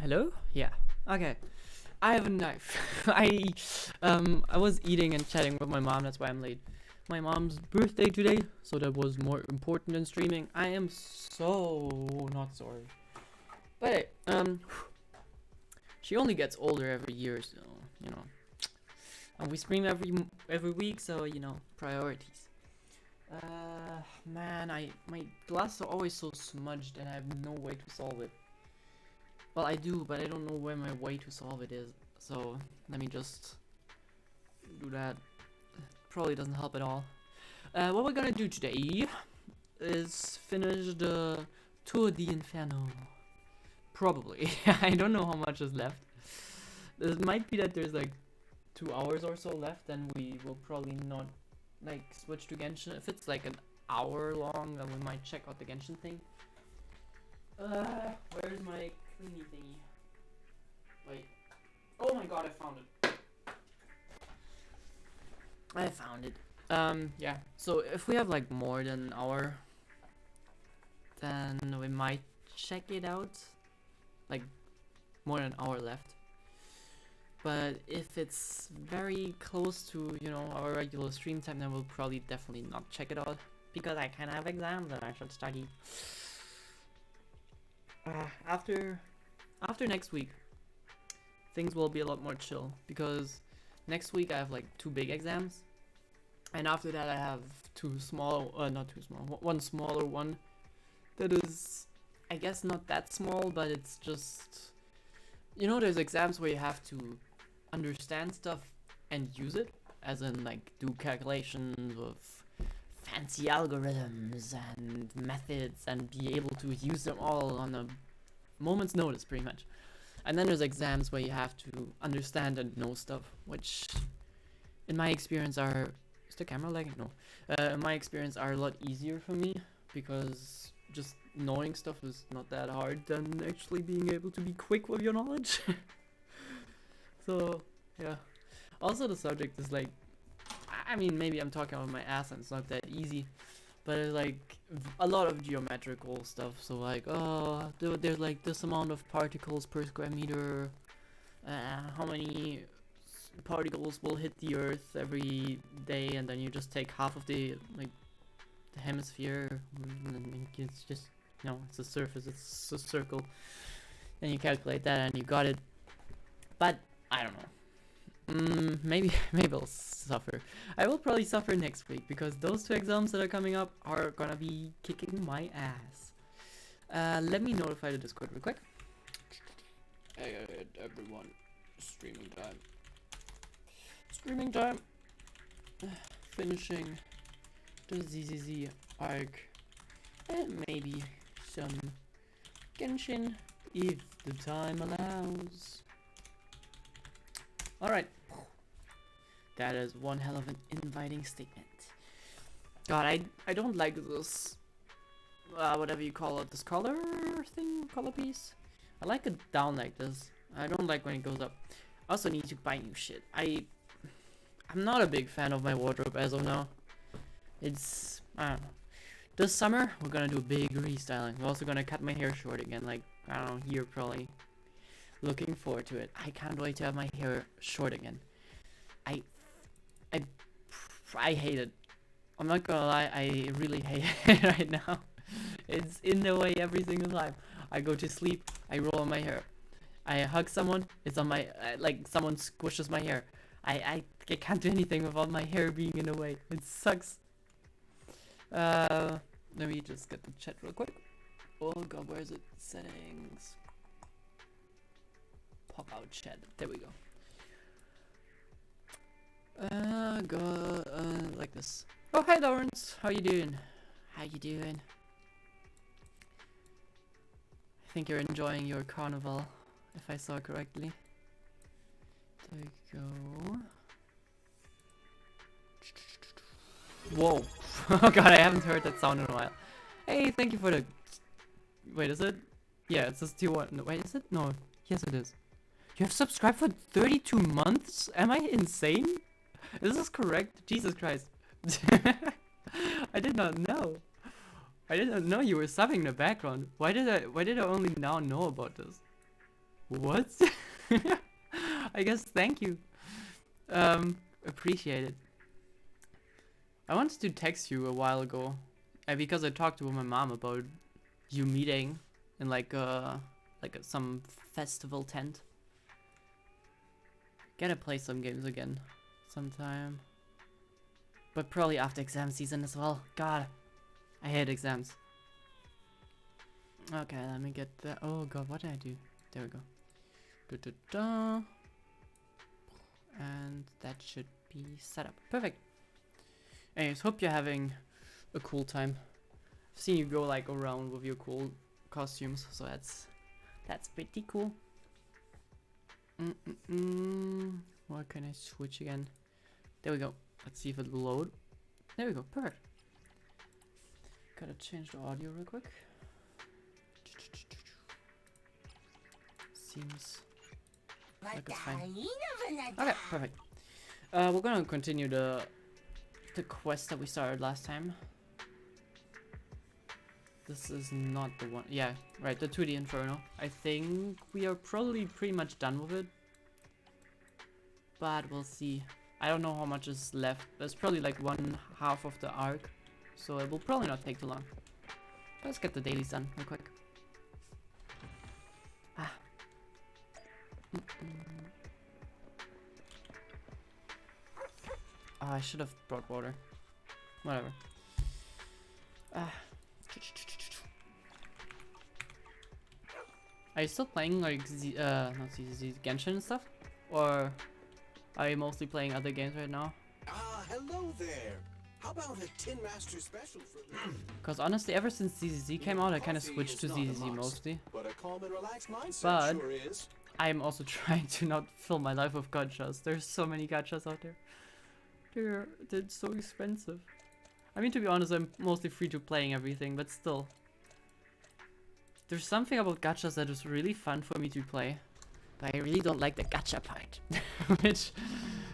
Hello? Yeah. Okay. I have a knife. I was eating and chatting with my mom, that's why I'm late. My mom's birthday today, so that was more important than streaming. I am so not sorry. But hey, she only gets older every year, so you know. And we stream every week, so you know, priorities. Man, my glasses are always so smudged and I have no way to solve it. Well, I do, but I don't know where my way to solve it is. So let me just do that. Probably doesn't help at all. What we're gonna do today is finish the Tour di Inferno. Probably. I don't know how much is left. It might be that there's like 2 hours or so left, and we will probably not like switch to Genshin. If it's like an hour long, then we might check out the Genshin thing. Where's my cleany thingy? Wait. Oh my god, I found it. I found it. Yeah. So if we have like more than an hour, then we might check it out. Like more than an hour left. But if it's very close to, you know, our regular stream time, then we'll probably definitely not check it out. Because I can have exams and I should study. After next week, things will be a lot more chill. Because next week I have like 2 big exams. And after that I have 2 small, not too small, one smaller one. That is, I guess not that small, but it's just, you know, there's exams where you have to understand stuff and use it, as in like do calculations with fancy algorithms and methods and be able to use them all on a moment's notice, pretty much. And then there's exams where you have to understand and know stuff, which in my experience are, is the camera lagging? No. In my experience are a lot easier for me, because just knowing stuff is not that hard than actually being able to be quick with your knowledge. So, yeah. Also, the subject is like, I mean, maybe I'm talking about my ass and it's not that easy, but it's like a lot of geometrical stuff. So, like, oh, there's like this amount of particles per square meter, how many particles will hit the earth every day, and then you just take half of the, like, the hemisphere, and it's just, you know, it's a surface, it's a circle, and you calculate that and you got it. But I don't know. Maybe I'll suffer. I will probably suffer next week, because those 2 exams that are coming up are gonna be kicking my ass. Let me notify the Discord real quick. Hey, everyone, streaming time. Streaming time. Finishing the ZZZ arc, and maybe some Genshin if the time allows. Alright, that is one hell of an inviting statement. God, I don't like this, whatever you call it, this color thing, color piece. I like it down like this. I don't like when it goes up. I also need to buy new shit. I'm not a big fan of my wardrobe as of now. It's, I don't know. This summer, we're gonna do a big restyling. We're also gonna cut my hair short again, like, I don't know, here probably. Looking forward to it. I can't wait to have my hair short again. I hate it. I'm not gonna lie, I really hate it right now. It's in the way every single time. I go to sleep, I roll on my hair. I hug someone, it's on my, like someone squishes my hair. I can't do anything without my hair being in the way. It sucks. Let me just get the chat real quick. Oh god, where is it? Settings. Pop out chat. There we go. Like this. Oh, hi Lawrence. How you doing? How you doing? I think you're enjoying your carnival, if I saw correctly. There we go. Whoa. Oh god, I haven't heard that sound in a while. Hey, thank you for the... Wait, is it? Yeah, it says T1. No, wait, is it? No. Yes, it is. You have subscribed for 32 months? Am I insane? Is this correct? Jesus Christ. I did not know. I didn't know you were subbing in the background. Why did I only now know about this? What? I guess thank you. Appreciate it. I wanted to text you a while ago, because I talked to my mom about you meeting in some festival tent. Gotta play some games again sometime, but probably after exam season as well. God, I hate exams. Okay, let me get the. Oh god, what did I do? There we go. Da-da-da. And that should be set up. Perfect. Anyways, hope you're having a cool time. I've seen you go like around with your cool costumes, so that's pretty cool. Why can I switch again? There we go. Let's see if it will load. There we go. Perfect. Gotta change the audio real quick. Seems like it's fine. Okay, perfect. We're gonna continue the quest that we started last time. This is not the one. Yeah, right, the 2D Inferno. I think we are probably pretty much done with it, but we'll see. I don't know how much is left. There's probably like 1/2 of the arc, so it will probably not take too long. Let's get the dailies done real quick. Oh, I should have brought water. Whatever. Are you still playing like not ZZZ, Genshin and stuff? Or are you mostly playing other games right now? Hello there. How about a Tin Master special for me? Because honestly, ever since ZZZ came out, I kind of switched to ZZZ mostly. But a calm and relaxed mindset But sure is. I'm also trying to not fill my life with gachas. There's so many gachas out there. They're so expensive. I mean, to be honest, I'm mostly free to playing everything, but still. There's something about gachas that is really fun for me to play. But I really don't like the gacha part, which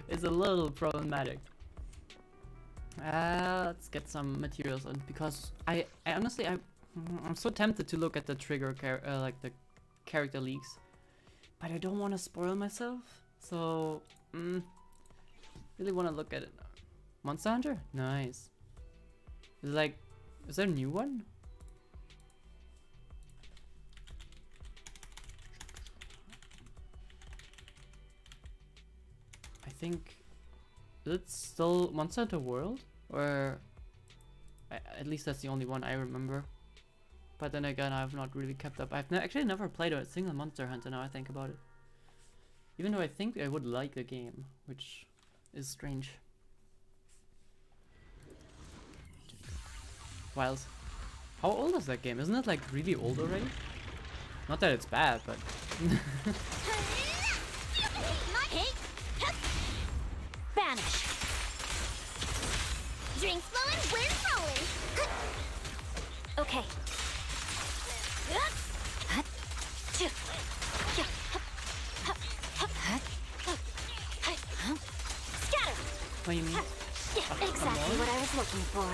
is a little problematic. Let's get some materials on, because I honestly, I'm so tempted to look at the trigger like the character leaks, but I don't want to spoil myself, so really want to look at it. Monster Hunter? Nice. Is there a new one? I think it's still Monster Hunter World, or at least that's the only one I remember. But then again, I've not really kept up. I've actually never played a single Monster Hunter now I think about it. Even though I think I would like the game, which is strange. Wild. How old is that game? Isn't it like really old already? Not that it's bad, but... Vanish. Drinks flowing, wind rolling. Okay. Scatter. What do you mean? Exactly what I was looking for.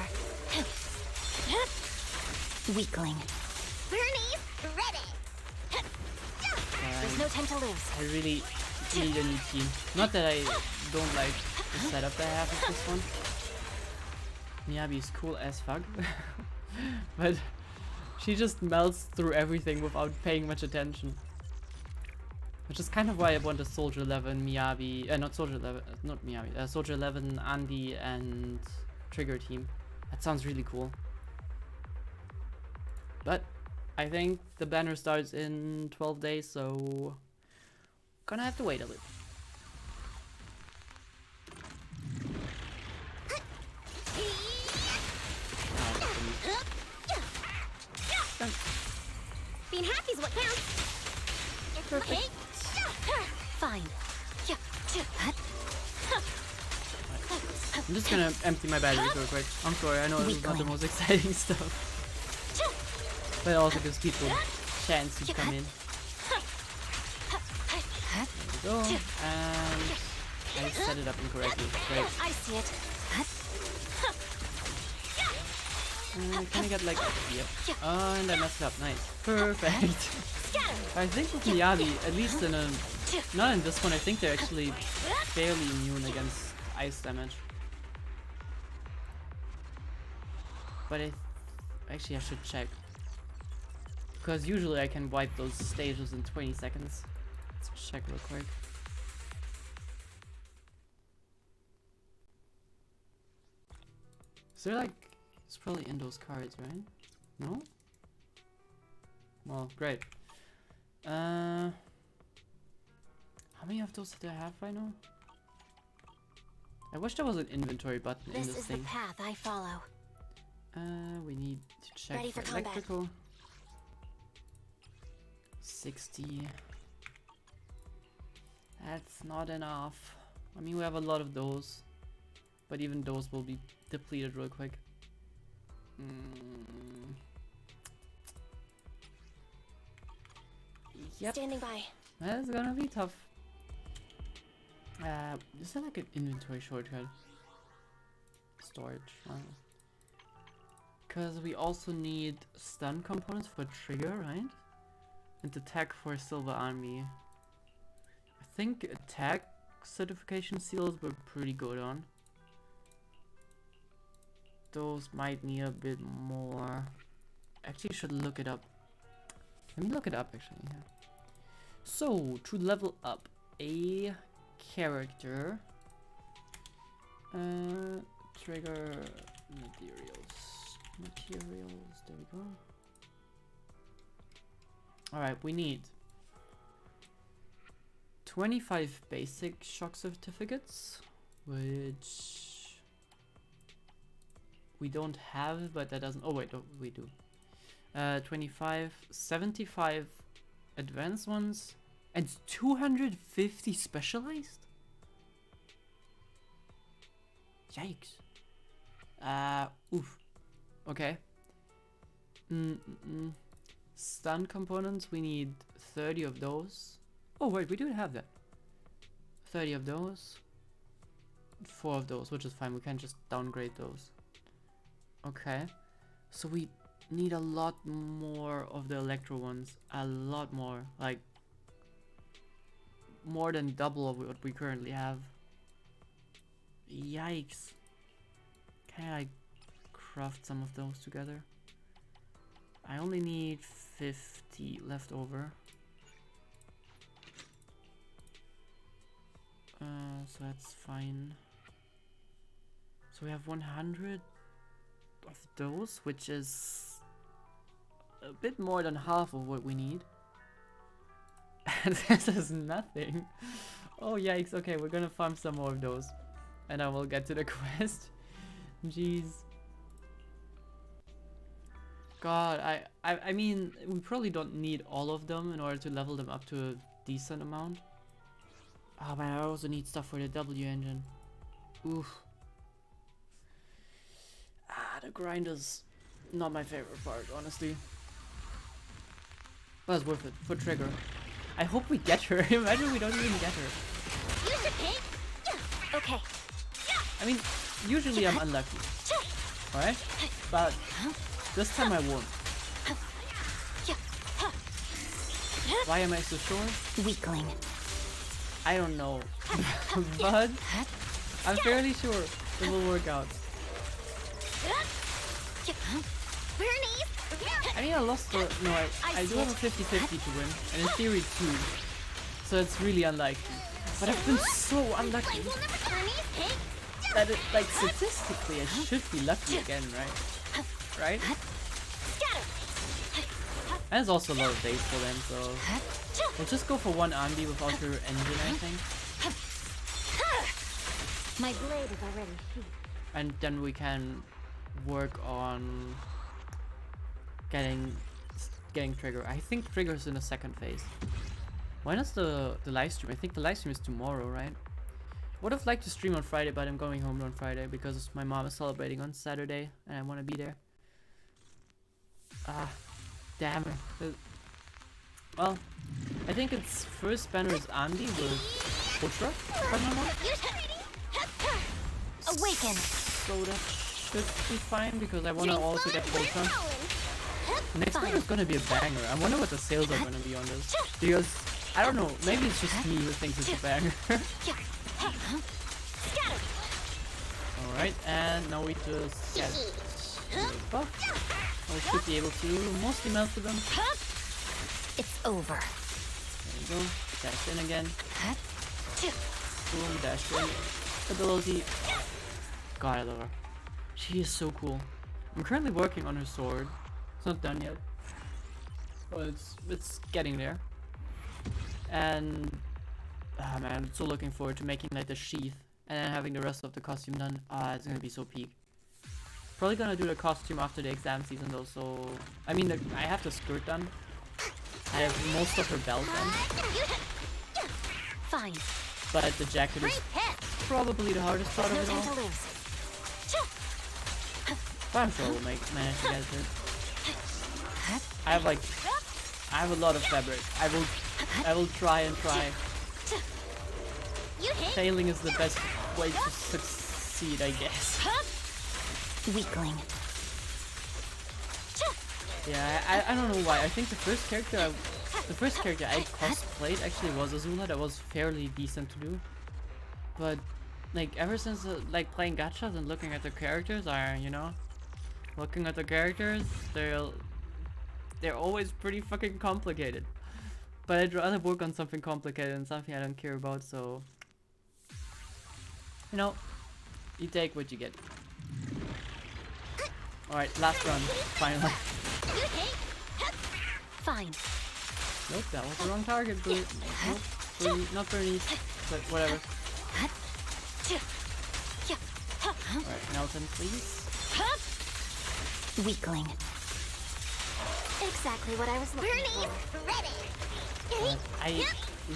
Weakling. Bernie's ready. There's no time to lose. I really need a new team. Not that I don't like the setup that I have with this one. Miyabi is cool as fuck. But she just melts through everything without paying much attention. Which is kind of why I want a Soldier 11, Miyabi, not Soldier 11, not Miyabi, Soldier 11, Andy, and Trigger team. That sounds really cool. But I think the banner starts in 12 days, so gonna have to wait a little. Being happy's what counts. Perfect. Fine. I'm just gonna empty my batteries real quick. I'm sorry, I know this is not the most exciting stuff. But it also gives people a chance to come in. There we go. And I set it up incorrectly. Great. I see it. Can I get like... Yep. Oh, and I messed up. Nice. Perfect. I think with Miyabi, at least in a... Not in this one, I think they're actually fairly immune against ice damage. But actually I should check. Because usually I can wipe those stages in 20 seconds. Let's check real quick. Is there like... It's probably in those cards, right? No? Well, great. How many of those do I have right now? I wish there was an inventory button in this This is thing. the path I follow. We need to check Ready for for combat. electrical. 60. That's not enough. I mean, we have a lot of those, but even those will be depleted real quick. Yep, Standing by. that's gonna be tough. Is there like an inventory shortcut? Storage. Because we also need stun components for trigger, right? And attack for Silver Army. I think attack certification seals were pretty good on. Those might need a bit more. Actually, should look it up. Let me look it up actually. Yeah. So, to level up a character, trigger materials, there we go. Alright, we need 25 basic shock certificates, which we don't have, but that doesn't, oh wait, oh, we do. 25, 75 advanced ones, and 250 specialized? Yikes. Oof. Okay. Stun components, we need 30 of those. Oh wait, we do have that. 30 of those. 4 of those, which is fine, we can just downgrade those. Okay. So we need a lot more of the electro ones. A lot more. Like, more than double of what we currently have. Yikes. Can I craft some of those together? I only need 50 left over. So that's fine. So we have 100 of those, which is a bit more than half of what we need. And this is nothing. Oh yikes, okay, we're gonna farm some more of those. And I will get to the quest. Jeez. God, I mean, we probably don't need all of them in order to level them up to a decent amount. Oh man, I also need stuff for the W engine. Oof. The grind is not my favorite part, honestly. But it's worth it, for trigger. I hope we get her. Imagine we don't even get her. Use the paint. Okay. I mean, usually I'm unlucky. Alright? But this time I won't. Why am I so sure? Weakling. I don't know. But I'm fairly sure it will work out. I mean, I lost the... No, I do have a 50-50 to win. And in theory, 2. So it's really unlikely. But I've been so unlucky that it, like, statistically, I should be lucky again, right? Right? And it's also a lot of days for them, so... We'll just go for one Ambi without her engine, I think. My blade is already sheathed. And then we can work on getting trigger. I think trigger's in the second phase. When is the live stream? I think the live stream is tomorrow, right? Would have liked to stream on Friday, but I'm going home on Friday because my mom is celebrating on Saturday and I want to be there. Ah, damn it. Well, I think its first banner is Andy with Ultra. Awaken. So that should be fine because I want to also get Ultra. Next one is gonna be a banger. I wonder what the sales are gonna be on this. Because, I don't know, maybe it's just me who thinks it's a banger. Alright, and now we just get buff. We should be able to mostly melt with them. It's over. There you go. Dash in again. Boom, dash in. Ability. God, I love her. She is so cool. I'm currently working on her sword. It's not done yet. But it's getting there. And ah man, I'm so looking forward to making like the sheath and then having the rest of the costume done. Ah, it's gonna be so peak. Probably gonna do the costume after the exam season though, so I mean I have the skirt done. I have most of her belt done. Fine. But the jacket is probably the hardest part of it all. But I'm sure we'll manage to get it. I have a lot of fabric. I will try and try. Failing is the best way to succeed, I guess. Weakling. Yeah, I don't know why. I think the first character I cosplayed actually was Azula. That was fairly decent to do. But like ever since like playing gachas and looking at the characters, they're always pretty fucking complicated. But I'd rather work on something complicated than something I don't care about, so you take what you get. Alright, last run, finally. Fine. Nope, that was the wrong target, but nope, not Bernice, but whatever. Alright, Nelson, please. Weakling. Exactly what I was looking for. Ready. I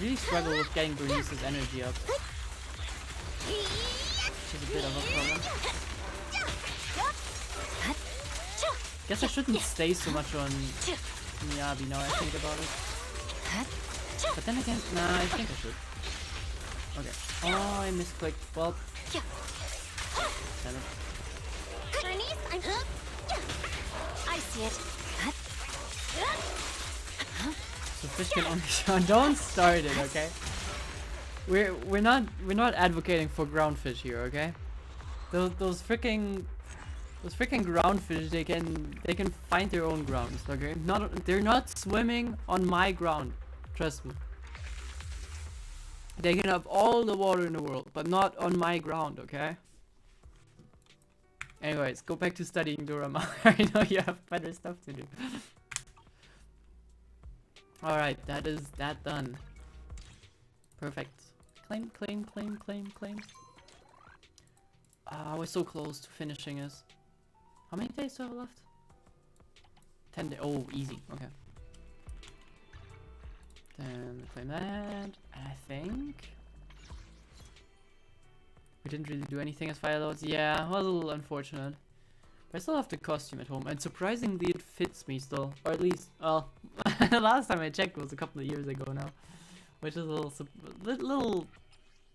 really struggle with getting Bernice's energy up. She's a bit of a problem. Guess I shouldn't stay so much on Miyabi now I think about it. But then again, nah, I think I should. Okay. Oh, I misclicked. Well, damn it. Bernice, I'm up. I see it. Sufficient on Sean. Don't start it, okay? We're not advocating for groundfish here, okay? Those freaking groundfish, they can find their own grounds, okay? They're not swimming on my ground. Trust me. They can have all the water in the world, but not on my ground, okay? Anyways, go back to studying Dorama. I know you have better stuff to do. Alright, that is that done. Perfect. Claim, claim, claim, claim, claim. Ah, we're so close to finishing this. How many days do I have left? 10 days. Oh, easy. Okay. Then claim that. And I think we didn't really do anything as fire loads. Yeah, it was a little unfortunate. But I still have the costume at home, and surprisingly it fits me still. Or at least, well, the last time I checked was a couple of years ago now. Which is a little,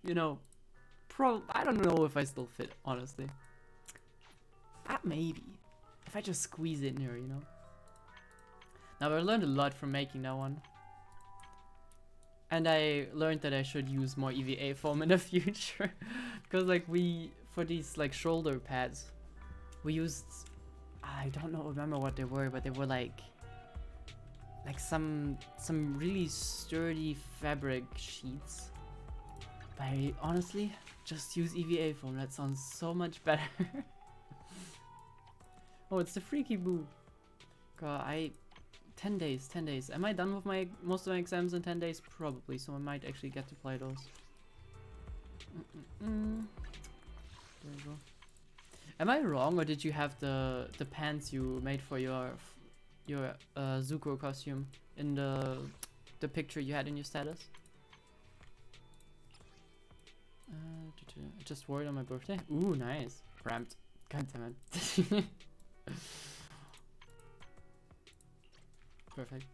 I don't know if I still fit, honestly. Maybe. If I just squeeze it in here, Now, I learned a lot from making that one. And I learned that I should use more EVA foam in the future. Because, like, for these, like, shoulder pads, we used, I don't remember what they were, but they were like some really sturdy fabric sheets. But I honestly just use EVA foam. That sounds so much better. Oh, it's the freaky boo. God, 10 days. Am I done with most of my exams in 10 days? Probably, so I might actually get to play those. There we go. Am I wrong, or did you have the pants you made for your Zuko costume in the picture you had in your status? I just wore it on my birthday. Ooh, nice. Ramped. God damn it. Perfect.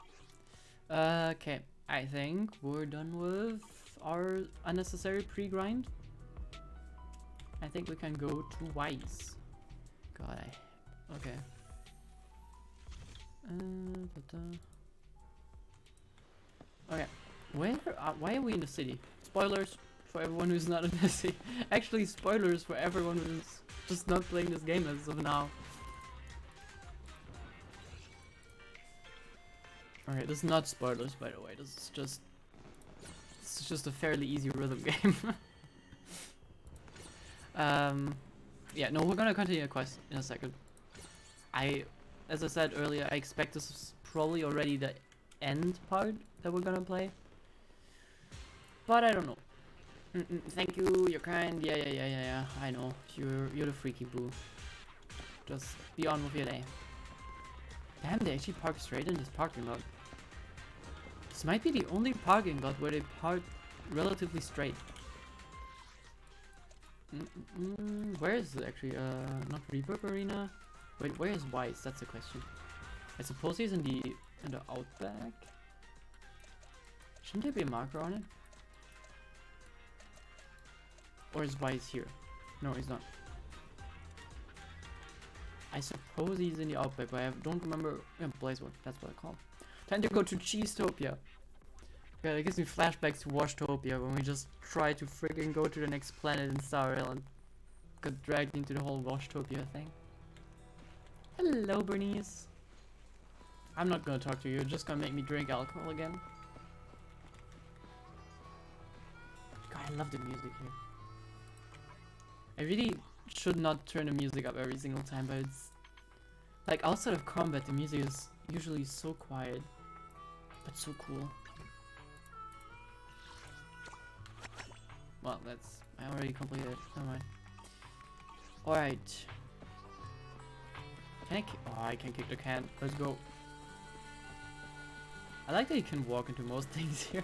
Okay, I think we're done with our unnecessary pre-grind. I think we can go to Wise. God, okay. Okay, why are we in the city? Spoilers for everyone who's not in the city. Actually, spoilers for everyone who's just not playing this game as of now. Okay, this is not spoilers, by the way. This is just a fairly easy rhythm game. Yeah, no, we're gonna continue the quest in a second. As I said earlier, I expect this is probably already the end part that we're gonna play. But I don't know. Thank you, you're kind. Yeah. I know. You're the freaky boo. Just be on with your day. Damn, they actually park straight in this parking lot. This might be the only parking lot where they park relatively straight. Where is it actually? Not Reverb Arena. Wait, where is Wise? That's the question. I suppose he's in the outback. Shouldn't there be a marker on it? Or is Wise here? No, he's not. I suppose he's in the outback, but I don't remember. Yeah, Blazewood, that's what I call it. Time to go to Cheesetopia. Yeah, it gives me flashbacks to Washtopia when we just tried to friggin' go to the next planet in Star Rail and got dragged into the whole Washtopia thing. Hello, Bernice. I'm not gonna talk to you, you're just gonna make me drink alcohol again. God, I love the music here. I really should not turn the music up every single time, but it's like outside of combat, the music is usually so quiet, but so cool. Well, I already completed it. Never mind. Alright. Can I oh, I can kick the can. Let's go. I like that you can walk into most things here.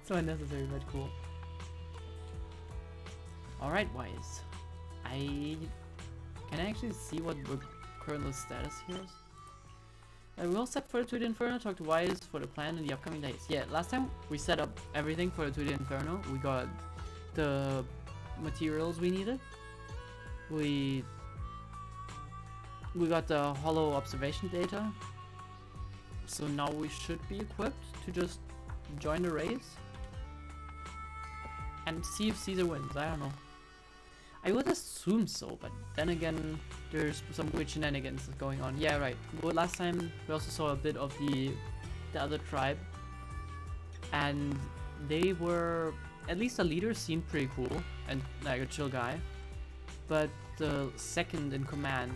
So unnecessary, but cool. Alright, Wise. Can I actually see what the current status here is? We're all set for the 2D Inferno. Talk to Wise for the plan in the upcoming days. Yeah, last time we set up everything for the 2D Inferno. We got the materials we needed. We got the hollow observation data. So now we should be equipped to just join the race and see if Caesar wins. I don't know. I would assume so, but then again, there's some weird shenanigans going on. Yeah, right. Well, last time we also saw a bit of the other tribe, and they were, at least the leader seemed pretty cool and like a chill guy, but the second in command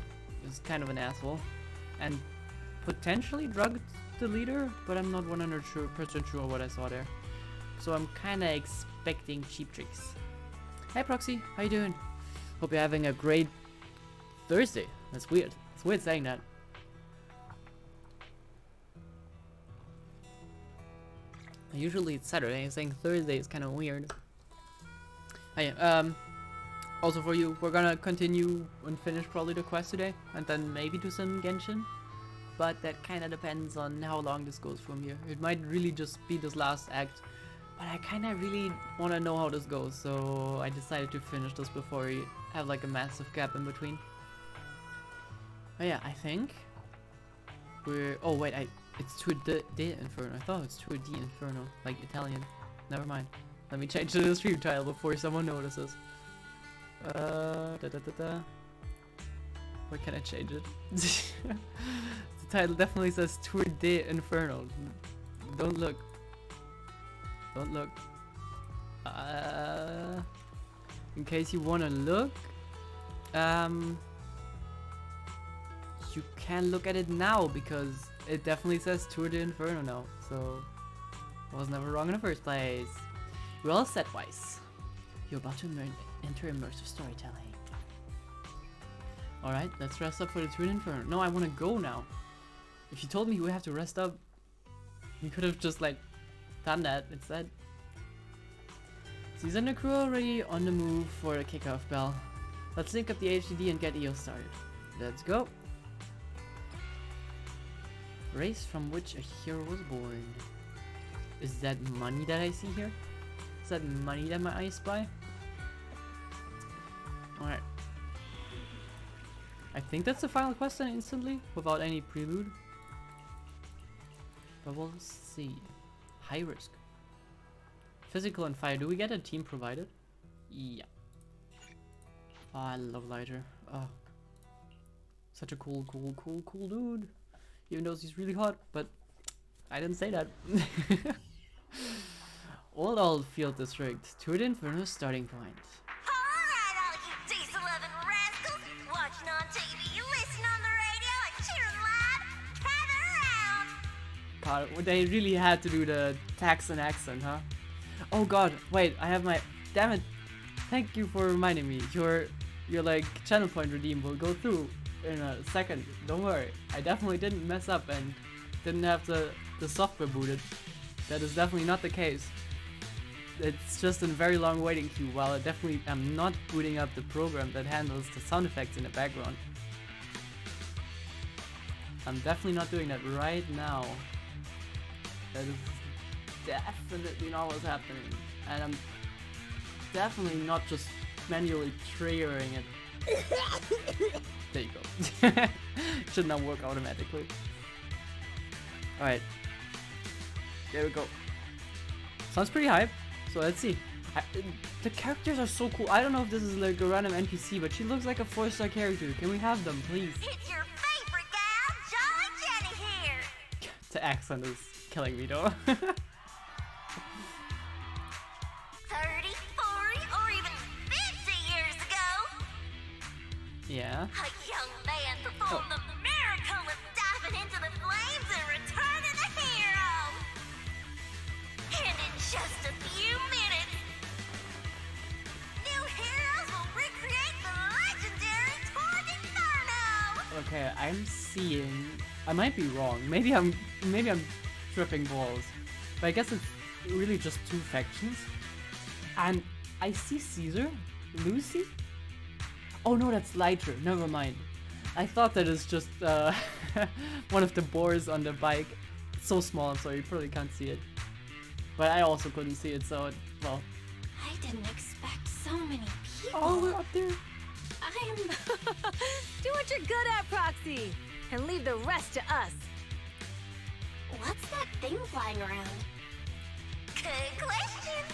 is kind of an asshole and potentially drugged the leader, but I'm not 100% sure what I saw there. So I'm kind of expecting cheap tricks. Hey Proxy, how you doing? Hope you're having a great Thursday. That's weird. It's weird saying that. Usually it's Saturday, saying Thursday is kind of weird. Hey, also for you, we're gonna continue and finish probably the quest today, and then maybe do some Genshin. But that kind of depends on how long this goes from here. It might really just be this last act, but I kind of really want to know how this goes, so I decided to finish this before we have like a massive gap in between. Oh yeah, I think we're... Oh wait, it's Tour de Inferno. I thought it's Tour di Inferno, like Italian. Never mind. Let me change the stream title before someone notices. What can I change it? The title definitely says Tour de Inferno. Don't look. Don't look. In case you wanna look, you can look at it now because it definitely says Tour de Inferno now. So I was never wrong in the first place. We're all set, Wise. You're about to enter immersive storytelling. Alright, let's rest up for the Tour de Inferno. No, I wanna go now. If you told me we have to rest up, we could have just like done that instead. Caesar and the crew already on the move for the kickoff bell. Let's link up the HDD and get EO started. Let's go. Race from which a hero was born. Is that money that I see here? Is that money that my eyes spy? Alright. I think that's the final quest then instantly, without any prelude. But we'll see. High risk. Physical and fire. Do we get a team provided? Yeah. Oh, I love Lighter. Oh. Such a cool dude. Even though he's really hot, but I didn't say that. Old Field District. To the Inferno starting point. Alright, all you diesel-loving rascals, watching on TV, listening on the radio, and cheering live, gather around! God, they really had to do the Texan accent, huh? Oh god, wait, I have my... Damn it. Thank you for reminding me. Your like channel point redeem will go through in a second. Don't worry. I definitely didn't mess up and didn't have the software booted. That is definitely not the case. It's just a very long waiting queue while I definitely am not booting up the program that handles the sound effects in the background. I'm definitely not doing that right now. That is definitely not what's happening. And I'm definitely not just manually triggering it. There you go. Should not work automatically. Alright. There we go. Sounds pretty hype. So let's see. The characters are so cool. I don't know if this is like a random NPC, but she looks like a 4-star character. Can we have them, please? It's your favorite gal, Jolly Jenny here! The accent is killing me though. 30, 40, or even 50 years ago, Yeah. a young man performed the miracle of diving into the flames and returning a hero! And in just a few minutes, new heroes will recreate the legendary Tord Inferno! Okay, I'm seeing. I might be wrong. Maybe I'm tripping balls. But I guess it's really just two factions. And I see Caesar, Lucy. Oh no, that's Lighter. Never mind. I thought that is just one of the boars on the bike. It's so small, so you probably can't see it. But I also couldn't see it, so well. I didn't expect so many people. Oh, we're up there. I'm... Do what you're good at, Proxy! And leave the rest to us! What's that thing flying around? Good question.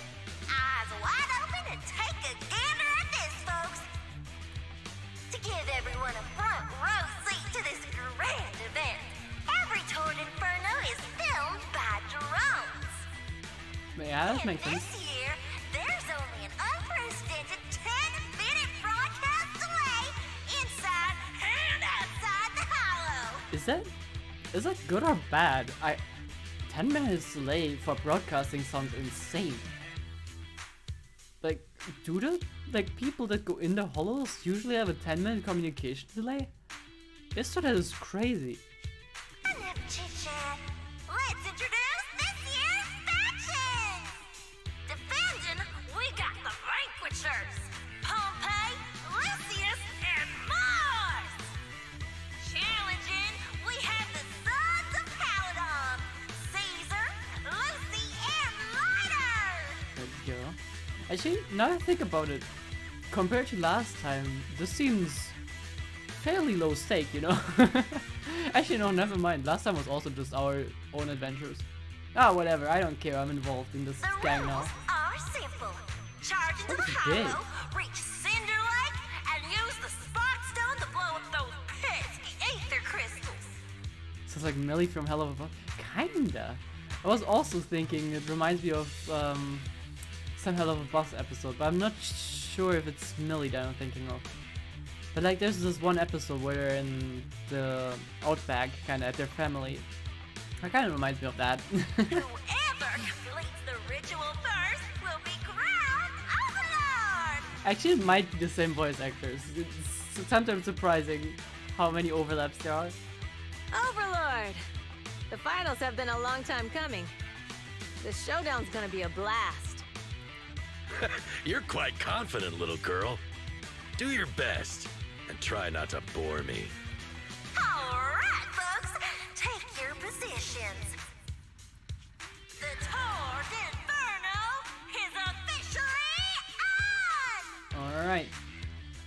Eyes wide open and take a gander at this, folks. To give everyone a front row seat to this grand event, every Tord Inferno is filmed by drones. Yeah, that makes And sense. this year, there's only an unprecedented 10-minute broadcast delay inside and outside the hollow. Is that good or bad? 10 minutes delay for broadcasting sounds insane. Like, do the people that go in the hollows usually have a 10-minute communication delay? This sort of is crazy. Enough chit-chat. Let's introduce this year's factions! Defending, we got the Vanquishers, Pompey, Lysias, and Mars! Challenging, we have the Sons of Paladon, Caesar, Lucy, and Lighter! There we go. Actually, now I think about it, compared to last time, this seems fairly low stake, you know? Actually, no, never mind. Last time was also just our own adventures. Ah, whatever. I don't care. I'm involved in this The gang now. rules are simple. Charge into the That's big. hollow, reach Cinder Lake, and use the Spark Stone to blow up those pesky ether crystals. Sounds like Millie from Hell of a Boss. Kinda. I was also thinking it reminds me of some Hell of a Boss episode, but I'm not sure if it's Millie that I'm thinking of. But like, there's this one episode where they're in the outback, kind of at their family. That kind of reminds me of that. Whoever completes the ritual first will be crowned Overlord! Actually, it might be the same voice actors. It's sometimes surprising how many overlaps there are. Overlord! The finals have been a long time coming. The showdown's gonna be a blast. You're quite confident, little girl. Do your best, and try not to bore me. Alright, folks, take your positions. The Tord Inferno is officially on! Alright.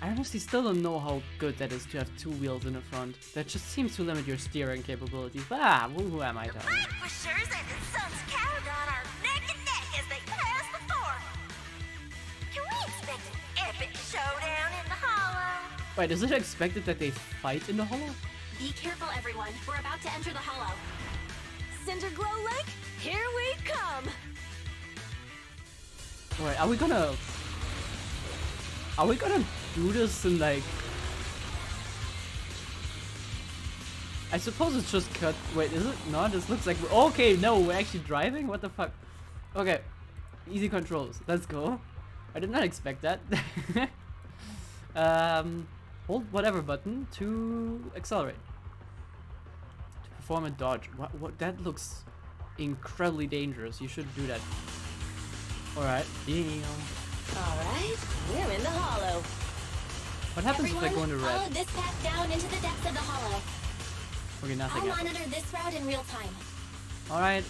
I honestly still don't know how good that is to have two wheels in the front. That just seems to limit your steering capabilities. But who am I The telling? fight for Shurs and his sons Caradon are neck and neck as they pass the fort. Can we expect an epic showdown in the hollow? Wait, is it expected that they fight in the hollow? Be careful, everyone. We're about to enter the hollow. Cinderglow Lake, here we come! Wait, are we gonna do this in like... I suppose it's just cut. Wait, is it not? This looks like... Okay, no, we're actually driving? What the fuck? Okay, easy controls. Let's go. I did not expect that. Hold whatever button to accelerate. To perform a dodge. What? That looks incredibly dangerous. You shouldn't do that. Alright. Damn. Alright, we're in the hollow. What happens if I go into Follow red? this path down into the depths of the hollow. Okay, nothing I'll happens. monitor this route in real time. Alright.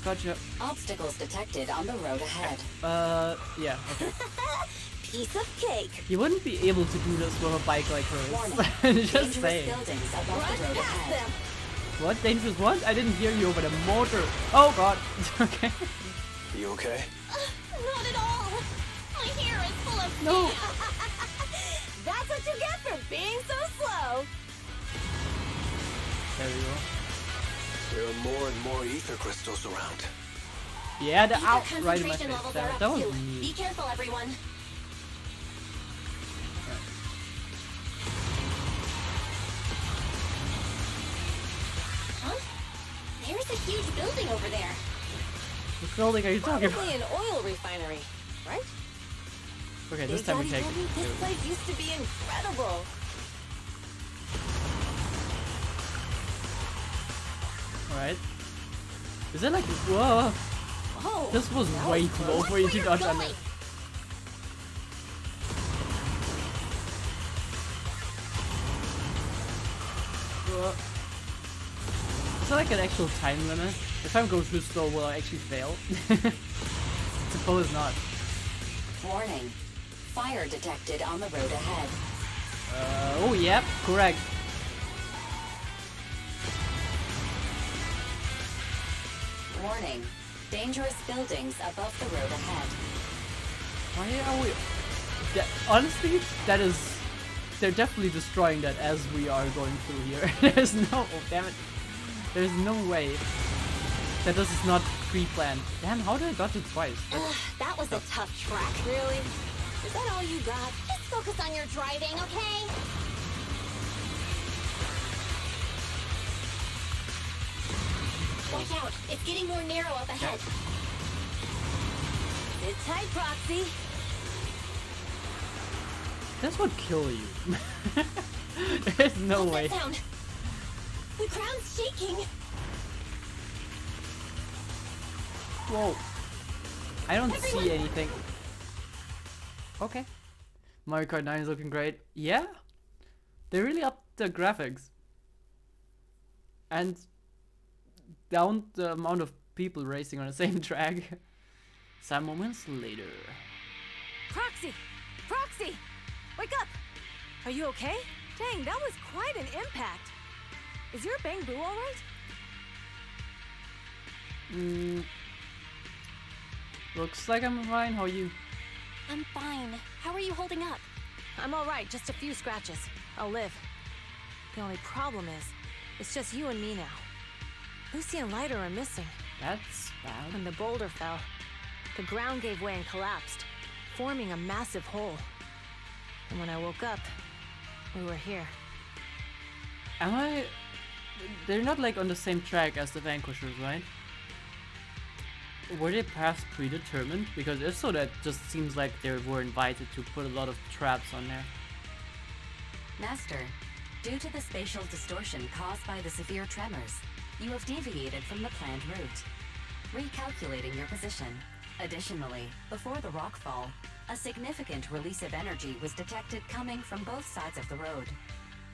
Gotcha. Obstacles detected on the road ahead. Yeah, okay. Piece of cake. You wouldn't be able to do this with a bike like Warning. hers. Just Dangerous saying. buildings above Run the road past ahead. them. What? Dangerous what? I didn't hear you over the motor. Oh god. Okay. You okay? Not at all. My hair is full of No. That's what you get for being so slow. There we go. There are more and more ether crystals around. Yeah, the Ether out right in my concentration face. levels are That, up that was too. Be neat. careful, everyone. Huh? There's a huge building over there. What building are you talking about? Probably an oil refinery, right? Okay, this Big time we Daddy take told me it. this place used to be incredible. Alright. Is it like... Whoa! Oh, This was that way was too close. low for you to Where dodge you're under. going. Whoa. Is there like an actual time limit? If I go too slow, will I actually fail? Suppose not. Warning. Fire detected on the road ahead. Oh, yep, correct. Warning. Dangerous buildings above the road ahead. Why are we... honestly, that is... They're definitely destroying that as we are going through here. There's no... Oh, damn it. There's no way that this is not pre-planned. Damn, how did I dodge it twice? Ugh, that was a tough track. Really? Is that all you got? Just focus on your driving, okay? Watch out. It's getting more narrow up ahead. Sit tight, Proxy. This would kill you. There's no What's way. that sound? The ground's shaking. Whoa. I don't Everyone. see anything. Okay. Mario Kart 9 is looking great. Yeah? They really upped the graphics. And down the amount of people racing on the same track. Some moments later. Proxy! Proxy! Wake up! Are you okay? Dang, that was quite an impact. Is your Bang Boo alright? Looks like I'm fine. How are you? I'm fine. How are you holding up? I'm alright, just a few scratches. I'll live. The only problem is, it's just you and me now. Lucy and Lighter are missing. That's bad. When the boulder fell, the ground gave way and collapsed, forming a massive hole. And when I woke up, we were here. Am I... They're not like on the same track as the Vanquishers, right? Were they paths predetermined? Because if so, that just seems like they were invited to put a lot of traps on there. Master, due to the spatial distortion caused by the severe tremors, you have deviated from the planned route. Recalculating your position. Additionally, before the rockfall, a significant release of energy was detected coming from both sides of the road.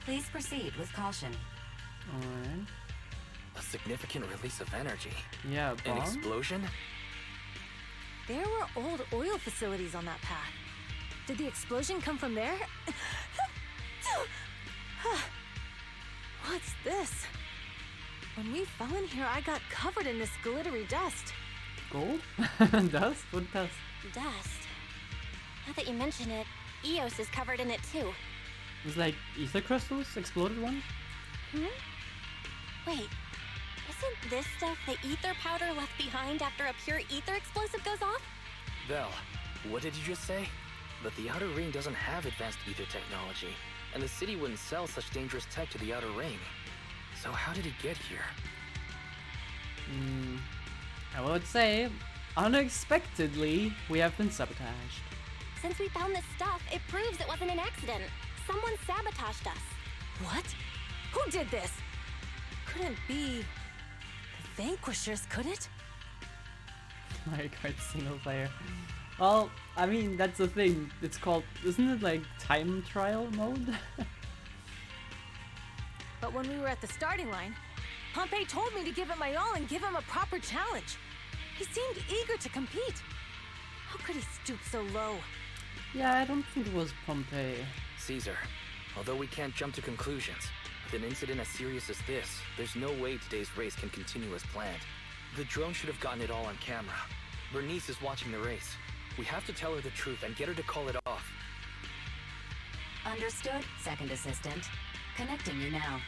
Please proceed with caution. Alright. A significant release of energy. Yeah, An bomb? explosion? There were old oil facilities on that path. Did the explosion come from there? What's this? When we fell in here, I got covered in this glittery dust. Gold? Dust? What dust? Dust. Now that you mention it, Eos is covered in it too. It was like ether crystals? Exploded ones? Wait, isn't this stuff the ether powder left behind after a pure ether explosive goes off? Vel, what did you just say? But the Outer Ring doesn't have advanced ether technology, and the city wouldn't sell such dangerous tech to the Outer Ring. So how did it get here? I would say, unexpectedly, we have been sabotaged. Since we found this stuff, it proves it wasn't an accident. Someone sabotaged us. What? Who did this? Couldn't be the Vanquishers, could it? Mario Kart single player. Well, I mean, that's the thing. It's called, isn't it like time trial mode? But when we were at the starting line, Pompey told me to give it my all and give him a proper challenge. He seemed eager to compete. How could he stoop so low? Yeah, I don't think it was Pompey. Caesar, although we can't jump to conclusions, with an incident as serious as this, there's no way today's race can continue as planned. The drone should have gotten it all on camera. Bernice is watching the race. We have to tell her the truth and get her to call it off. Understood, second assistant. Connecting you now.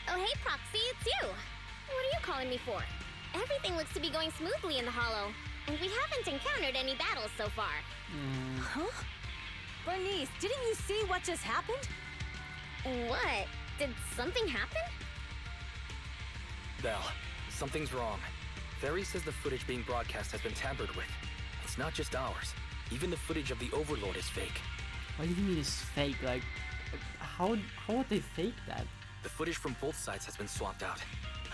Oh, hey, Proxy, it's you. What are you calling me for? Everything looks to be going smoothly in the Hollow, and we haven't encountered any battles so far. Huh? Bernice, didn't you see what just happened? What? Did something happen? Vel, something's wrong. Ferry says the footage being broadcast has been tampered with. It's not just ours. Even the footage of the Overlord is fake. What do you mean it's fake? Like, how would they fake that? The footage from both sides has been swapped out.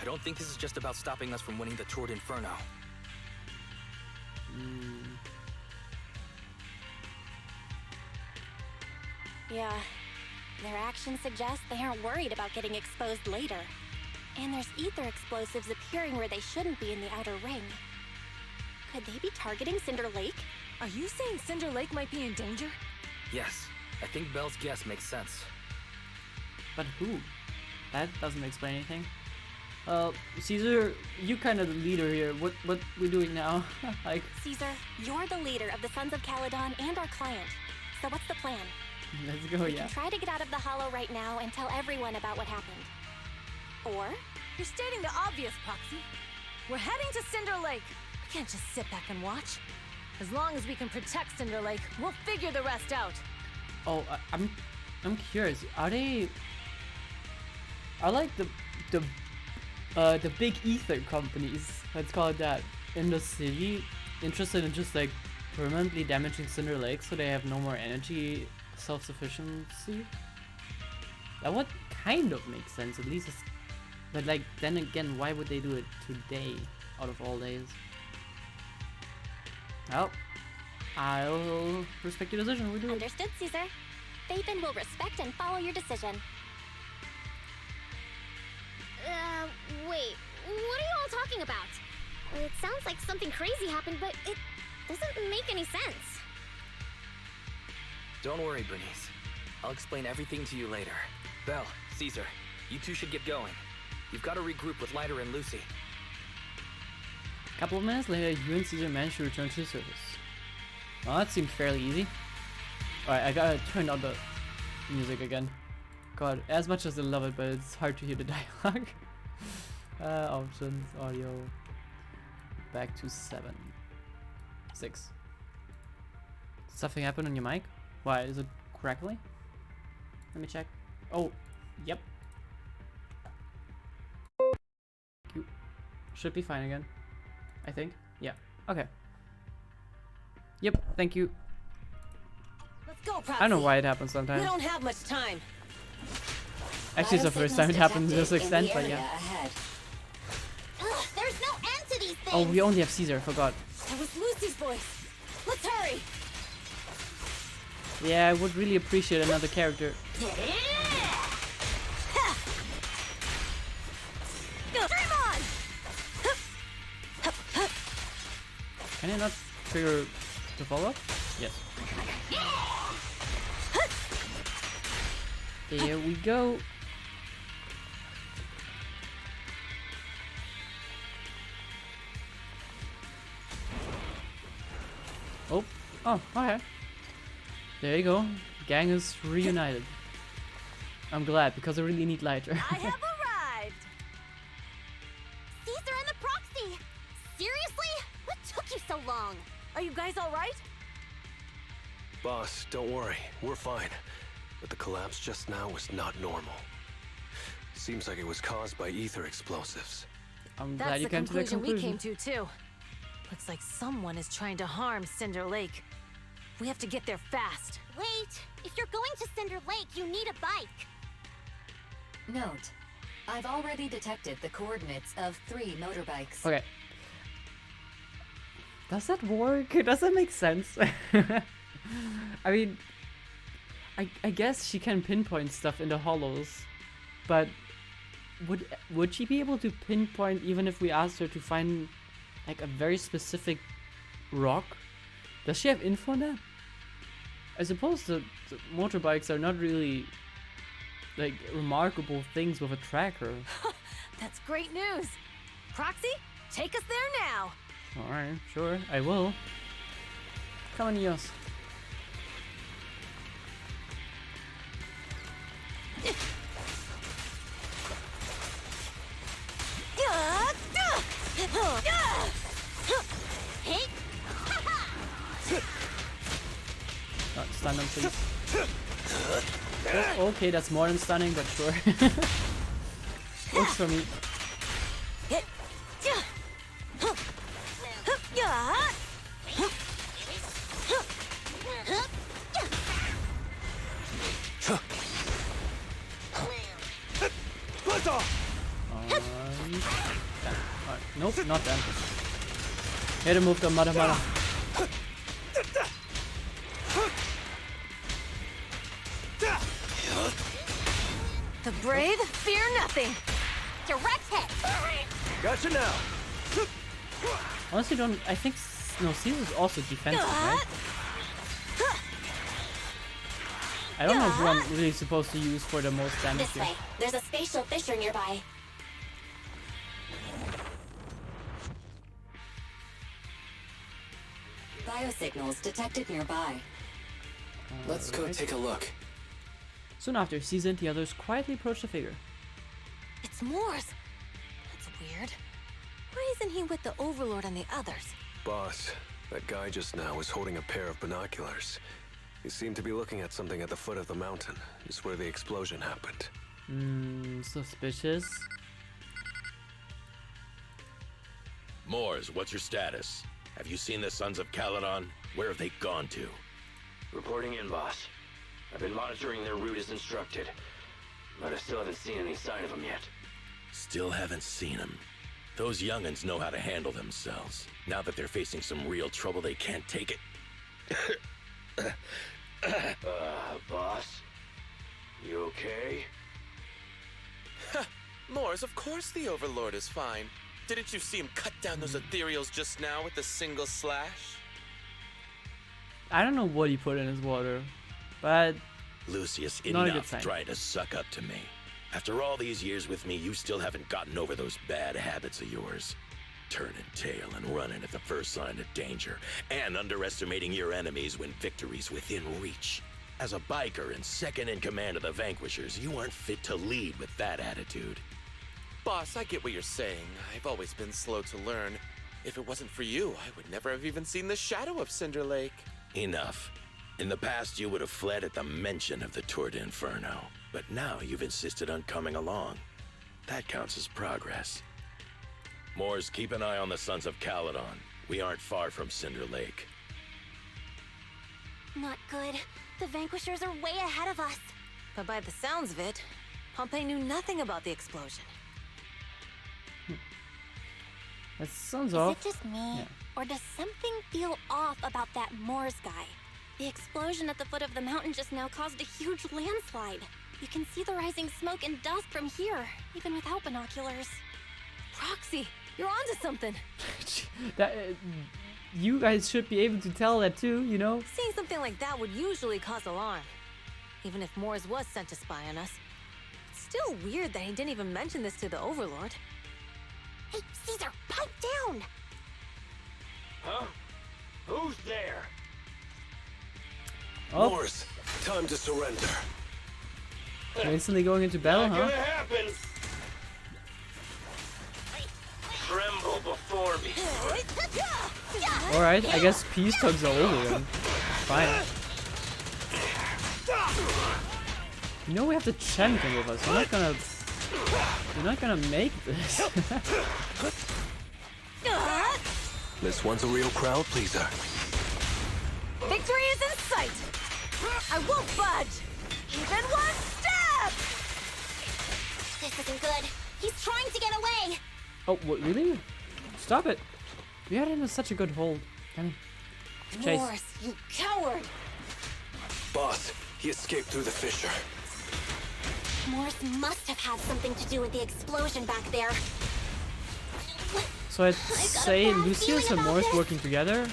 I don't think this is just about stopping us from winning the Tour d'Inferno. Yeah. Their actions suggest they aren't worried about getting exposed later. And there's ether explosives appearing where they shouldn't be in the Outer Ring. Could they be targeting Cinder Lake? Are you saying Cinder Lake might be in danger? Yes, I think Belle's guess makes sense. But who? That doesn't explain anything. Caesar, you kind of the leader here. What we doing now? Like, Caesar, you're the leader of the Sons of Caledon and our client. So what's the plan? let's go, We yeah. can try to get out of the Hollow right now and tell everyone about what happened. Or You're stating the obvious, Proxy. We're heading to Cinder Lake. We can't just sit back and watch. As long as we can protect Cinder Lake, we'll figure the rest out. Oh, I'm curious. Are like the big ether companies, let's call it that, in the city interested in just like permanently damaging Cinder Lake so they have no more energy self-sufficiency? That would kind of make sense, at least. But like, then again, why would they do it today out of all days? Well, I'll respect your decision. We do it. understood, Caesar. Phaethon will respect and follow your decision. Wait. What are you all talking about? It sounds like something crazy happened, but it doesn't make any sense. Don't worry, Bernice. I'll explain everything to you later. Belle, Caesar, you two should get going. You've got to regroup with Leiter and Lucy. A couple of minutes later, you and Caesar managed to return to the surface. Well, that seemed fairly easy. Alright, I gotta turn on the music again. God, as much as I love it, but it's hard to hear the dialogue. Options, audio, back to 7. 6. Something happened on your mic? Why, is it crackly? Let me check. Oh, yep. You should be fine again. I think. Yeah. Okay. Yep, thank you. Let's go, Proxy. I don't know why it happens We sometimes. don't have much time. Actually, it's the first time it happened to this extent, but yeah. Ugh, there's no end to these things! Oh, we only have Caesar, I forgot. That was Lucy's voice. Let's hurry. Yeah, I would really appreciate another character. Dream on! Can I not trigger the follow-up? Yes. Here we go. Oh, okay. There you go. Gang is reunited. I'm glad because I really need lighter. I have arrived! Caesar and the proxy! Seriously? What took you so long? Are you guys alright? Boss, don't worry. We're fine. But the collapse just now was not normal. Seems like it was caused by ether explosives. I'm That's glad you the came to that conclusion we conclusion. came to, too. Looks like someone is trying to harm Cinder Lake. We have to get there fast. Wait, if you're going to Cinder Lake, you need a bike. Note, I've already detected the coordinates of 3 motorbikes. Okay. Does that work? Does that make sense? I mean, I guess she can pinpoint stuff in the hollows, but would she be able to pinpoint even if we asked her to find like a very specific rock? Does she have info on that? I suppose the motorbikes are not really like remarkable things with a tracker. That's great news. Proxy, take us there now. Alright, sure, I will. Come on, Eos. Hey! Stun them, please. Oh, okay, that's more than stunning, but sure. Works for me. Alright, nope, not them. Hit him with the mother. The brave fear nothing. Direct hit! Gotcha now. Honestly, don't. I think. No, Caesar's also defensive, right? I don't know who I'm really supposed to use for the most damage This here. way. There's a spatial fissure nearby. Biosignals detected nearby. Let's go Alright. take a look. Soon after, Caesar and the others quietly approach the figure. It's Morse. That's weird. Why isn't he with the Overlord and the others? Boss, that guy just now was holding a pair of binoculars. He seemed to be looking at something at the foot of the mountain, just where the explosion happened. Suspicious. Moors, what's your status? Have you seen the Sons of Caledon? Where have they gone to? Reporting in, boss. I've been monitoring their route as instructed, but I still haven't seen any sign of them yet. Still haven't seen them. Those young'uns know how to handle themselves. Now that they're facing some real trouble, they can't take it. Boss? You okay? Moors, of course the Overlord is fine. Didn't you see him cut down those ethereals just now with a single slash? I don't know what he put in his water, but Lucius, Not a good enough sign. trying to suck up to me. After all these years with me, you still haven't gotten over those bad habits of yours. Turning tail and running at the first sign of danger, and underestimating your enemies when victory's within reach. As a biker and second in command of the Vanquishers, you aren't fit to lead with that attitude. Boss, I get what you're saying. I've always been slow to learn. If it wasn't for you, I would never have even seen the shadow of Cinder Lake. Enough. In the past, you would have fled at the mention of the Tour de Inferno, but now you've insisted on coming along. That counts as progress. Moors, keep an eye on the Sons of Caledon. We aren't far from Cinder Lake. Not good. The Vanquishers are way ahead of us. But by the sounds of it, Pompey knew nothing about the explosion. that sounds Is off. it just me? Yeah. Or does something feel off about that Moors guy? The explosion at the foot of the mountain just now caused a huge landslide. You can see the rising smoke and dust from here, even without binoculars. Proxy, you're onto something. That you guys should be able to tell that too, you know? Seeing something like that would usually cause alarm. Even if Morse was sent to spy on us. It's still weird that he didn't even mention this to the Overlord. Hey, Caesar, pipe down! Huh? Who's there? Oh, Morris, time to surrender. we're instantly going into battle, huh? happen. Tremble before me. Alright, I guess peace tugs are over then. Fine. You know we have the champion with us. We're not gonna make this. This one's a real crowd pleaser. Victory is in sight! I won't budge! Even one step! This isn't good. He's trying to get away. Oh, what, really? Stop it. We had him in such a good hold. Damn it. Chase. Morris, you coward! Boss, he escaped through the fissure. Morris must have had something to do with the explosion back there. So I'd got a say bad Lucius feeling and about Morris this. working together.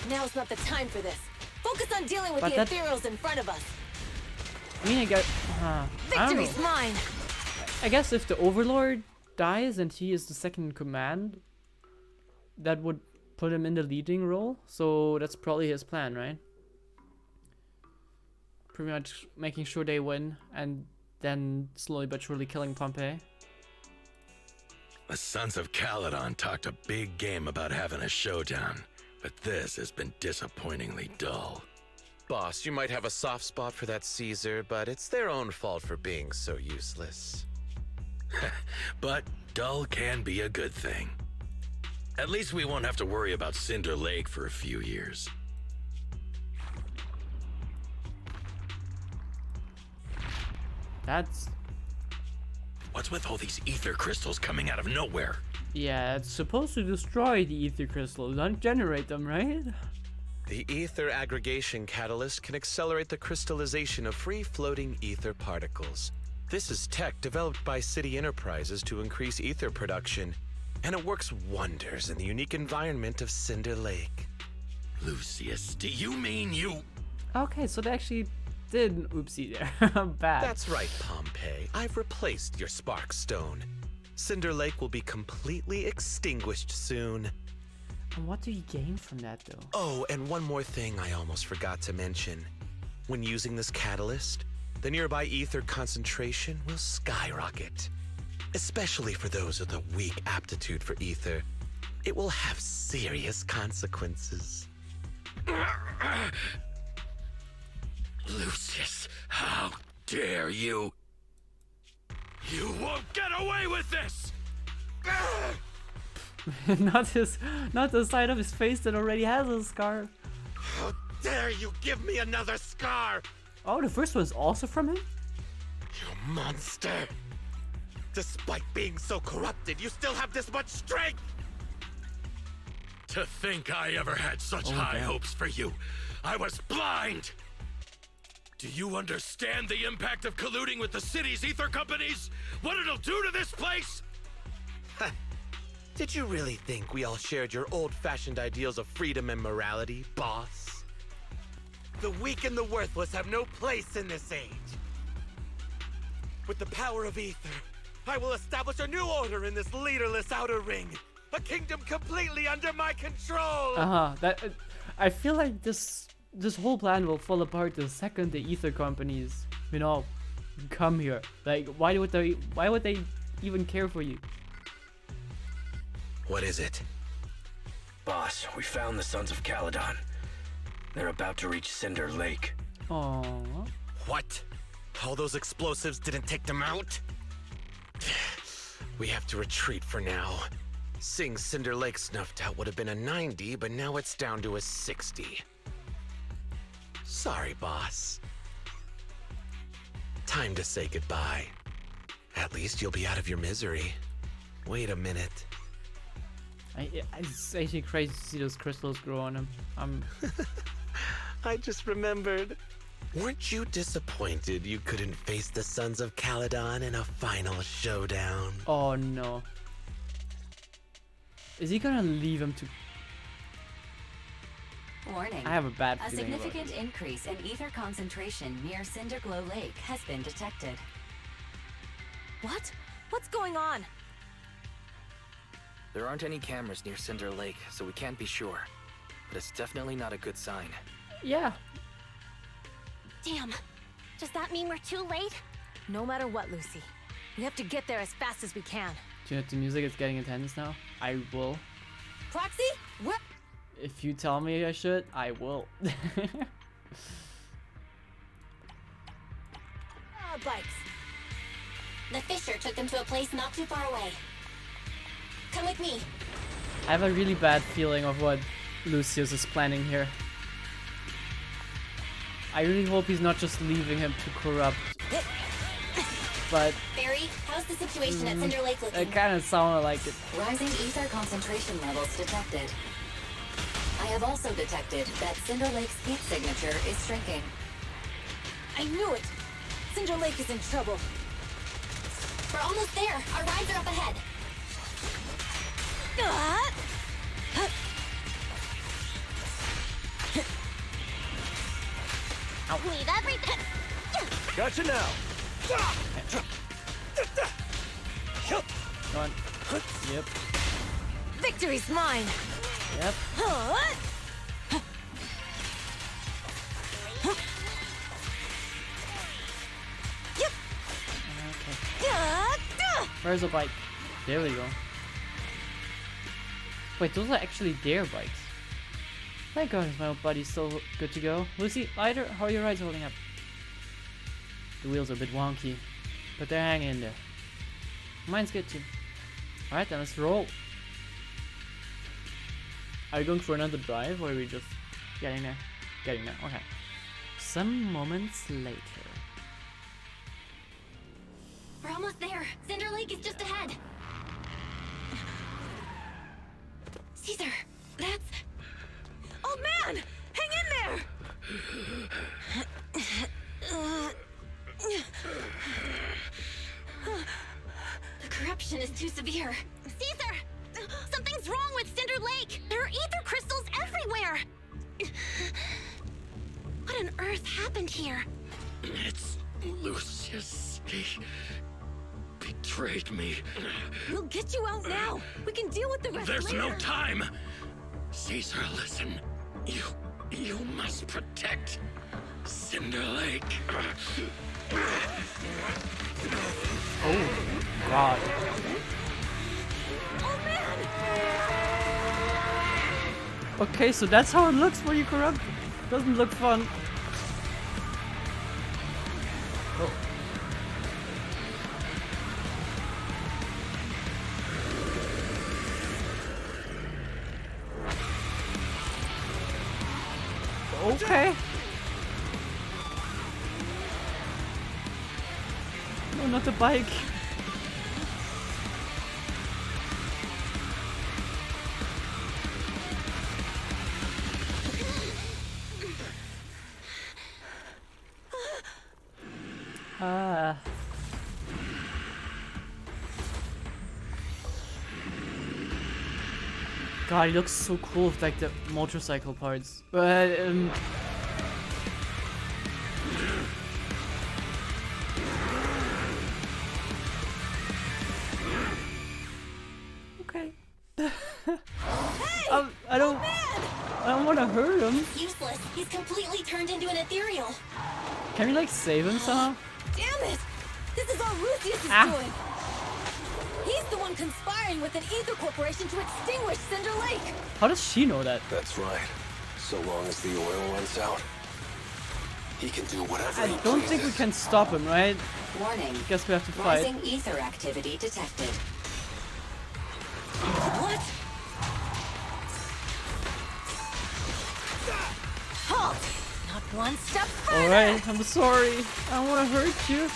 Now's not the time for this. Focus on dealing with But the that- ethereals in front of us. I mean, I don't know. Victory's mine! I guess if the Overlord dies and he is the second in command, that would put him in the leading role. So that's probably his plan, right? Pretty much making sure they win and then slowly but surely killing Pompey. The Sons of Caledon talked a big game about having a showdown, but this has been disappointingly dull. Boss, you might have a soft spot for that Caesar, but it's their own fault for being so useless. But dull can be a good thing. At least we won't have to worry about Cinder Lake for a few years. That's... What's with all these ether crystals coming out of nowhere? yeah, it's supposed to destroy the ether crystals, not generate them, right? The ether aggregation catalyst can accelerate the crystallization of free-floating ether particles. This is tech developed by City Enterprises to increase ether production, and it works wonders in the unique environment of Cinder Lake. Lucius, do you mean you... Okay, so they actually did an oopsie there. Bad. That's right, Pompey. I've replaced your spark stone. Cinder Lake will be completely extinguished soon. And what do you gain from that, though? Oh, and one more thing I almost forgot to mention. When using this catalyst, the nearby ether concentration will skyrocket. Especially for those with a weak aptitude for ether. It will have serious consequences. Lucius, how dare you? You won't get away with this! not the side of his face that already has a scar. How dare you give me another scar? Oh, the first one's also from him? You monster! Despite being so corrupted, you still have this much strength! To think I ever had such high hopes for you. I was blind! Do you understand the impact of colluding with the city's ether companies? What it'll do to this place? Did you really think we all shared your old-fashioned ideals of freedom and morality, boss? The weak and the worthless have no place in this age. With the power of ether, I will establish a new order in this leaderless outer ring. A kingdom completely under my control! That I feel like this whole plan will fall apart the second the ether companies, come here. Like, why would they even care for you? What is it? Boss, we found the Sons of Caledon. They're about to reach Cinder Lake. Aww. What? All those explosives didn't take them out? We have to retreat for now. Seeing Cinder Lake snuffed out would have been a 90, but now it's down to a 60. Sorry, boss. Time to say goodbye. At least you'll be out of your misery. Wait a minute. It's actually crazy to see those crystals grow on him. I just remembered. Weren't you disappointed you couldn't face the Sons of Caledon in a final showdown? Oh no. Is he gonna leave him to... Warning. I have a bad A feeling about significant this. increase in ether concentration near Cinderglow Lake has been detected. What? What's going on? There aren't any cameras near Cinder Lake, so we can't be sure. But it's definitely not a good sign. Yeah. Damn. Does that mean we're too late? No matter what, Lucy. We have to get there as fast as we can. Do you know the music is getting intense now? I will. Proxy? What? If you tell me I should, I will. Bikes. The Fisher took them to a place not too far away. Come with me. I have a really bad feeling of what Lucius is planning here. I really hope he's not just leaving him to corrupt. But Barry, how's the situation at Cinder Lake looking? it kind of sounded like it. Rising ether concentration levels detected. I have also detected that Cinder Lake's heat signature is shrinking. I knew it! Cinder Lake is in trouble. We're almost there. Our rides are up ahead. Leave everything. Gotcha now. Come on. Yep. Victory's mine! Yep. Okay. Where's the bike? There we go. Wait, those are actually their bikes. Thank God, is my old buddy still good to go? Lucy, Lighter, how are your rides holding up? The wheels are a bit wonky, but they're hanging in there. Mine's good too. Alright then, let's roll. Are you going for another drive, or are we just getting there? Getting there, okay. Some moments later. We're almost there. Cinder Lake is just ahead. Caesar, that's... Oh man! Hang in there! The corruption is too severe. Caesar! Something's wrong with Cinder Lake! There are ether crystals everywhere! What on earth happened here? It's Lucius. He betrayed me. We'll get you out now! We can deal with the rest There's later! no time! Caesar, listen. You must protect Cinder Lake. Oh, God. Oh man! Okay, so that's how it looks when you corrupt. Doesn't look fun. Oh. Okay. No, not the bike. Ah. God, he looks so cool with like the motorcycle parts. But okay. I don't want to hurt him. Useless. He's completely turned into an ethereal. Can we like save him somehow? Damn it! This is all Lucius is doing! He's the one conspiring with an ether corporation to extinguish Cinder Lake! How does she know that? That's right. So long as the oil runs out, he can do whatever I he don't think we pleases. can stop him, right? Warning. Guess we have to fight. Rising ether activity detected. What? Halt! Not one step further! Alright, I'm sorry. I don't want to hurt you.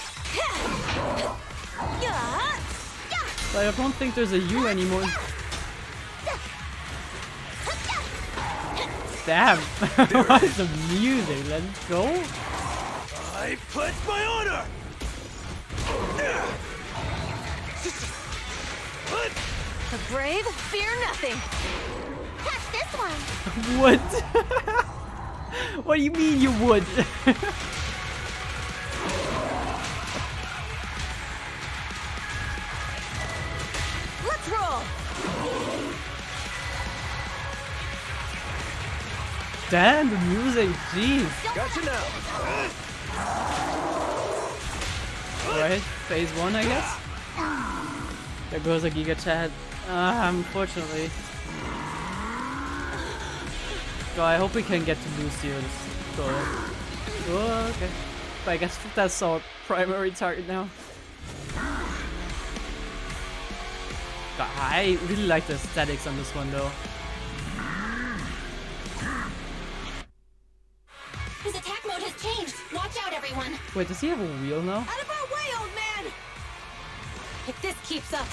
But I don't think there's a you anymore. Damn! What is the music? Let's go. I pledge my honor! The brave fear nothing! Catch this one! Would? What do you mean you would? Let's roll! Damn, the music, jeez. Gotcha now! Alright, phase 1, I guess. There goes a Giga Chat. Unfortunately. So I hope we can get to Lucio this goal. Oh, okay. But I guess that's our primary target now. God, I really like the aesthetics on this one though. His attack mode has changed. Watch out, everyone. Wait, does he have a wheel now? Out of our way, old man! If this keeps up,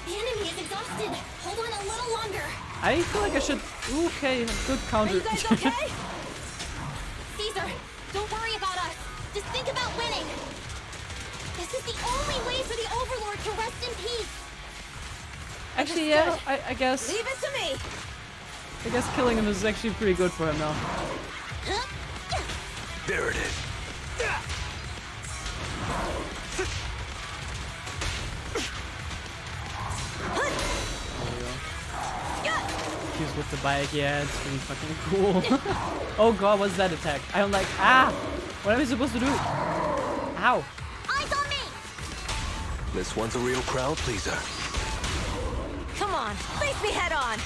The enemy is exhausted. Hold on a little longer. I feel like I should. Okay, good are counter. you guys okay? Caesar, don't worry about us. Just think about winning. This is the only way for the Overlord to rest in peace. Actually, yeah, I guess. Leave it to me. I guess killing him is actually pretty good for him now. There it is. He's with the bike, yeah, it's pretty fucking cool. Oh god, what's that attack? I don't like. Ah! What am I supposed to do? Ow! Eyes on me. This one's a real crowd pleaser. Come on, face me head on.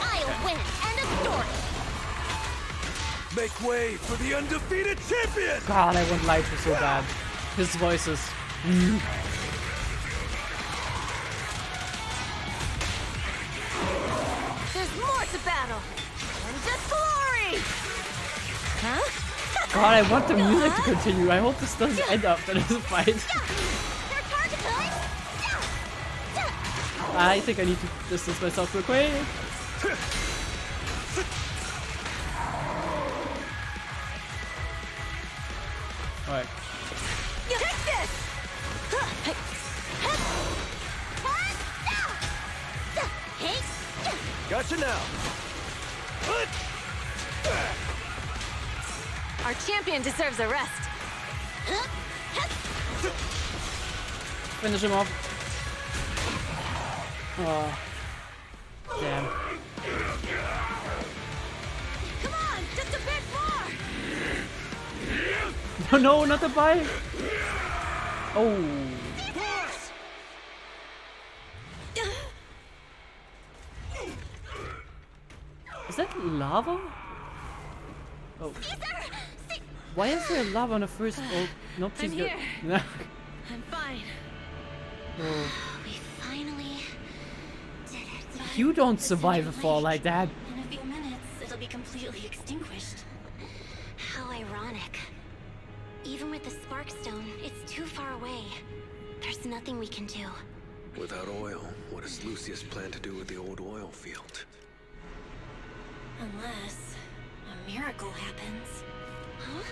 I'll win. End of story. Make way for the undefeated champion! God, I want Light so bad. His voice is. There's more to battle. And just glory. Huh? God, I want the music to continue. I hope this doesn't end up in a fight. They're targeted. I think I need to distance myself real quick. Alright. Take this. Gotcha now. Our champion deserves a rest. Finish him off. Oh. Damn. Come on, just a bit more. No, no, not the bike. Oh. Is that lava? Oh. Why is there lava on the first? Oh, nope, she's I'm good. here. I'm fine. Oh. We finally did it. You don't survive a fall like that. In a few minutes, it'll be completely extinguished. How ironic. Even with the Sparkstone, it's too far away. There's nothing we can do. Without oil, what does Lucius plan to do with the old oil field? Unless a miracle happens. Huh?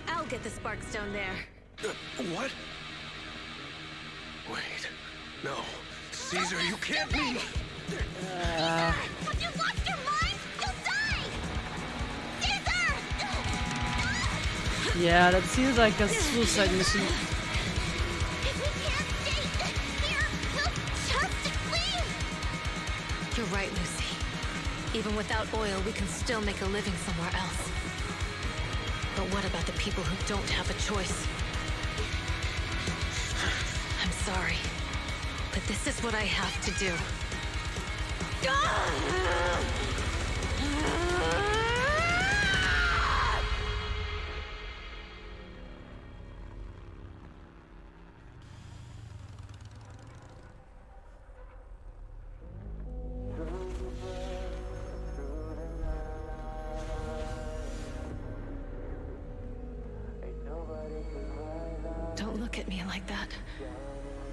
I'll get the Sparkstone there. What? Wait. No. Caesar, you can't leave! Have you lost your mind? You'll die! Caesar! Yeah, that seems like a suicide mission. If we can't stay here, we'll just leave! You're right, Lucy. Even without oil, we can still make a living somewhere else. But what about the people who don't have a choice? I'm sorry, but this is what I have to do. Don't look at me like that,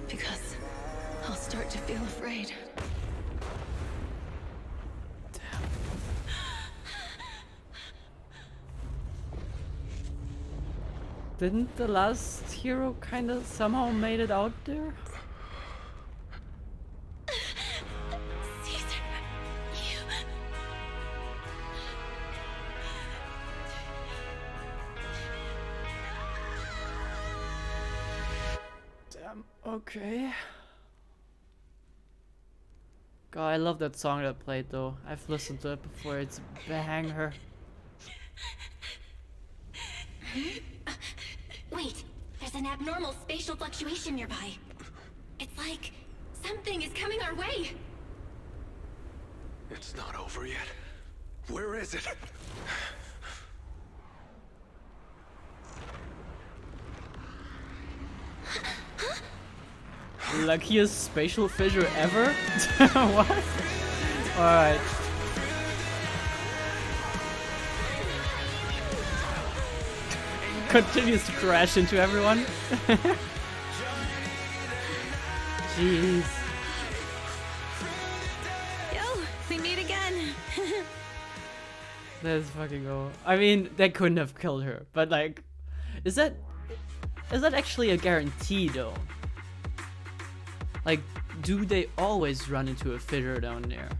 because I'll start to feel afraid. Didn't the last hero kind of somehow made it out there? Caesar, you... Damn, okay. God, I love that song that played though. I've listened to it before. It's a banger. Wait, there's an abnormal spatial fluctuation nearby. It's like something is coming our way. It's not over yet. Where is it? Luckiest spatial fissure ever? What? Alright. Continues to crash into everyone. Jeez. Yo, we meet again. Let's fucking go. I mean, they couldn't have killed her, but like, is that actually a guarantee though? Like, do they always run into a fissure down there?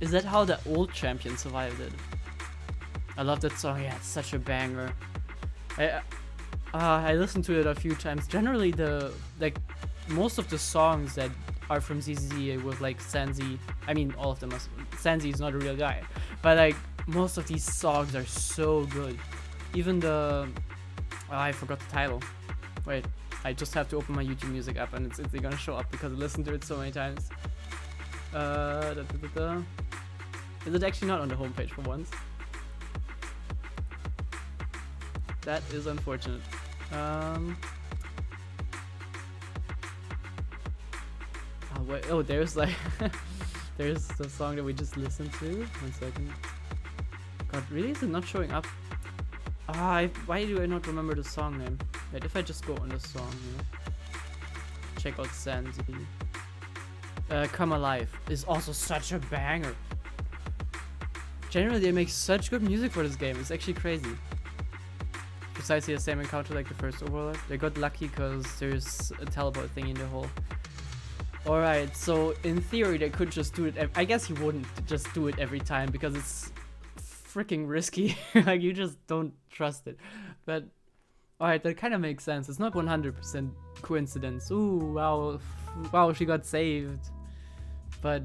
Is that how the old champion survived it? I love that song. Yeah, it's such a banger. I listened to it a few times. Generally, most of the songs that are from ZZZ with like Sanzi, I mean all of them. Sanzi is not a real guy, but like most of these songs are so good. Even the I forgot the title. Wait, I just have to open my YouTube Music app and it's gonna show up because I listened to it so many times. Is it actually not on the homepage for once? That is unfortunate. Wait, oh, there's like there's the song that we just listened to. 1 second. God, really? Is it not showing up? Why do I not remember the song name? Wait, if I just go on the song here. Check out Sanzi. Come Alive is also such a banger. Generally, they make such good music for this game. It's actually crazy. Precisely the same encounter like the first overlap. They got lucky because there's a teleport thing in the hole. Alright, so in theory they could just do it. I guess you wouldn't just do it every time because it's freaking risky. Like, you just don't trust it. But alright, that kind of makes sense. It's not 100% coincidence. Ooh, wow, she got saved. But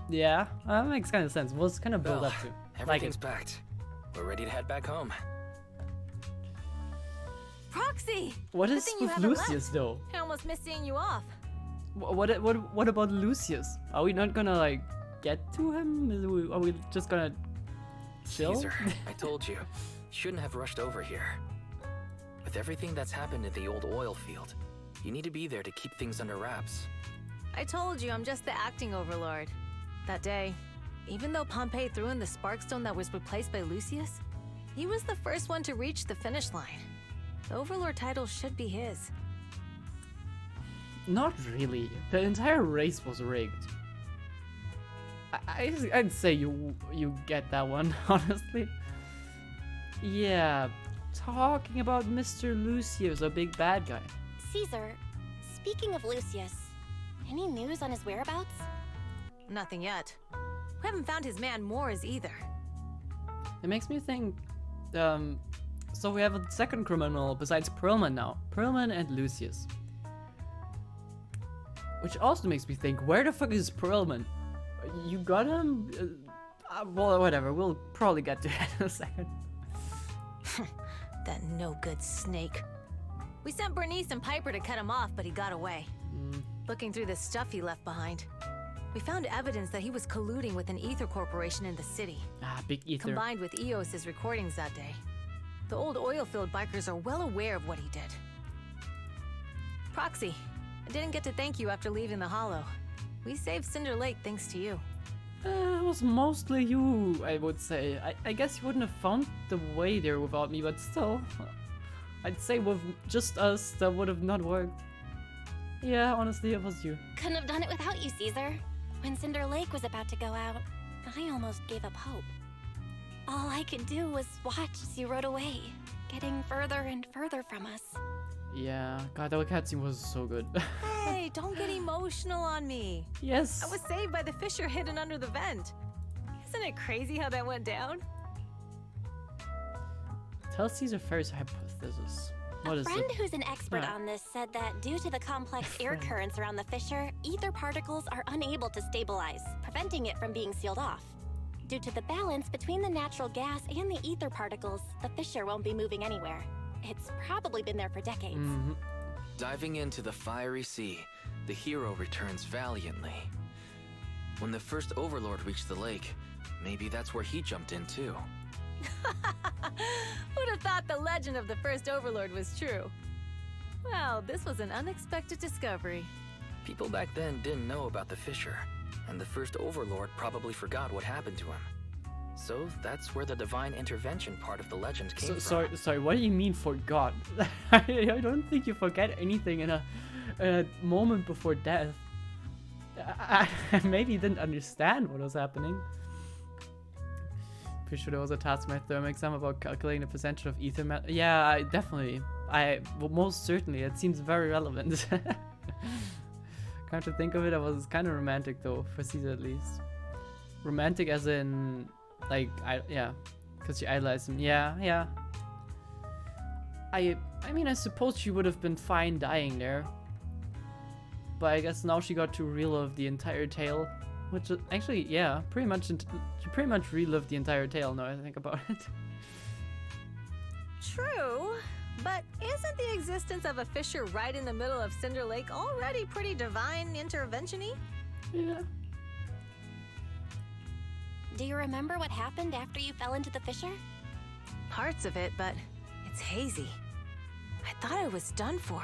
yeah, that makes kind of sense. What's kind of built up to? Everything's packed. We're ready to head back home. Proxy! What is with Lucius though? I almost missed seeing you off. What about Lucius? Are we not gonna like get to him? Are we just gonna chill? Caesar, I told you, shouldn't have rushed over here. With everything that's happened at the old oil field, you need to be there to keep things under wraps. I told you I'm just the acting overlord. That day, even though Pompey threw in the Sparkstone that was replaced by Lucius, he was the first one to reach the finish line. The Overlord title should be his. Not really. The entire race was rigged. I'd say you get that one, honestly. Yeah, talking about Mr. Lucius, a big bad guy. Caesar, speaking of Lucius, any news on his whereabouts? Nothing yet. We haven't found his man Moors either. It makes me think, so we have a second criminal besides Perlman now. Perlman and Lucius. Which also makes me think, where the fuck is Perlman? You got him? Well, whatever, we'll probably get to that in a second. That no-good snake. We sent Bernice and Piper to cut him off, but he got away. Looking through the stuff he left behind, we found evidence that he was colluding with an ether corporation in the city. Big ether. Combined with EOS's recordings that day. The old oil field bikers are well aware of what he did. Proxy, I didn't get to thank you after leaving the Hollow. We saved Cinder Lake thanks to you. It was mostly you, I would say. I guess you wouldn't have found the way there without me, but still. I'd say with just us, that would have not worked. Yeah, honestly, it was you. Couldn't have done it without you, Caesar. When Cinder Lake was about to go out, I almost gave up hope. All I could do was watch as you rode away, getting further and further from us. Yeah, God, that cutscene was so good. Hey, don't get emotional on me. Yes. I was saved by the fissure hidden under the vent. Isn't it crazy how that went down? Tell Caesar Ferris hypothesis. What A is friend it? who's an expert Ah. on this said that due to the complex air friend. currents around the fissure, ether particles are unable to stabilize, preventing it from being sealed off. Due to the balance between the natural gas and the ether particles, the fissure won't be moving anywhere. It's probably been there for decades. Mhm. Diving into the fiery sea, the hero returns valiantly. When the first Overlord reached the lake, maybe that's where he jumped in too. Who'd have thought the legend of the first Overlord was true? Well, this was an unexpected discovery. People back then didn't know about the fissure, and the first Overlord probably forgot what happened to him. So that's where the divine intervention part of the legend came from. Sorry, what do you mean forgot? I don't think you forget anything in a moment before death. I maybe didn't understand what was happening. Pretty sure there was a task in my therm exam about calculating the percentage of ether matter. Yeah, definitely. Well, most certainly. It seems very relevant. Come to think of it, I was kind of romantic though, for Caesar at least. Romantic as in, like, because she idolized him. Yeah. I mean, I suppose she would have been fine dying there. But I guess now she got to relive the entire tale. Which is actually, yeah, pretty much relived the entire tale now I think about it. True, but isn't the existence of a fissure right in the middle of Cinder Lake already pretty divine intervention-y? Yeah. Do you remember what happened after you fell into the fissure? Parts of it, but it's hazy. I thought I was done for.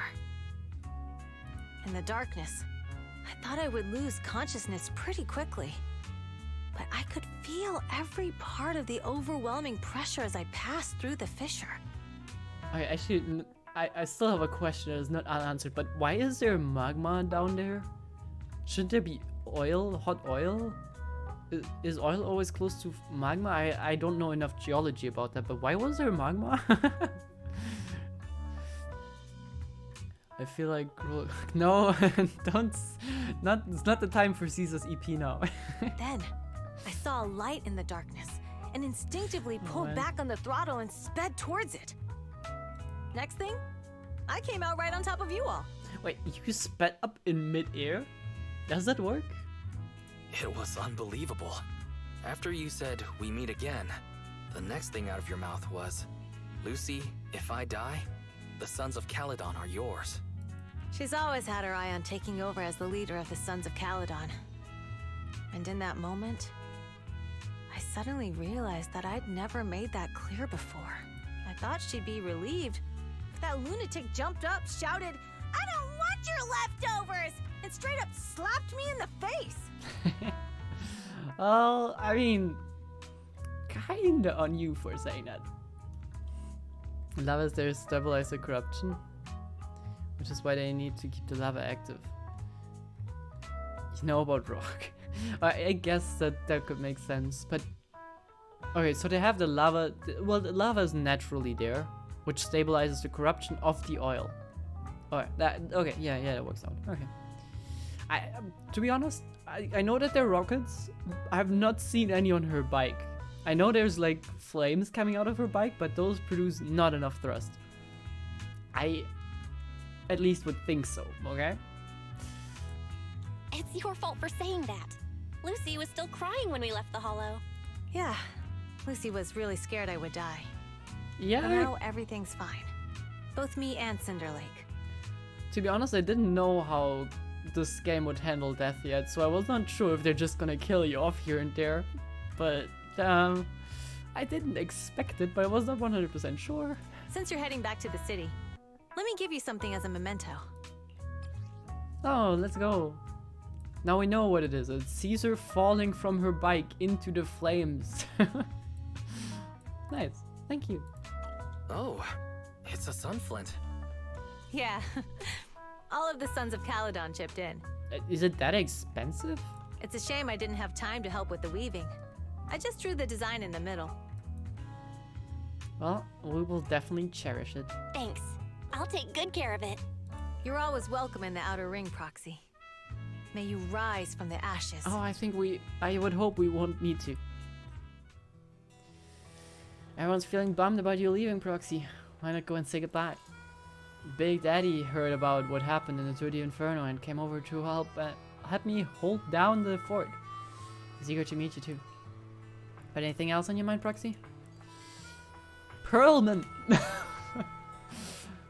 In the darkness, I thought I would lose consciousness pretty quickly. But I could feel every part of the overwhelming pressure as I passed through the fissure. I still have a question that is not unanswered, but why is there magma down there? Shouldn't there be oil, hot oil? Is oil always close to magma? I don't know enough geology about that, but why was there magma? I feel like no, it's not the time for Caesar's EP now. Then, I saw a light in the darkness and instinctively pulled back on the throttle and sped towards it. Next thing, I came out right on top of you all. Wait, you sped up in mid-air? Does that work? It was unbelievable. After you said, "We meet again," the next thing out of your mouth was, "Lucy, if I die, the Sons of Caledon are yours." She's always had her eye on taking over as the leader of the Sons of Caledon. And in that moment, I suddenly realized that I'd never made that clear before. I thought she'd be relieved, but that lunatic jumped up, shouted, "I don't want your leftovers!" and straight up slapped me in the face. Well, I mean, kinda on you for saying that. Lava is there to stabilize the corruption, which is why they need to keep the lava active. You know about rock. I guess that could make sense, but okay, so they have the lava. Well, the lava is naturally there, which stabilizes the corruption of the oil. Alright, yeah, that works out. Okay. To be honest, I know that they're rockets. I have not seen any on her bike. I know there's like flames coming out of her bike, but those produce not enough thrust. I at least would think so, okay? It's your fault for saying that. Lucy was still crying when we left the hollow. Yeah, Lucy was really scared I would die. Yeah. But now everything's fine. Both me and Cinder Lake. To be honest, I didn't know how this game would handle death yet, so I was not sure if they're just gonna kill you off here and there. But, I didn't expect it, but I was not 100% sure. Since you're heading back to the city, let me give you something as a memento. Oh, let's go. Now we know what it is. It's Caesar falling from her bike into the flames. Nice. Thank you. Oh, it's a sunflint. Yeah, all of the Sons of Caledon chipped in. Is it that expensive? It's a shame I didn't have time to help with the weaving. I just drew the design in the middle. Well, we will definitely cherish it. Thanks. I'll take good care of it. You're always welcome in the Outer Ring, Proxy. May you rise from the ashes. Oh, I would hope we won't need to. Everyone's feeling bummed about you leaving, Proxy. Why not go and say goodbye? Big Daddy heard about what happened in the 2D Inferno and came over to help me hold down the fort. He's eager to meet you too. But anything else on your mind, Proxy? Perlman!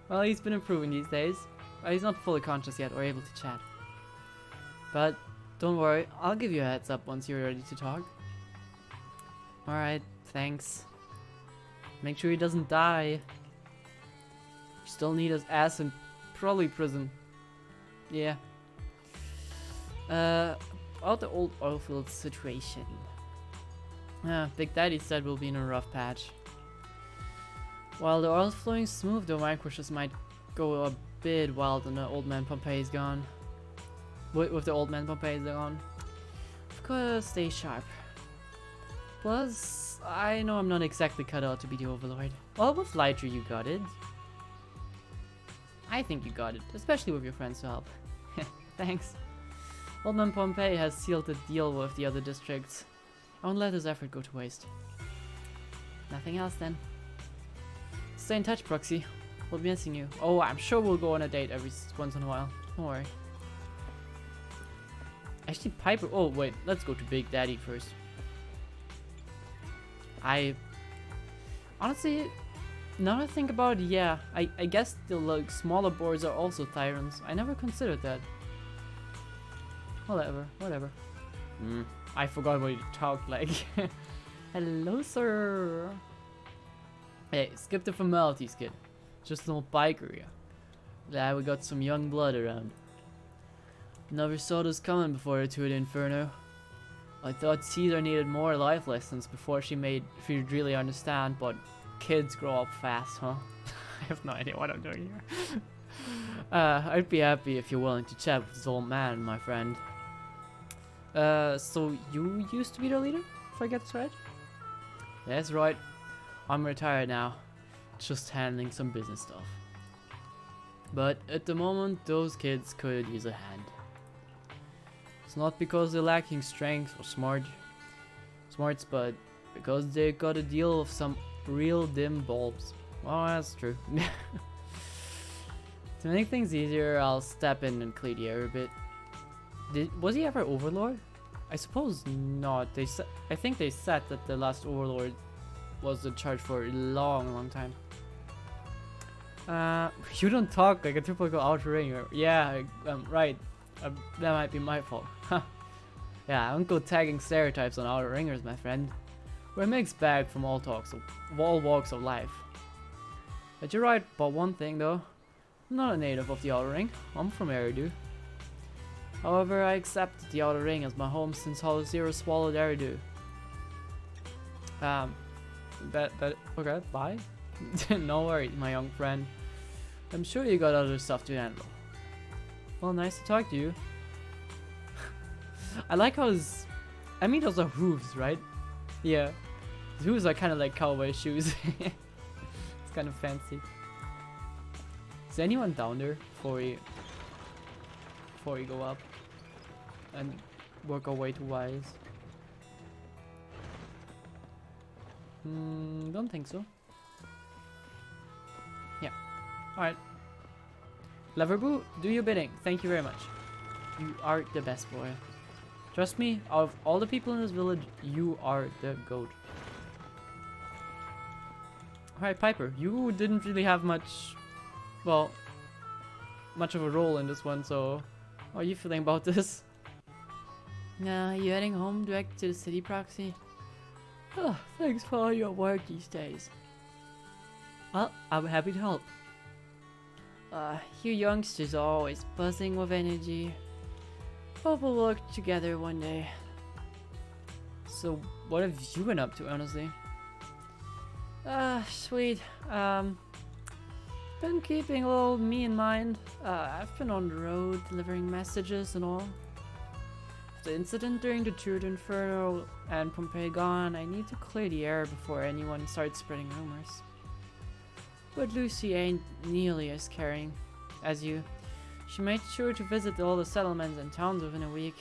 Well, he's been improving these days. He's not fully conscious yet or able to chat. But don't worry, I'll give you a heads up once you're ready to talk. Alright, thanks. Make sure he doesn't die. You still need his ass in probably prison. Yeah. About the old oil field situation. Big Daddy said we'll be in a rough patch. While the oil's flowing smooth, the vanquishers might go a bit wild when the old man Pompey's gone. With the old man Pompey's gone. Of course, stay sharp. Plus, I know I'm not exactly cut out to be the Overlord. Well, with Lytra you got it. I think you got it, especially with your friends to help. Thanks. Old man Pompey has sealed a deal with the other districts. I won't let his effort go to waste. Nothing else then. Stay in touch, Proxy. We'll be missing you. Oh, I'm sure we'll go on a date every once in a while. Don't worry. Actually, Piper... Oh, wait. Let's go to Big Daddy first. Honestly, now that I think about it, yeah. I guess the like, smaller boards are also tyrants. I never considered that. Whatever. I forgot what you talked like. Hello, sir. Hey, skip the formalities, kid. Just an old biker, yeah. Glad we got some young blood around. Never saw this coming before I toured Inferno. I thought Caesar needed more life lessons before she'd really understand, but kids grow up fast, huh? I have no idea what I'm doing here. I'd be happy if you're willing to chat with this old man, my friend. So you used to be the leader, if I get this right? That's right. I'm retired now, just handling some business stuff. But at the moment, those kids could use a hand. It's not because they're lacking strength or smarts, but because they got to deal with some real dim bulbs. Well, that's true. To make things easier, I'll step in and clear the air a bit. Was he ever Overlord? I suppose not. I think they said that the last Overlord was in charge for a long time. You don't talk like a typical outer ringer. Yeah, right. That might be my fault. Yeah, I don't go tagging stereotypes on outer ringers, my friend. We're a mixed bag from all walks of life. But you're right about one thing, though. I'm not a native of the Outer Ring. I'm from Eridu. However, I accept the Outer Ring as my home since Hollow Zero swallowed Eridu. Okay, bye. No worries, my young friend. I'm sure you got other stuff to handle. Well, nice to talk to you. I like how those are hooves, right? Yeah. His hooves are kind of like cowboy shoes. It's kind of fancy. Is anyone down there before we go up and work our way to Wise? Don't think so. Yeah. Alright. Loverboo, do your bidding. Thank you very much. You are the best boy. Trust me, out of all the people in this village, you are the GOAT. Alright, Piper, you didn't really have much of a role in this one, so how are you feeling about this? Nah, you heading home direct to the city, Proxy? Oh, thanks for all your work these days. Well, I'm happy to help. You youngsters are always buzzing with energy. Hope we'll work together one day. So, what have you been up to, honestly? Sweet. Been keeping a little me in mind. I've been on the road delivering messages and all. The incident during the Tour Inferno and Pompey gone, I need to clear the air before anyone starts spreading rumors. But Lucy ain't nearly as caring as you. She made sure to visit all the settlements and towns within a week.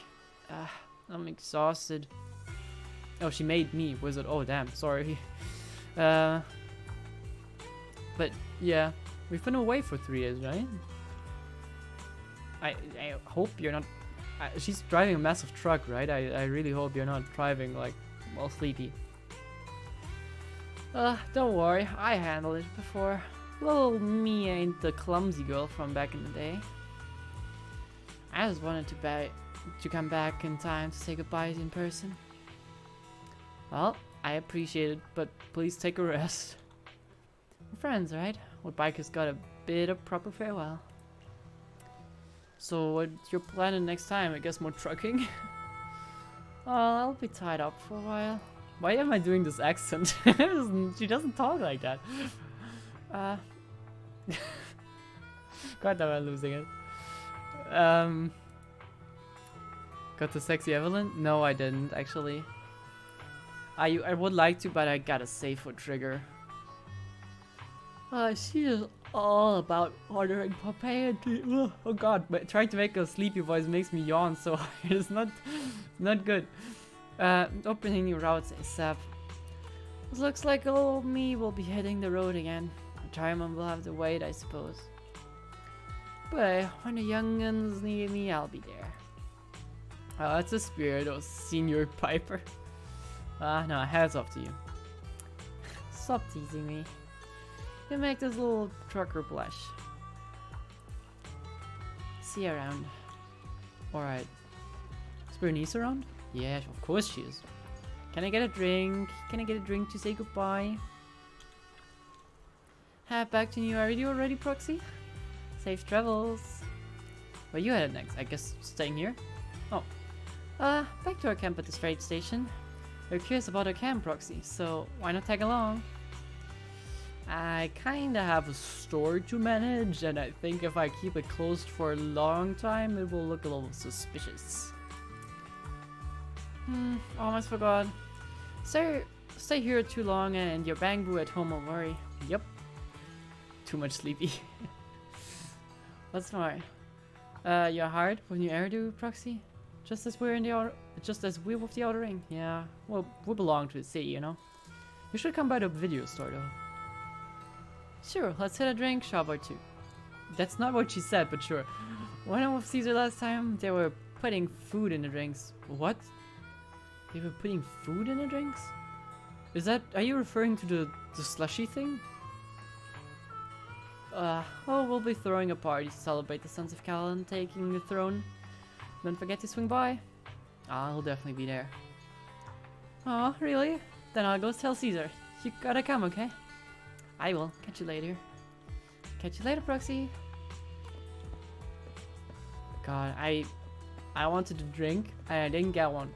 I'm exhausted. Oh, she made me visit. Oh, damn, sorry. But yeah, We've been away for 3 years, right? I hope you're not... she's driving a massive truck, right? I really hope you're not driving, like, well, sleepy. Don't worry, I handled it before. Little me ain't the clumsy girl from back in the day. I just wanted to come back in time to say goodbye in person. Well, I appreciate it, but please take a rest. We're friends, right? What bikers got a bit of proper farewell. So what's your plan next time? I guess more trucking? Oh, I'll be tied up for a while. Why am I doing this accent? She doesn't talk like that. God damn, I'm losing it. Got the sexy Evelyn? No, I didn't actually. I would like to, but I gotta save for Trigger. She is all about ordering propriety. Oh god, but trying to make a sleepy voice makes me yawn, so it's not good. Opening new routes ASAP. It looks like old me will be hitting the road again. Retirement will have to wait, I suppose. But when the young'uns need me, I'll be there. Oh, that's a spirit of Senior Piper. No, hats off to you. Stop teasing me. You make this little trucker blush. See you around. Alright. Is Bernice around? Yeah, of course she is. Can I get a drink? Can I get a drink to say goodbye? Head back to New York already, Proxy? Safe travels. Where you headed next? I guess staying here? Oh. Back to our camp at this freight station. We're curious about our camp, Proxy, so why not tag along? I kinda have a store to manage, and I think if I keep it closed for a long time, it will look a little suspicious. Almost forgot. Sir, stay here too long and your bangboo at home will worry. Yep. Too much sleepy. What's more? Your heart with new hairdo, Proxy? Just as we're with the outer ring. Yeah, well, we belong to the city, you know. You should come by the video store though. Sure, let's hit a drink shop or two. That's not what she said, but sure. When I was with Caesar last time, they were putting food in the drinks. What? They were putting food in the drinks? Is that... Are you referring to the slushy thing? Oh, we'll be throwing a party to celebrate the Sons of Callan taking the throne. Don't forget to swing by. I'll definitely be there. Oh, really? Then I'll go tell Caesar. You gotta come, okay? I will. Catch you later. Catch you later, Proxy. God, I wanted to drink and I didn't get one.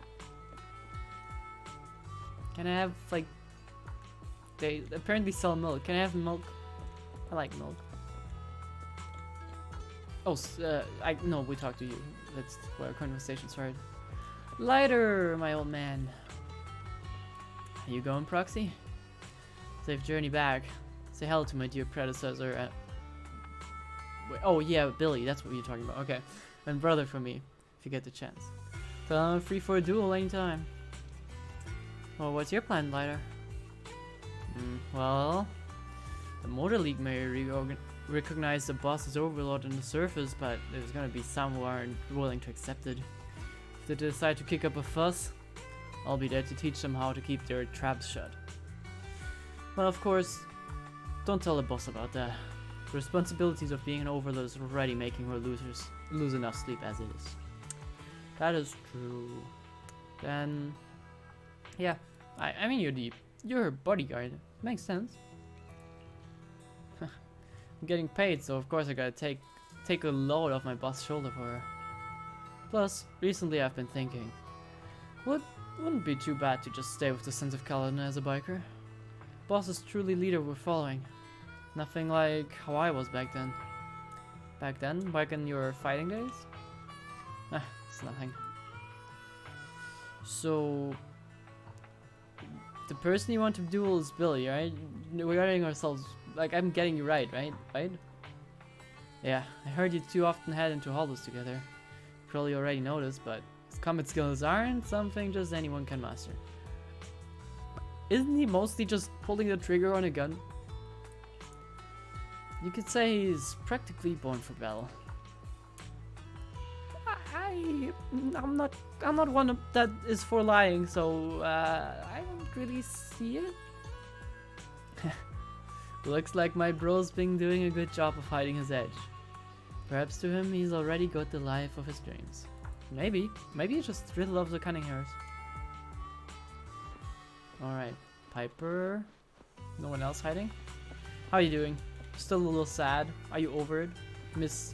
Can I have, like... They apparently sell milk. Can I have milk? I like milk. Oh, no, we talked to you. That's where our conversation started. Lighter, my old man. Are you going, Proxy? Safe journey back. Say hello to my dear predecessor at... Wait, oh yeah, Billy, that's what you're talking about. Okay. And brother for me, if you get the chance. So I'm free for a duel anytime. Well, what's your plan, Lighter? Well... The Motor League may recognize the boss as Overlord on the surface, but there's gonna be some who aren't willing to accept it. If they decide to kick up a fuss, I'll be there to teach them how to keep their traps shut. But of course, don't tell the boss about that. The responsibilities of being an Overlord is already making her lose enough sleep as it is. That is true. Then, yeah, I mean you're her bodyguard. Makes sense. I'm getting paid, so of course I gotta take a load off my boss's shoulder for her. Plus, recently I've been thinking, wouldn't be too bad to just stay with the Sons of Callan as a biker. Boss is truly leader we're following. Nothing like how I was back then. Back then? Back in your fighting days? It's nothing. So... The person you want to duel is Billy, right? We're getting ourselves... Like, I'm getting you right? Right? Yeah, I heard you two often head into hollows together. You probably already noticed, but his combat skills aren't something just anyone can master. Isn't he mostly just pulling the trigger on a gun? You could say he's practically born for Belle. I'm not one that is for lying, so I don't really see it. Looks like my bro's been doing a good job of hiding his edge. Perhaps to him he's already got the life of his dreams. Maybe he just really loves the cunning hairs. Alright, Piper. No one else hiding? How are you doing? Still a little sad? Are you over it? Miss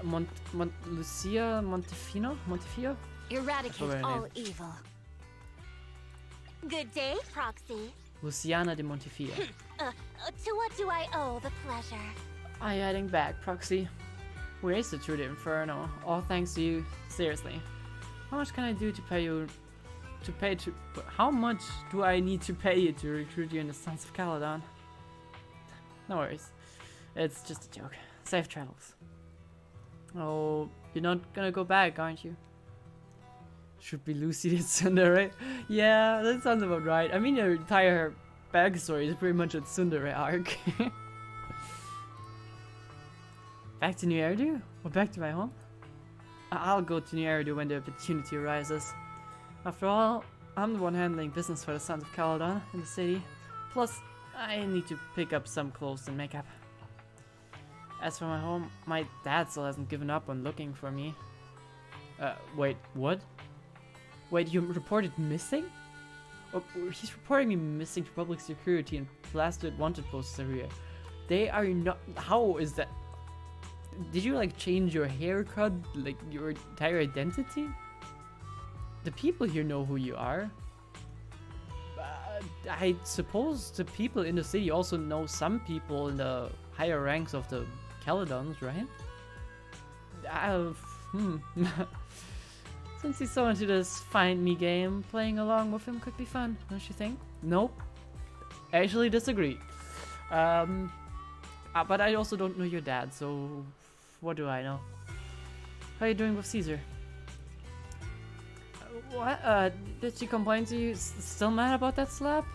Lucia Montefio? Eradicate all evil. Good day, Proxy. Luciana de Montefio. To what do I owe the pleasure? Are you heading back, Proxy? We raced it through the Inferno, all thanks to you. Seriously. How much can I do to pay you? How much do I need to pay you to recruit you in the Sons of Caledon? No worries. It's just a joke. Safe travels. Oh, you're not gonna go back, aren't you? Should be Lucy and Cinder, right? Yeah, that sounds about right. I mean, your entire backstory is pretty much a Tsundere arc. Back to New Eridu? Or back to my home? I'll go to New Eridu when the opportunity arises. After all, I'm the one handling business for the Sons of Caledon in the city. Plus, I need to pick up some clothes and makeup. As for my home, my dad still hasn't given up on looking for me. Wait, what? Wait, you reported missing? Oh, he's reporting me missing to public security and plastered wanted posters everywhere. They are not. How is that? Did you like change your haircut, like your entire identity? The people here know who you are. I suppose the people in the city also know some people in the higher ranks of the Caledons, right? Since he's so into this Find Me game, playing along with him could be fun, don't you think? Nope. Actually disagree. But I also don't know your dad, so what do I know? How are you doing with Caesar? What? Did she complain to you? Still mad about that slap?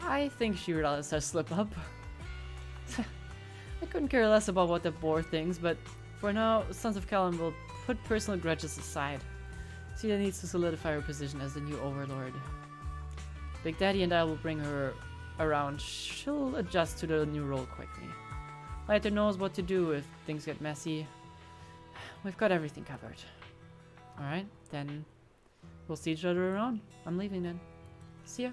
I think she realized her slip up. I couldn't care less about what the board thinks, but for now, Sons of Caledon will put personal grudges aside. Caesar needs to solidify her position as the new overlord. Big Daddy and I will bring her around. She'll adjust to the new role quickly. Lighter knows what to do if things get messy. We've got everything covered. Alright, then we'll see each other around. I'm leaving then. See ya.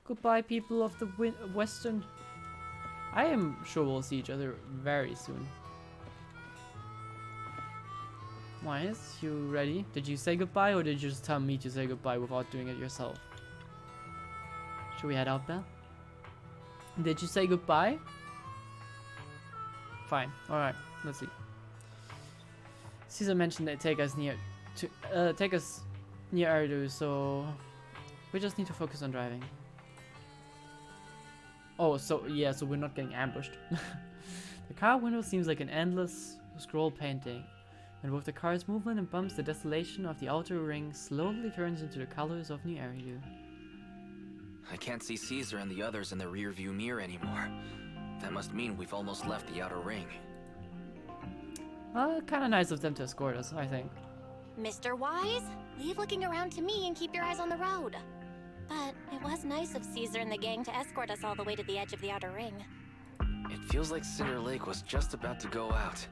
Goodbye, people of the Western. I am sure we'll see each other very soon. Wise, you ready? Did you say goodbye or did you just tell me to say goodbye without doing it yourself? Should we head out, Belle? Did you say goodbye? Fine. Alright, let's see. Caesar mentioned they take us near Eridu, so we just need to focus on driving. Oh, so yeah, so we're not getting ambushed. The car window seems like an endless scroll painting, and with the car's movement and bumps, the desolation of the outer ring slowly turns into the colors of New Eridu. I can't see Caesar and the others in the rearview mirror anymore. That must mean we've almost left the outer ring. Kinda nice of them to escort us, I think. Mr. Wise, leave looking around to me and keep your eyes on the road. But it was nice of Caesar and the gang to escort us all the way to the edge of the outer ring. It feels like Cinder Lake was just about to go out,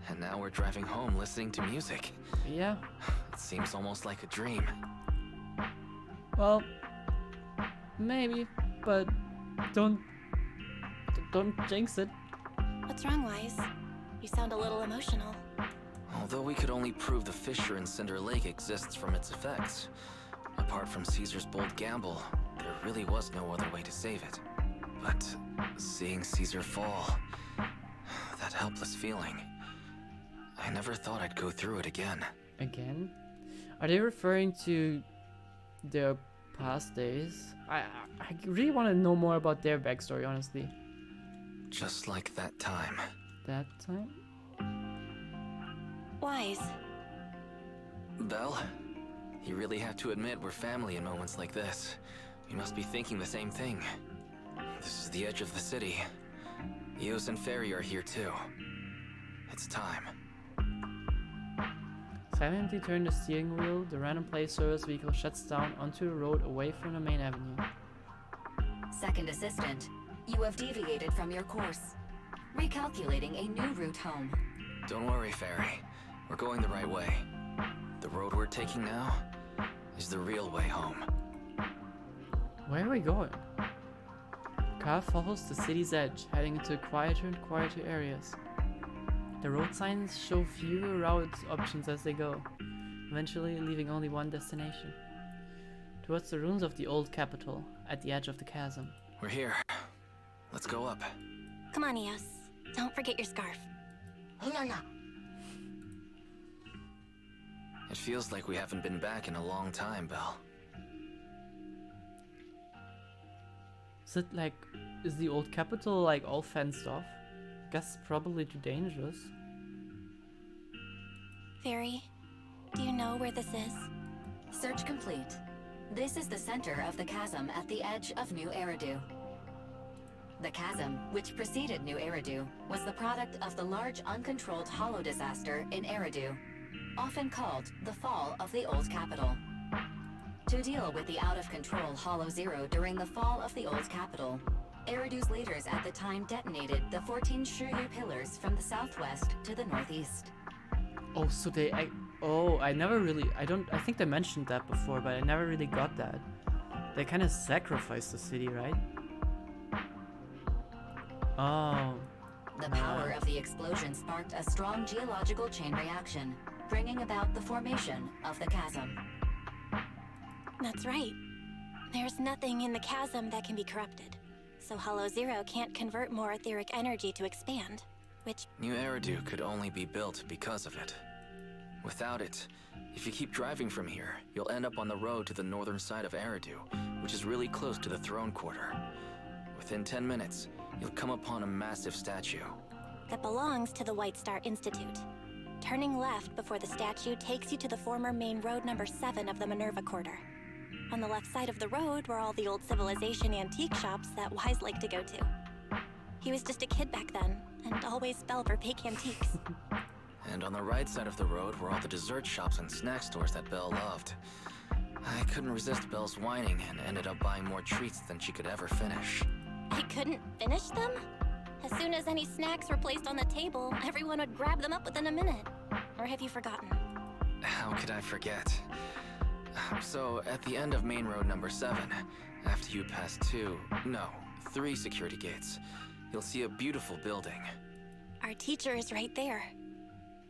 and now we're driving home listening to music. Yeah. It seems almost like a dream. Well, maybe, but don't jinx it. What's wrong, Wise? You sound a little emotional. Although we could only prove the fissure in Cinder Lake exists from its effects, apart from Caesar's bold gamble, there really was no other way to save it. But seeing Caesar fall, that helpless feeling, I never thought I'd go through it again. Again? Are they referring to their past days? I really want to know more about their backstory, honestly. Just like that time. That time? Wise. Belle, you really have to admit we're family in moments like this. You must be thinking the same thing. This is the edge of the city. Eos and Ferry are here too. It's time. Silently turn the steering wheel, the random play service vehicle shuts down onto the road away from the main avenue. Second assistant, you have deviated from your course. Recalculating a new route home. Don't worry, Ferry. We're going the right way. The road we're taking now is the real way home. Where are we going? The car follows the city's edge, heading into quieter and quieter areas. The road signs show fewer route options as they go, eventually leaving only one destination. Towards the ruins of the old capital, at the edge of the chasm. We're here. Let's go up. Come on, Eos. Don't forget your scarf. No. It feels like we haven't been back in a long time, Belle. Is it like, is the old capital like all fenced off? Guess probably too dangerous. Fairy, do you know where this is? Search complete. This is the center of the chasm at the edge of New Eridu. The chasm, which preceded New Eridu, was the product of the large uncontrolled hollow disaster in Eridu, often called the fall of the old capital. To deal with the out-of-control Hollow Zero during the fall of the old capital, Eridu's leaders at the time detonated the 14 Shiryu pillars from the southwest to the northeast. Oh, so I never really, I think they mentioned that before, but I never really got that. They kind of sacrificed the city, right? Oh. The power of the explosion sparked a strong geological chain reaction, bringing about the formation of the chasm. That's right. There's nothing in the chasm that can be corrupted. So Hollow Zero can't convert more etheric energy to expand, which... New Eridu could only be built because of it. Without it, if you keep driving from here, you'll end up on the road to the northern side of Eridu, which is really close to the throne quarter. Within 10 minutes, you'll come upon a massive statue. that belongs to the White Star Institute. Turning left before the statue takes you to the former main road number 7 of the Minerva Quarter. On the left side of the road were all the old civilization antique shops that Wise liked to go to. He was just a kid back then, and always fell for fake antiques. And on the right side of the road were all the dessert shops and snack stores that Belle loved. I couldn't resist Belle's whining and ended up buying more treats than she could ever finish. I couldn't finish them? As soon as any snacks were placed on the table, everyone would grab them up within a minute. Or have you forgotten? How could I forget? So, at the end of main road number 7, after you pass 3 security gates, you'll see a beautiful building. Our teacher is right there.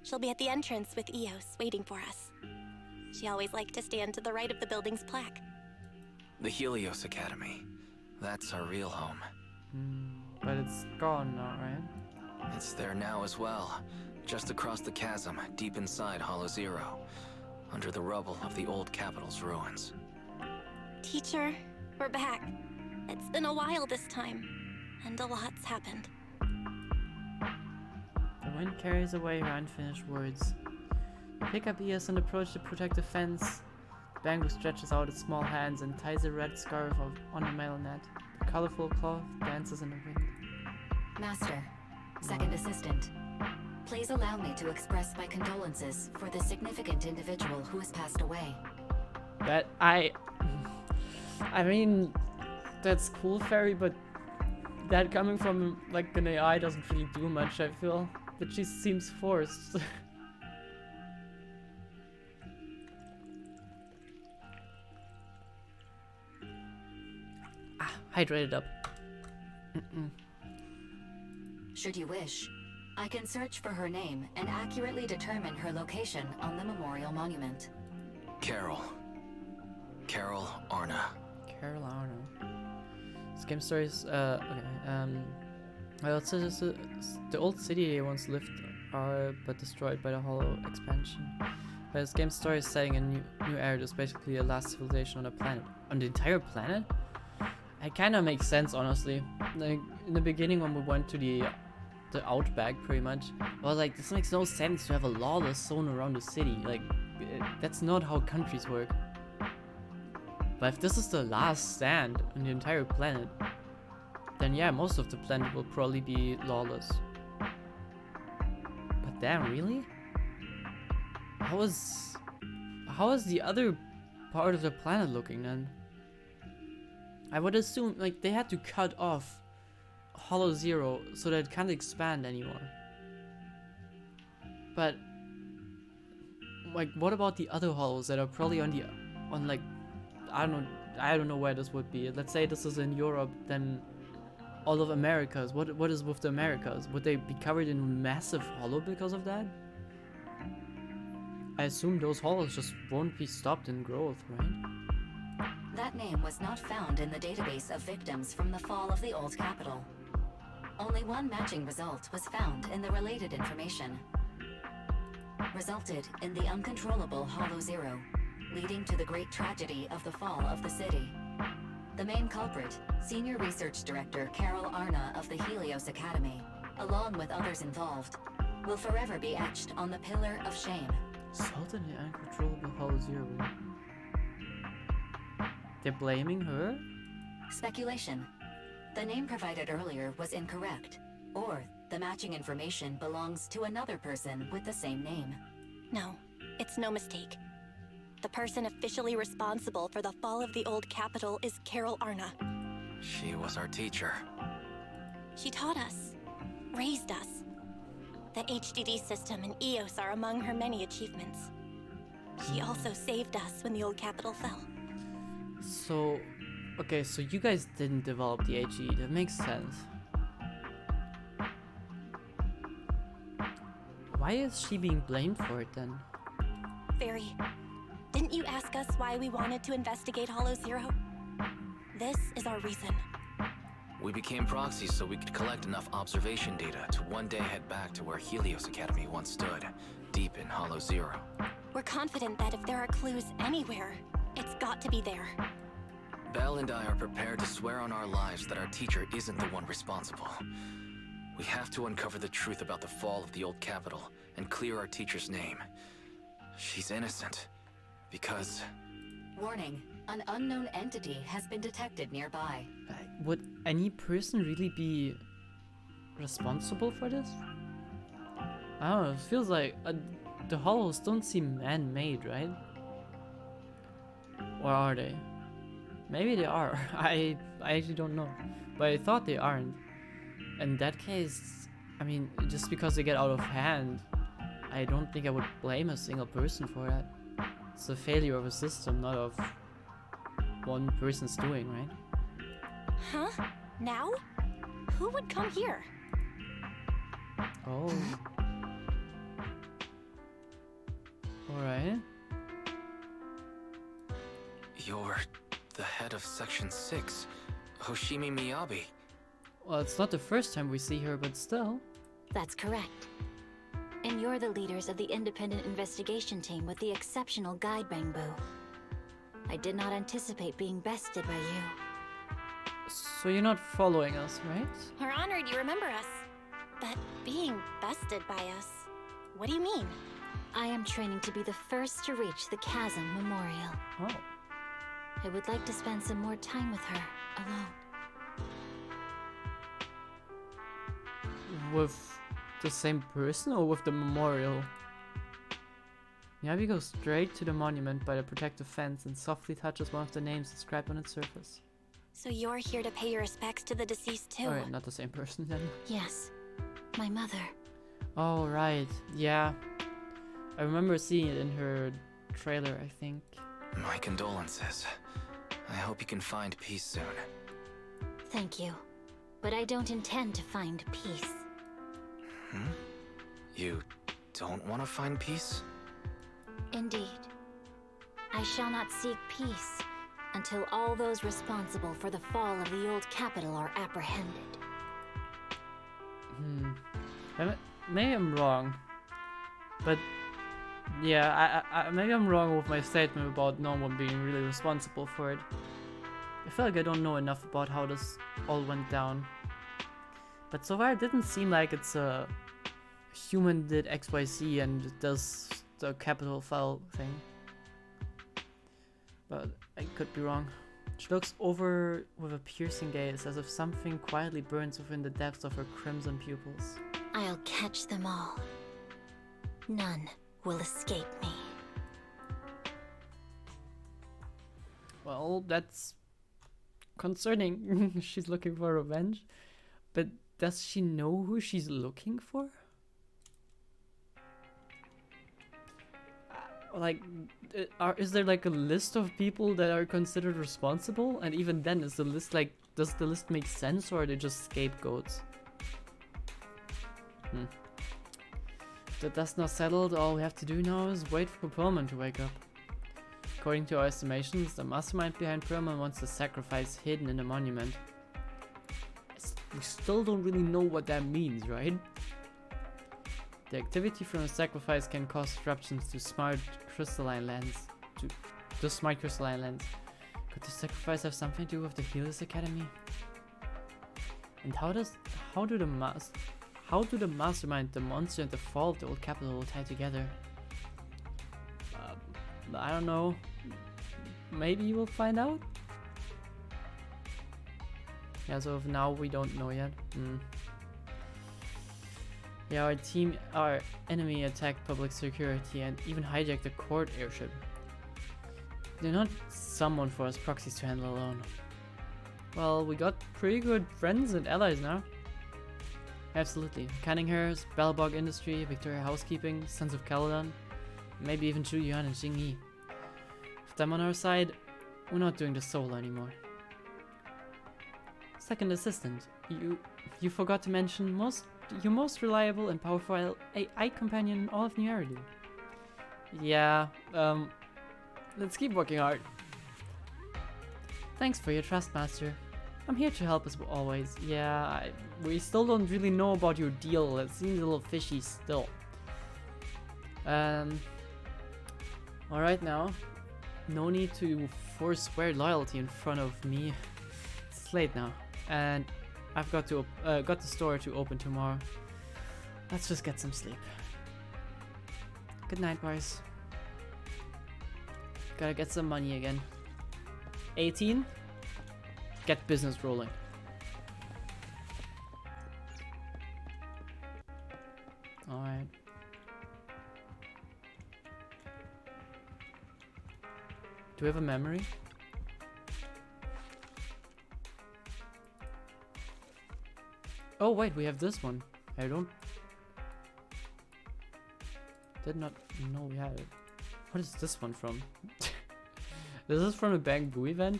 She'll be at the entrance with Eos, waiting for us. She always liked to stand to the right of the building's plaque. The Helios Academy. That's our real home. But it's gone now, right? It's there now as well. Just across the chasm, deep inside Hollow Zero. Under the rubble of the old capital's ruins. Teacher, we're back. It's been a while this time, and a lot's happened. The wind carries away her unfinished words. You pick up Eos and approach the protective fence. Bamboo stretches out its small hands and ties a red scarf on the metal net. The colorful cloth dances in the wind. Master, second assistant, please allow me to express my condolences for the significant individual who has passed away. I mean, that's cool, Fairy, but that coming from like an AI doesn't really do much, I feel. But she seems forced. Hydrated up. Should you wish, I can search for her name and accurately determine her location on the memorial monument. Carol Arna. Carol Arna. This game story is, well, it's the old city they once lived but destroyed by the Hollow expansion. But this game's story is setting a new era. It's basically a last civilization on the planet. On the entire planet? It kind of makes sense, honestly. Like, in the beginning when we went to the outback, pretty much, I was like, this makes no sense to have a lawless zone around the city. Like, that's not how countries work. But if this is the last stand on the entire planet, then yeah, most of the planet will probably be lawless. But damn, really? How is the other part of the planet looking then? I would assume like they had to cut off Hollow Zero so that it can't expand anymore. But like, what about the other hollows that are probably on like, I don't know where this would be. Let's say this is in Europe, then all of Americas. What is with the Americas? Would they be covered in massive hollow because of that? I assume those hollows just won't be stopped in growth, right? That name was not found in the database of victims from the fall of the old capital. Only one matching result was found in the related information. Resulted in the uncontrollable Hollow Zero, leading to the great tragedy of the fall of the city. The main culprit, Senior Research Director Carol Arna of the Helios Academy, along with others involved, will forever be etched on the Pillar of Shame. Resulted in the uncontrollable Hollow Zero. They're blaming her? Speculation. The name provided earlier was incorrect, or the matching information belongs to another person with the same name. No, it's no mistake. The person officially responsible for the fall of the old capital is Carol Arna. She was our teacher. She taught us, raised us. The HDD system and EOS are among her many achievements. She also saved us when the old capital fell. So, okay, so you guys didn't develop the HE. That makes sense. Why is she being blamed for it then? Fairy, didn't you ask us why we wanted to investigate Hollow Zero? This is our reason. We became proxies so we could collect enough observation data to one day head back to where Helios Academy once stood, deep in Hollow Zero. We're confident that if there are clues anywhere, it's got to be there. Belle and I are prepared to swear on our lives that our teacher isn't the one responsible. We have to uncover the truth about the fall of the old capital and clear our teacher's name. She's innocent, because... Warning, an unknown entity has been detected nearby. Would any person really be responsible for this? I don't know, it feels like the hollows don't seem man-made, right? Or are they? Maybe they are. I actually don't know. But I thought they aren't. In that case, I mean, just because they get out of hand, I don't think I would blame a single person for that. It's a failure of a system, not of one person's doing, right? Huh? Now? Who would come here? Oh. Alright. You're the head of Section 6, Hoshimi Miyabi. Well, it's not the first time we see her, but still. That's correct. And you're the leaders of the independent investigation team with the exceptional guide Bangbu. I did not anticipate being bested by you. So you're not following us, right? We're honored you remember us. But being bested by us, what do you mean? I am training to be the first to reach the Chasm Memorial. Oh. I would like to spend some more time with her, alone. With the same person or with the memorial? Miyabi goes straight to the monument by the protective fence and softly touches one of the names inscribed on its surface. So you're here to pay your respects to the deceased too? Alright, not the same person then. Yes, my mother. Oh, right. Yeah. I remember seeing it in her trailer, I think. My condolences. I hope you can find peace soon. Thank you. But I don't intend to find peace. Hmm? You don't want to find peace? Indeed. I shall not seek peace until all those responsible for the fall of the old capital are apprehended. Maybe I'm wrong. But yeah, maybe I'm wrong with my statement about no one being really responsible for it. I feel like I don't know enough about how this all went down. But so far it didn't seem like it's a human did XYZ and does the capital fell thing. But I could be wrong. She looks over with a piercing gaze, as if something quietly burns within the depths of her crimson pupils. I'll catch them all. None will escape me. Well, that's concerning. She's looking for revenge. But does she know who she's looking for? Like, is there like a list of people that are considered responsible? And even then, is the list like, does the list make sense, or are they just scapegoats? If that's not settled, all we have to do now is wait for Perlman to wake up. According to our estimations, the mastermind behind Perlman wants the sacrifice hidden in the monument. We still don't really know what that means, right? The activity from the sacrifice can cause disruptions to smart crystalline lands. Could the sacrifice have something to do with the Healers Academy? And how do the mastermind, the monster, and the fall of the old capital tie together? I don't know. Maybe we'll find out? Yeah, so of now we don't know yet. Yeah, our enemy attacked public security and even hijacked the court airship. They're not someone for us proxies to handle alone. Well, we got pretty good friends and allies now. Absolutely. Canninghurst, Bellbog Industry, Victoria Housekeeping, Sons of Caledon, maybe even Zhu Yuan and Jing Yi. With them on our side, we're not doing this solo anymore. Second assistant, you forgot to mention your most reliable and powerful AI companion in all of New Eridu. Yeah, let's keep working hard. Thanks for your trust, Master. I'm here to help as always. Yeah, we still don't really know about your deal. It seems a little fishy still. Alright now. No need to forswear loyalty in front of me. It's late now. And I've got the store to open tomorrow. Let's just get some sleep. Good night, boys. Gotta get some money again. 18. Get business rolling. Alright. Do we have a memory? Oh wait, we have this one. I did not know we had it. What is this one from? This is from the Bang Boo event?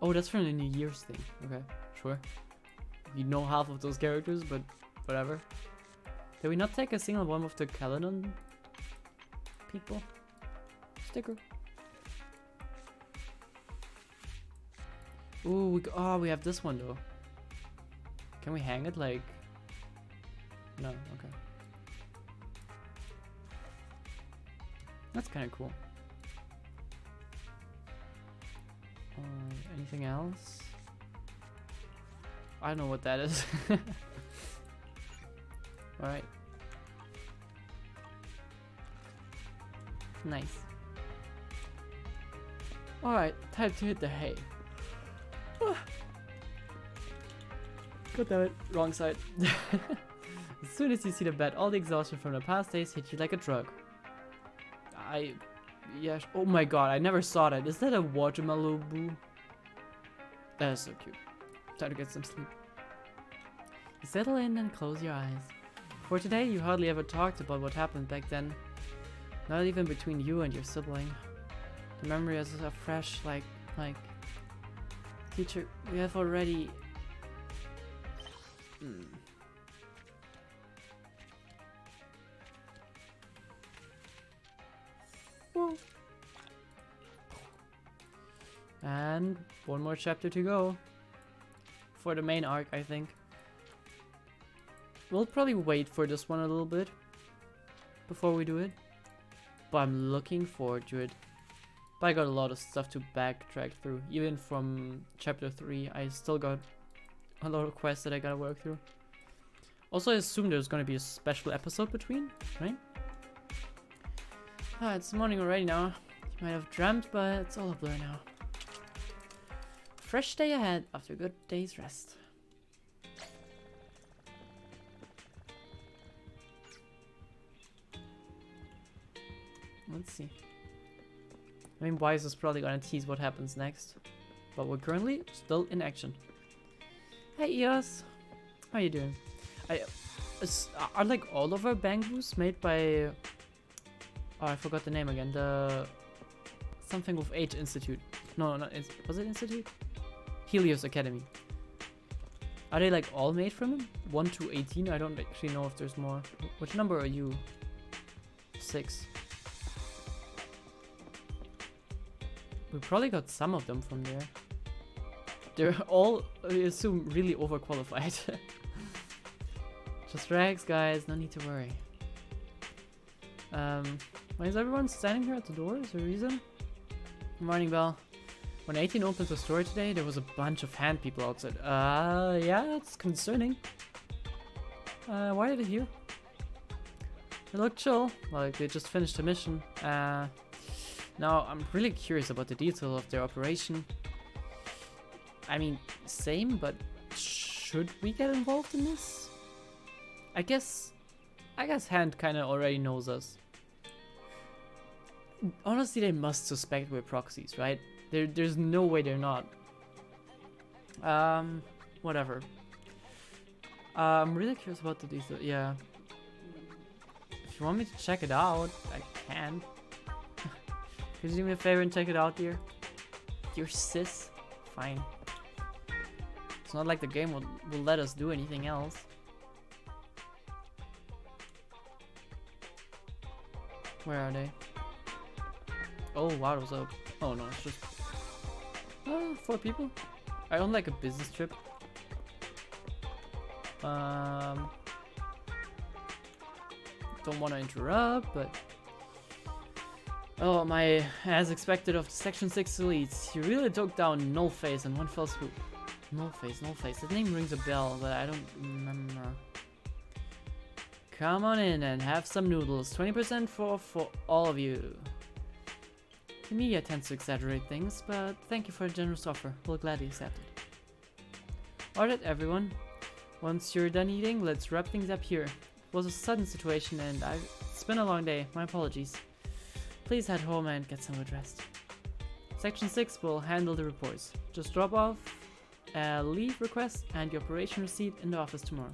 Oh, that's from the New Year's thing. Okay, sure. You know half of those characters, but whatever. Did we not take a single one of the Caledon people? Sticker. Ooh, we have this one though. Can we hang it like? No, okay. That's kind of cool. Anything else? I don't know what that is. Alright. Nice. Alright, time to hit the hay. God damn it, wrong side. As soon as you see the bed, all the exhaustion from the past days hit you like a drug. Yeah, oh my god, I never saw that. Is that a watermelon boo? That is so cute. Time to get some sleep. You settle in and close your eyes. For today, you hardly ever talked about what happened back then. Not even between you and your sibling. The memory is as fresh, like... Teacher, we have already... Whoa. And one more chapter to go. For the main arc, I think. We'll probably wait for this one a little bit before we do it. But I'm looking forward to it. But I got a lot of stuff to backtrack through. Even from chapter 3, I still got a lot of quests that I gotta work through. Also, I assume there's gonna be a special episode between, right? It's morning already now. You Might have dreamt, but it's all a blur now. Fresh day ahead after a good day's rest. Let's see. I mean, Wise is probably gonna tease what happens next. But we're currently still in action. Hey EOS! How you doing? Are like all of our bamboos made by... Oh, I forgot the name again. The... Something with H Institute. No, not... Was it Institute? Helios Academy. Are they like all made from him? 1 to 18? I don't actually know if there's more. Which number are you? 6. We probably got some of them from there. They're all, I assume, really overqualified. Just rags, guys. No need to worry. Why is everyone standing here at the door? Is there a reason? Good morning, Belle. When 18 opened the store today, there was a bunch of hand people outside. Yeah, that's concerning. Why are they here? They look chill, like they just finished a mission. Now, I'm really curious about the detail of their operation. I mean, same, but should we get involved in this? I guess Hand kinda already knows us. Honestly, they must suspect we're proxies, right? There's no way they're not. Whatever. I'm really curious about the detail. Yeah. If you want me to check it out, I can. Could you do me a favor and check it out, dear? Dear sis? Fine. It's not like the game will let us do anything else. Where are they? Oh, wow, it was a... Oh, no, it's just... 4 people? I own like a business trip. Don't want to interrupt, but... Oh, my, as expected of Section 6 elites, he really took down Nullface in one fell swoop. Nullface. That name rings a bell, but I don't remember. Come on in and have some noodles. 20% for all of you. The media tends to exaggerate things, but thank you for a generous offer. We'll gladly accept it. Alright, everyone. Once you're done eating, let's wrap things up here. It was a sudden situation and it's been a long day. My apologies. Please head home and get some good rest. Section 6 will handle the reports. Just drop off a leave request and your operation receipt in the office tomorrow.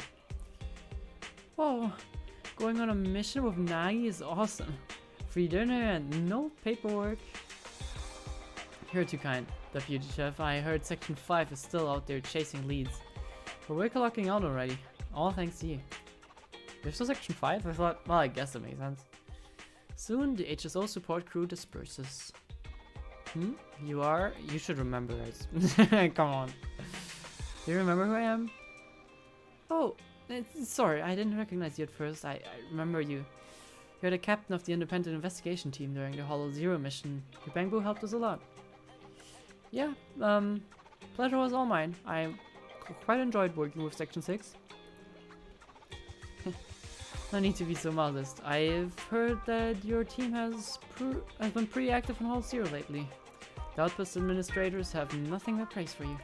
Whoa, going on a mission with Nagi is awesome. Free dinner and no paperwork. You're too kind, Deputy Chef. I heard Section 5 is still out there chasing leads. But we're clocking out already. All thanks to you. There's still Section 5? I thought, well, I guess that makes sense. Soon, the HSO support crew disperses. You should remember us. Come on. Do you remember who I am? Oh, sorry, I didn't recognize you at first. I remember you. You're the captain of the independent investigation team during the Hollow Zero mission. Your bamboo helped us a lot. Yeah, pleasure was all mine. I quite enjoyed working with Section 6. No need to be so modest. I've heard that your team has been pretty active on Hollow Zero lately. The Outpost administrators have nothing but praise for you.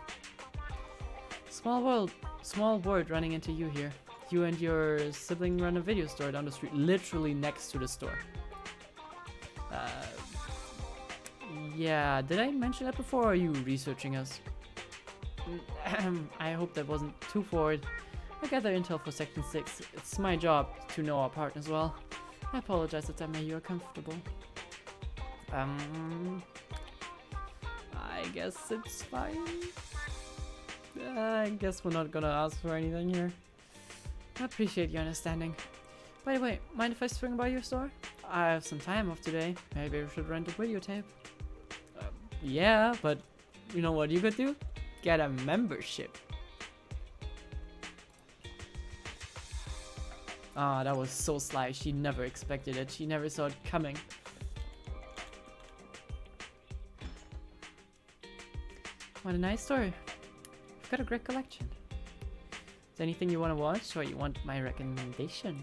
Small world running into you here. You and your sibling run a video store down the street, literally next to the store. Yeah, did I mention that before, or are you researching us? I hope that wasn't too forward. I gather intel for Section 6. It's my job to know our partners well. I apologize if that made you uncomfortable. I guess it's fine. I guess we're not gonna ask for anything here. I appreciate your understanding. By the way, mind if I swing by your store? I have some time off today. Maybe we should rent a videotape. Yeah, but you know what you could do? Get a membership. Ah, that was so sly. She never expected it. She never saw it coming. What a nice store. You've got a great collection. Is there anything you want to watch, or you want my recommendation?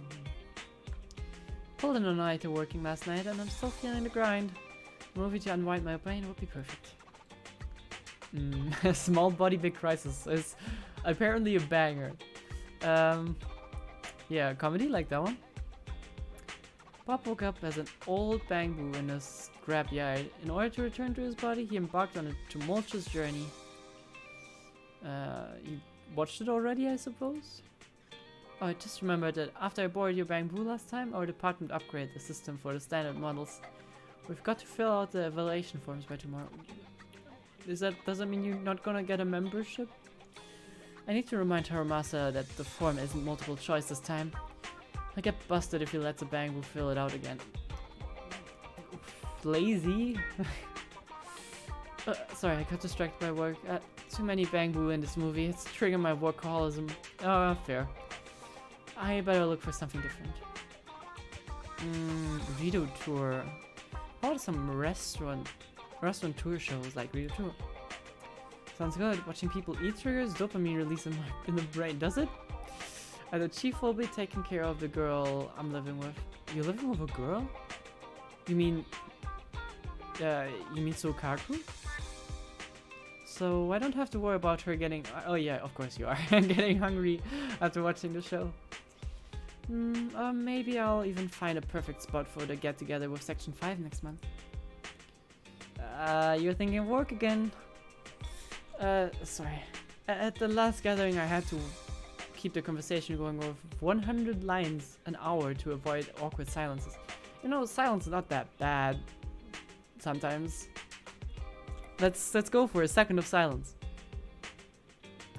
Pulled in all night to working last night, and I'm still feeling the grind. movie to unwind my brain would be perfect. Small Body Big Crisis is apparently a banger. Yeah, comedy like that one. Bob woke up as an old bamboo in a scrapyard. In order to return to his body, he embarked on a tumultuous journey. You watched it already, I suppose? Oh, I just remembered that after I borrowed your bamboo last time, our department upgraded the system for the standard models. We've got to fill out the evaluation forms by tomorrow. Does that mean you're not gonna get a membership? I need to remind Harumasa that the form isn't multiple choice this time. I get busted if he lets a bamboo fill it out again. Lazy? Sorry, I got distracted by work. Too many bamboo in this movie. It's triggering my workaholism. Oh, fair. I better look for something different. Rito Tour. How about some restaurant tour shows like Rito Tour? Sounds good. Watching people eat triggers dopamine release in the brain, does it? The chief will be taking care of the girl I'm living with. You're living with a girl? You mean Sokaku? So I don't have to worry about her getting... Oh yeah, of course you are. Getting hungry after watching the show. Maybe I'll even find a perfect spot for the get-together with Section 5 next month. You're thinking of work again. Sorry. At the last gathering I had to keep the conversation going with 100 lines an hour to avoid awkward silences. You know, silence is not that bad sometimes. Let's go for a second of silence.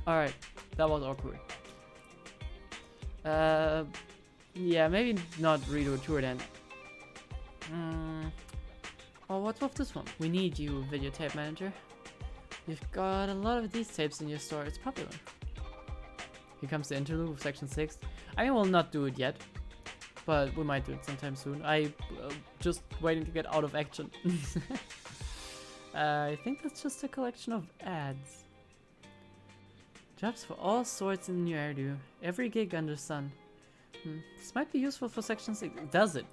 Alright, that was awkward. Yeah, maybe not Rito Tour then. Oh, what's with this one? We need you, videotape manager. You've got a lot of these tapes in your store, it's popular. Here comes the interlude of Section 6. I mean, we'll not do it yet, but we might do it sometime soon. I just waiting to get out of action. I think that's just a collection of ads. Jobs for all sorts in New Erdu. Every gig under the sun. This might be useful for Section 6. Does it?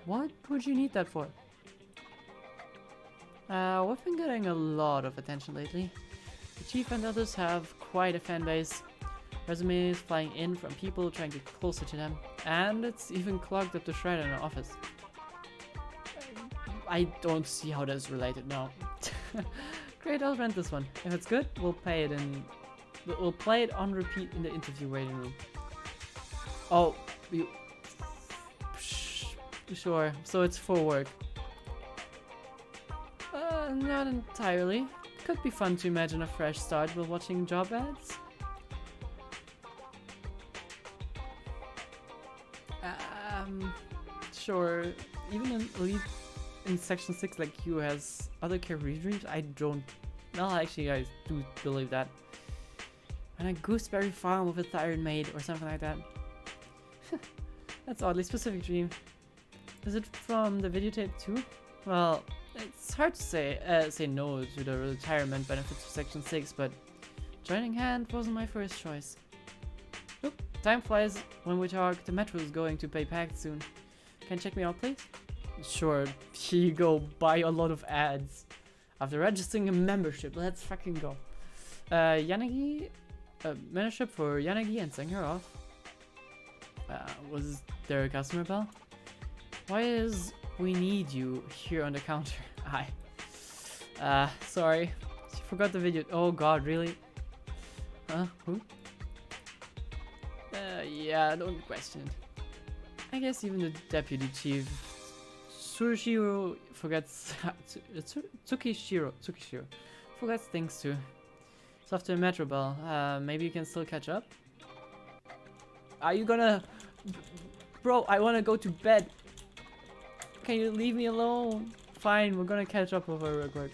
What would you need that for? We've been getting a lot of attention lately. The chief and others have quite a fan base. Resumes flying in from people trying to get closer to them. And it's even clogged up the shredder in our office. I don't see how that's related now. Great, I'll rent this one. If it's good, we'll play it on repeat in the interview waiting room. Oh, you... Sure, so it's for work. Not entirely. Could be fun to imagine a fresh start while watching job ads. Sure. Even in Section 6 like you has other career dreams, I don't... Well, actually I do believe that. And a gooseberry farm with a thyroid maid or something like that. That's oddly specific dream. Is it from the videotape too? Well, it's hard to say no to the retirement benefits of Section 6, but joining hand wasn't my first choice. Look, time flies when we talk. The metro is going to pay packed soon. Can you check me out, please? Sure, here you go. Buy a lot of ads. After registering a membership, let's fucking go. Yanagi, membership for Yanagi and Sengerov. Was there a customer bell? Why is we need you here on the counter? Hi. Sorry. She forgot the video. Oh god, really? Huh? Who? Yeah, don't question it. I guess even the deputy chief Tsushiro forgets Tsukishiro forgets things too. It's after Metro Bell. Maybe you can still catch up? Are you gonna... Bro, I wanna go to bed. Can you leave me alone? Fine, we're gonna catch up with her real quick.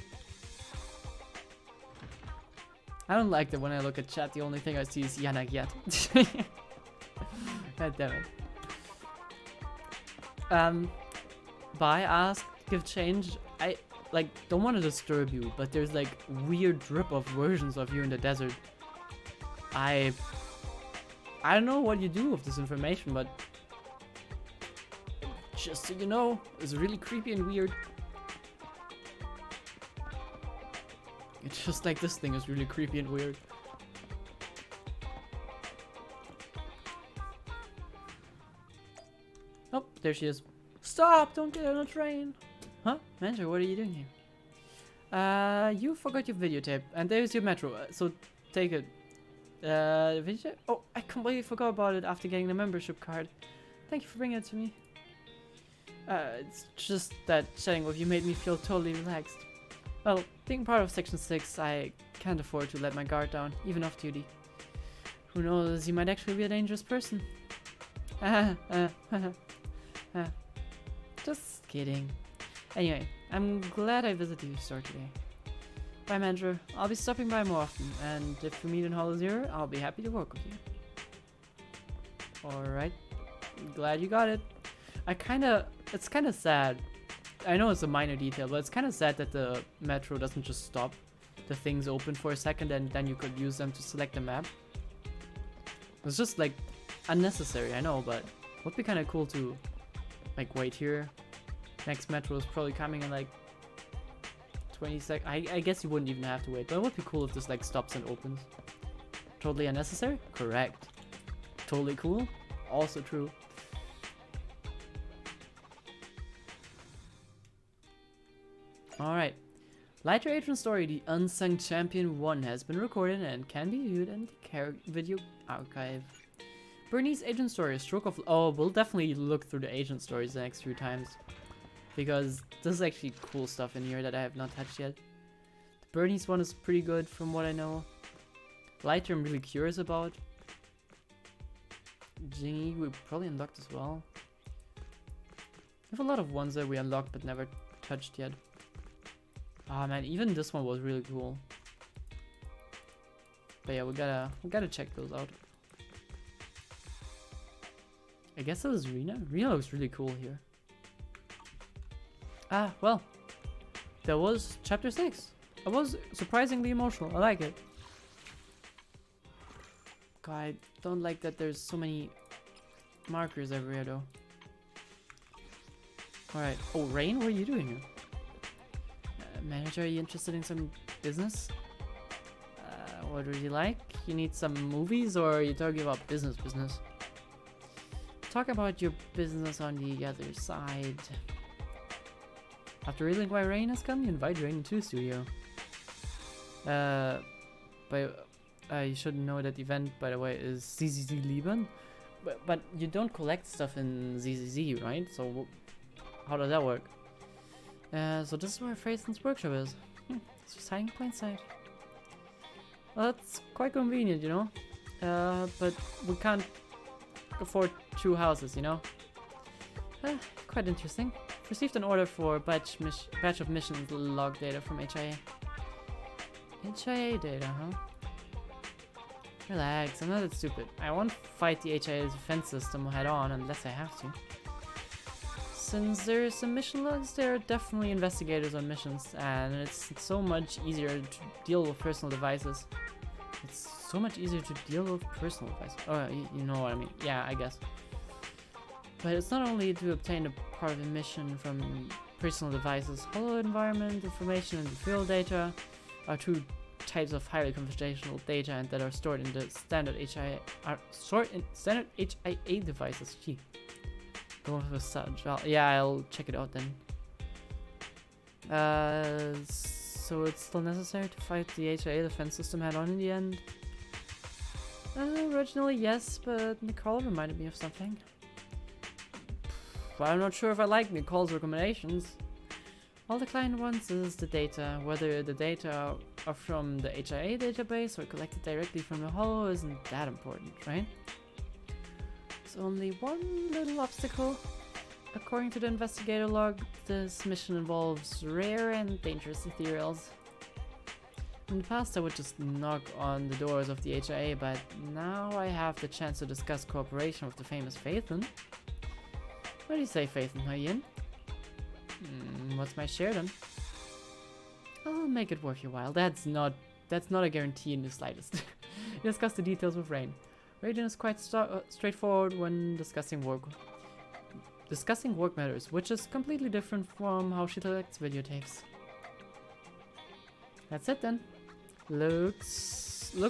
I don't like that when I look at chat, the only thing I see is Yanagiat. God damn it. Buy, ask, give change. I don't want to disturb you, but there's like weird rip-off versions of you in the desert. I don't know what you do with this information, but Just so you know, it's really creepy and weird. It's just like this thing is really creepy and weird. Oh, there she is. Stop! Don't get on a train! Huh? Manager, what are you doing here? You forgot your videotape, and there's your metro, so take it. Videotape? Oh, I completely forgot about it after getting the membership card. Thank you for bringing it to me. It's just that chatting with you made me feel totally relaxed. Well, being part of Section 6, I can't afford to let my guard down, even off duty. Who knows, you might actually be a dangerous person. Just kidding. Anyway, I'm glad I visited your store today. Bye, Manager. I'll be stopping by more often, and if we meet in Hollow Zero, I'll be happy to work with you. Alright. Glad you got it. It's kinda sad. I know it's a minor detail, but it's kinda sad that the metro doesn't just stop. The things open for a second and then you could use them to select the map. It's just like unnecessary, I know, but would be kinda cool to like wait here. Next metro is probably coming in like 20 seconds. I guess you wouldn't even have to wait, but it would be cool if this like stops and opens. Totally unnecessary? Correct. Totally cool? Also true. Alright. Lighter Agent Story, The Unsung Champion 1 has been recorded and can be viewed in the video archive. Bernie's Agent Story, Stroke of... Oh, we'll definitely look through the Agent Stories the next few times. Because there's actually cool stuff in here that I have not touched yet. The Bernie's one is pretty good from what I know. Lighter I'm really curious about. Jingy we probably unlocked as well. We have a lot of ones that we unlocked but never touched yet. Ah man, even this one was really cool. But yeah, we gotta check those out. I guess it was Rena. Rena looks really cool here. Ah, well. That was chapter 6. It was surprisingly emotional. I like it. God, I don't like that there's so many markers everywhere though. Alright. Oh, Rain, what are you doing here? Manager, are you interested in some business? What would you like? You need some movies, or are you talking about business? Talk about your business on the other side. After revealing why Rain has come, you invite Rain into the studio. But you should know that the event, by the way, is ZZZ Liban. But you don't collect stuff in ZZZ, right? So how does that work? So this is where Freysen's workshop is. It's just hiding in plain sight. Well, that's quite convenient, you know? But we can't afford 2 houses, you know? Quite interesting. Received an order for batch of missions log data from HIA. HIA data, huh? Relax, I'm not that stupid. I won't fight the HIA's defense system head on unless I have to. Since there's some mission logs, there are definitely investigators on missions, and it's so much easier to deal with personal devices. It's so much easier to deal with personal devices. Oh, you know what I mean. Yeah, I guess. But it's not only to obtain a part of a mission from personal devices. Hollow environment information and field data are 2 types of highly computational data and that are stored in the standard HIA devices. Gee. Going for such. Yeah, I'll check it out then. So it's still necessary to fight the HIA defense system head on in the end? Originally yes, but Nicole reminded me of something. But I'm not sure if I like Nicole's recommendations. All the client wants is the data. Whether the data are from the HIA database or collected directly from the Hollow isn't that important, right? There's only one little obstacle. According to the investigator log, this mission involves rare and dangerous ethereals. In the past I would just knock on the doors of the HIA, but now I have the chance to discuss cooperation with the famous Phaethon. What do you say, Phaethon? Are you in? What's my share then? I'll make it worth your while. That's not a guarantee in the slightest. Discuss the details with Rain. Raiden is quite straightforward when discussing work. discussing work matters, which is completely different from how she selects videotapes. That's it then. Look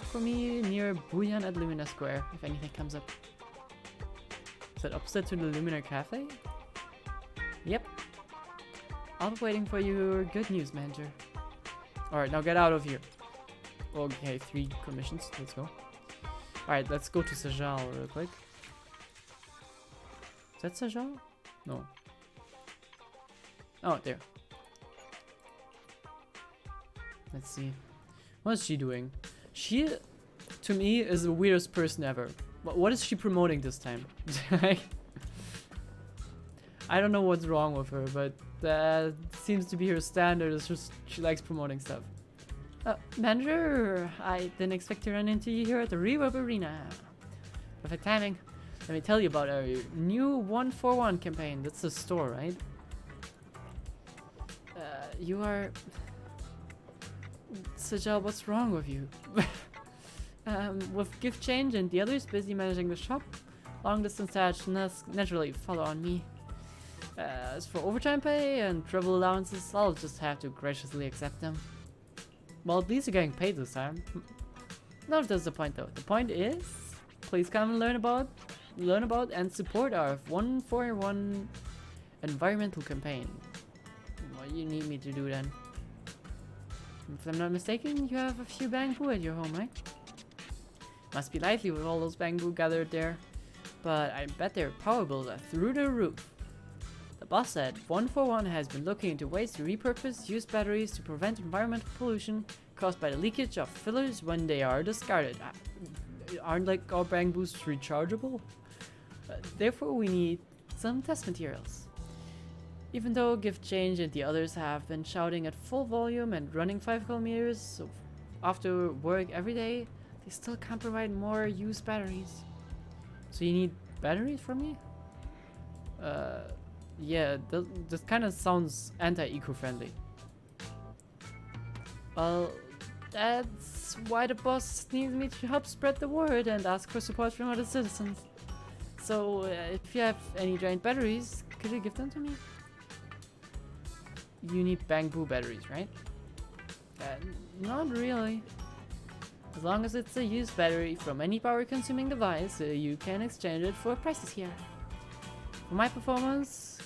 for me near Bouillon at Lumina Square if anything comes up. Is that opposite to the Lumina Cafe? Yep. I'll be waiting for your good news, manager. Alright, now get out of here. Okay, 3 commissions. Let's go. Alright, let's go to Sajal real quick. Is that Sajal? No. Oh, there. Let's see. What is she doing? She, to me, is the weirdest person ever. What is she promoting this time? I don't know what's wrong with her, but that seems to be her standard. It's just she likes promoting stuff. Manager, I didn't expect to run into you here at the Reverb Arena. Perfect timing. Let me tell you about our new 141 campaign. That's the store, right? You are... Sajal, what's wrong with you? With gift change and the others busy managing the shop, long distance tasks naturally follow on me. As for overtime pay and travel allowances, I'll just have to graciously accept them. Well, at least you're getting paid this time. Not that's the point though. The point is, please come and learn about and support our 141 environmental campaign. What do you need me to do then? If I'm not mistaken, you have a few bamboo at your home, right? Must be lively with all those bamboo gathered there. But I bet their power bills are through the roof. The boss said 141 has been looking into ways to repurpose used batteries to prevent environmental pollution caused by the leakage of fillers when they are discarded. Aren't like our bamboos rechargeable? Therefore we need some test materials. Even though Gift Change and the others have been shouting at full volume and running 5 kilometers after work every day, they still can't provide more used batteries. So you need batteries from me? Yeah, this kind of sounds anti-eco-friendly. Well, that's why the boss needs me to help spread the word and ask for support from other citizens. So, if you have any giant batteries, could you give them to me? You need bamboo batteries, right? Not really. As long as it's a used battery from any power-consuming device, you can exchange it for prices here. For my performance,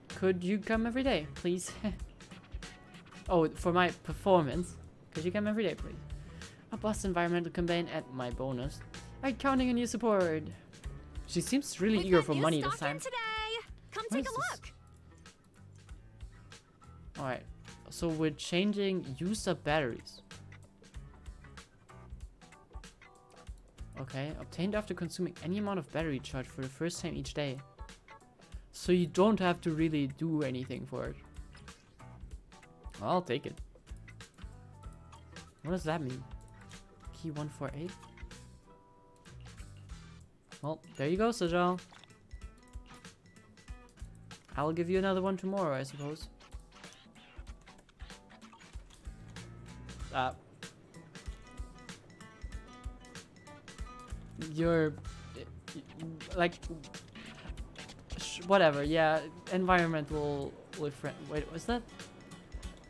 could you come every day, please? Oh, for my performance, could you come every day, please? A boss environmental campaign at my bonus. I'm counting on your support. She seems really eager for money this time. Today. Come What take is a this? look. Alright, so we're changing used up batteries. Okay, obtained after consuming any amount of battery charge for the first time each day. So you don't have to really do anything for it. I'll take it. What does that mean? Key 148? Well, there you go, Sajal. I'll give you another one tomorrow, I suppose. You're like whatever, yeah, environmental friend. Wait, what's that?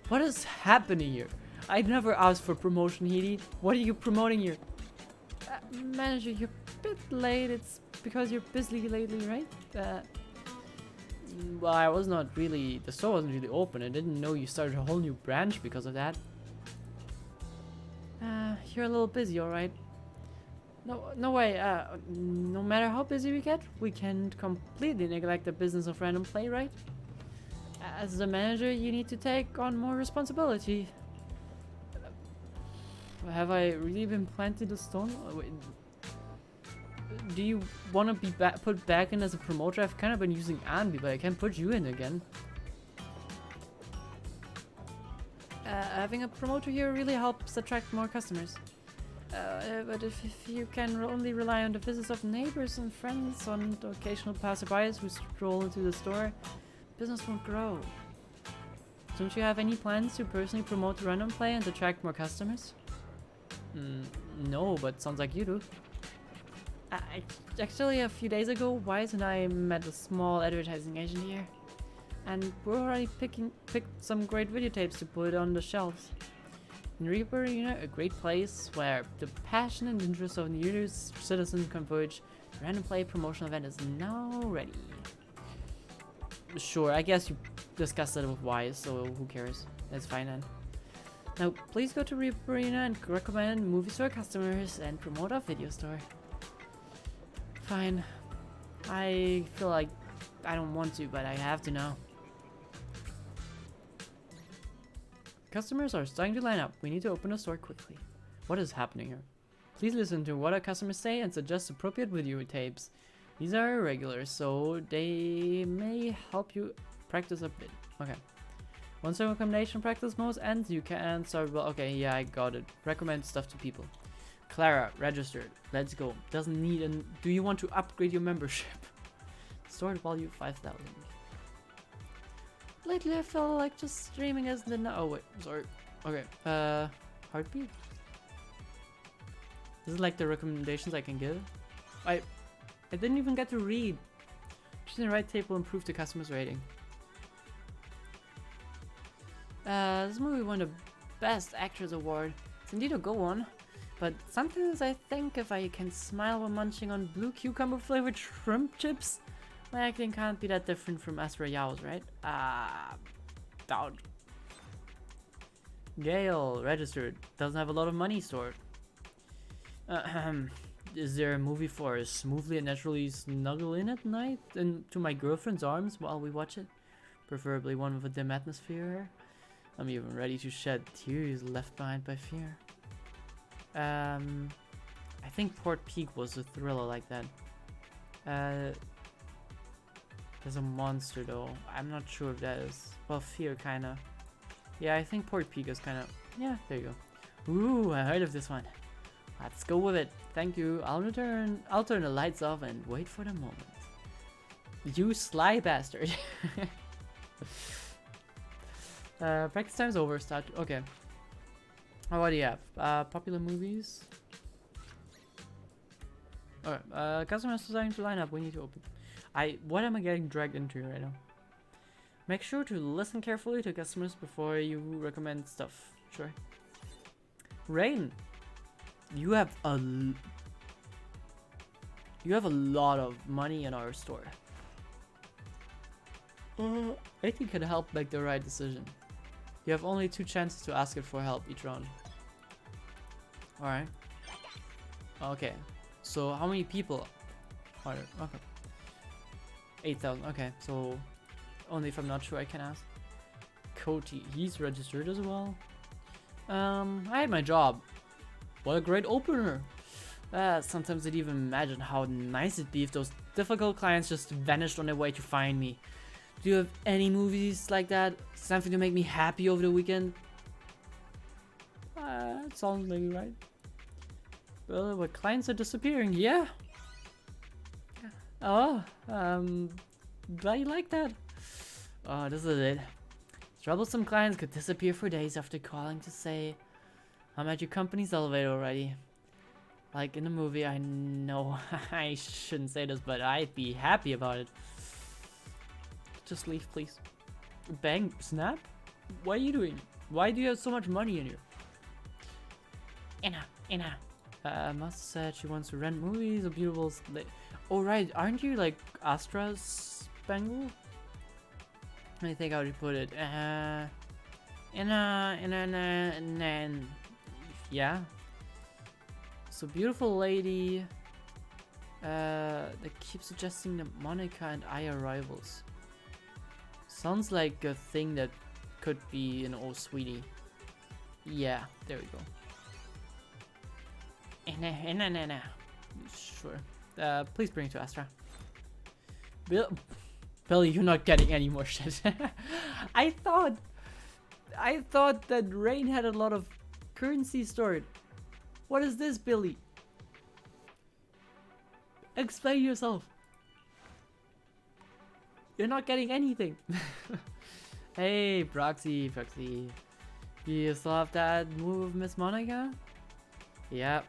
What is happening here? I never asked for promotion, Heidi. What are you promoting here? Manager, you're a bit late. It's because you're busy lately, right? Well, I was not really, the store wasn't really open. I didn't know you started a whole new branch because of that. You're a little busy, alright? No way, no matter how busy we get, we can't completely neglect the business of random play, right? As the manager, you need to take on more responsibility. Have I really been planted the stone? Wait, do you want to be put back in as a promoter? I've kind of been using Anby, but I can't put you in again. Having a promoter here really helps attract more customers. But if you can only rely on the visits of neighbors and friends, on the occasional passerbys who stroll into the store, business won't grow. Don't you have any plans to personally promote random play and attract more customers? No, but sounds like you do. Actually, a few days ago, Wise and I met a small advertising agent here, and we're already picked some great videotapes to put on the shelves. In Reaper, a great place where the passion and interest of new citizens converge. The random play promotional event is now ready. Sure, I guess you discussed it with Wise, so who cares? That's fine then. Now, please go to Reaper and recommend movies to our customers and promote our video store. Fine. I feel like I don't want to, but I have to now. Customers are starting to line up. We need to open the store quickly. What is happening here? Please listen to what our customers say and suggest appropriate video tapes. These are regulars, so they may help you practice a bit. Okay. Once the recommendation practice mode ends, you can start. Well, okay, yeah, I got it. Recommend stuff to people. Clara, registered. Let's go. Doesn't need an. Do you want to upgrade your membership? Stored value 5,000. Lately, I felt like just streaming as the. Oh wait, sorry. Okay. Heartbeat. This is like the recommendations I can give. I didn't even get to read. Choosing the right tape will improve the customer's rating. This movie won the Best Actress Award. It's indeed a good one, but sometimes I think if I can smile while munching on blue cucumber flavored shrimp chips, my acting can't be that different from Astra Yao's, right? Doubt. Gail, registered. Doesn't have a lot of money stored. Is there a movie for us smoothly and naturally snuggle in at night into my girlfriend's arms while we watch it? Preferably one with a dim atmosphere. I'm even ready to shed tears left behind by fear. I think Port Peak was a thriller like that. There's a monster though. I'm not sure if that is. Well, Fear kinda. Yeah, I think Port Peak is kinda. Yeah, there you go. Ooh, I heard of this one. Let's go with it. Thank you. I'll turn the lights off and wait for the moment. You sly bastard. Practice time's over. Start. Okay. What do you have? Popular movies. Alright. Customers are starting to line up. We need to open. What am I getting dragged into right now? Make sure to listen carefully to customers before you recommend stuff. Sure. Rain. You have a lot of money in our store. I think it can help make the right decision. You have only 2 chances to ask it for help each round. Alright. Okay. So how many people are there? Okay. 8,000. Okay. So only if I'm not sure I can ask. Cody, he's registered as well. I had my job. What a great opener. Sometimes I'd even imagine how nice it'd be if those difficult clients just vanished on their way to find me. Do you have any movies like that? Something to make me happy over the weekend? It sounds maybe right. Well, what clients are disappearing, yeah? Oh, glad you like that. Oh, this is it. Troublesome clients could disappear for days after calling to say, I'm at your company's elevator already. Like in the movie, I know I shouldn't say this, but I'd be happy about it. Just leave, please. Bang, snap? What are you doing? Why do you have so much money in here? Inna. Master said she wants to rent movies or beautiful. Oh right, aren't you like Astra Spangle? I think how to put it. Yeah. So beautiful lady. They keep suggesting that Monica and I are rivals. Sounds like a thing that could be an old sweetie. Yeah, there we go. Sure. Please bring it to Astra. Billy, you're not getting any more shit. I thought that Rain had a lot of currency stored. What is this, Billy? Explain yourself. You're not getting anything. Hey, Proxy. Do you still have that move, Miss Monica? Yep.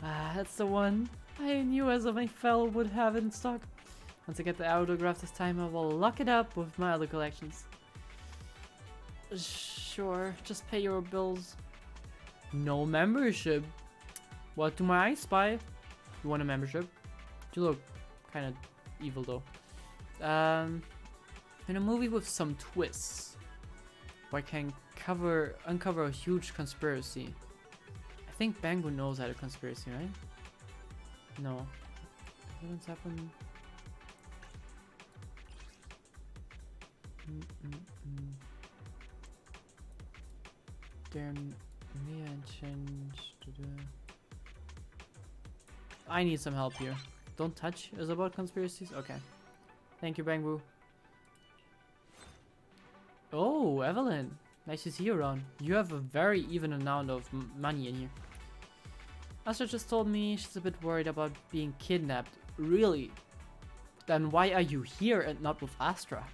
Ah, that's the one I knew as I fell would have it in stock. Once I get the autograph this time, I will lock it up with my other collections. Sure, just pay your bills. No membership. What do my eyes spy? You want a membership? You look kind of evil though. In a movie with some twists, where I can uncover a huge conspiracy. I think Bangu knows how to conspiracy, right? No. What's happened? There may I change to the... I need some help here. Don't touch is about conspiracies? Okay. Thank you, Bangbu. Oh, Evelyn. Nice to see you around. You have a very even amount of money in here. Astra just told me she's a bit worried about being kidnapped. Really? Then why are you here and not with Astra?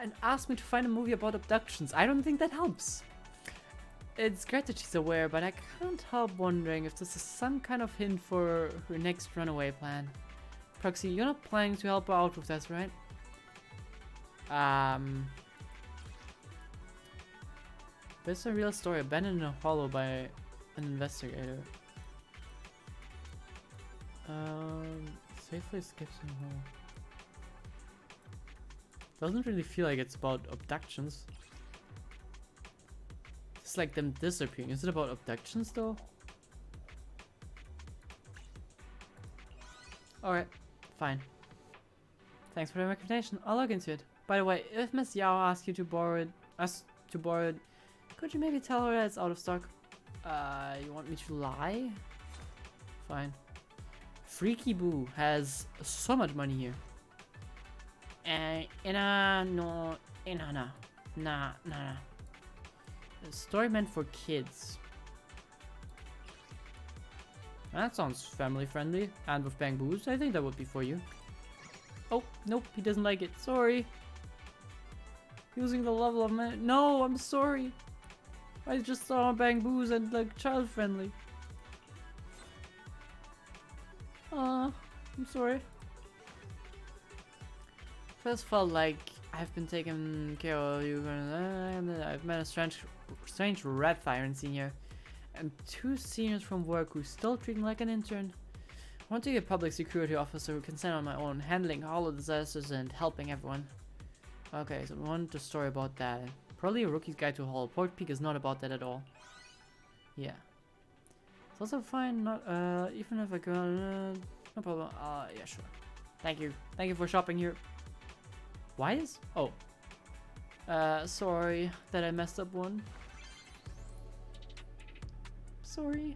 And asked me to find a movie about abductions. I don't think that helps. It's great that she's aware, but I can't help wondering if this is some kind of hint for her next runaway plan. Proxy, you're not planning to help her out with this, right? This is a real story, abandoned in a hollow by an investigator. Safely escapes from home. Doesn't really feel like it's about abductions. It's like them disappearing. Is it about abductions though? Alright, fine. Thanks for the recommendation. I'll look into it. By the way, if Miss Yao asks you to borrow it, could you maybe tell her that it's out of stock? You want me to lie? Fine. Freaky Boo has so much money here. Nah. A story meant for kids. That sounds family friendly. And with Bang Boos, I think that would be for you. Oh, nope, he doesn't like it. Sorry. Using the level of man. No, I'm sorry. I just saw Bang Boos and like child friendly. I'm sorry. First felt like I've been taken care of you. I've met a strange red fire senior, and 2 seniors from work who still treat me like an intern. I want to be a public security officer who can stand on my own, handling all the disasters and helping everyone. Okay, so we want a story about that. Probably a rookie's guide to a hall. Port Peak is not about that at all. Yeah. It's also fine, not even if I go no problem. Yeah, sure. Thank you. Thank you for shopping here. Why is... Oh. Sorry that I messed up one. Sorry.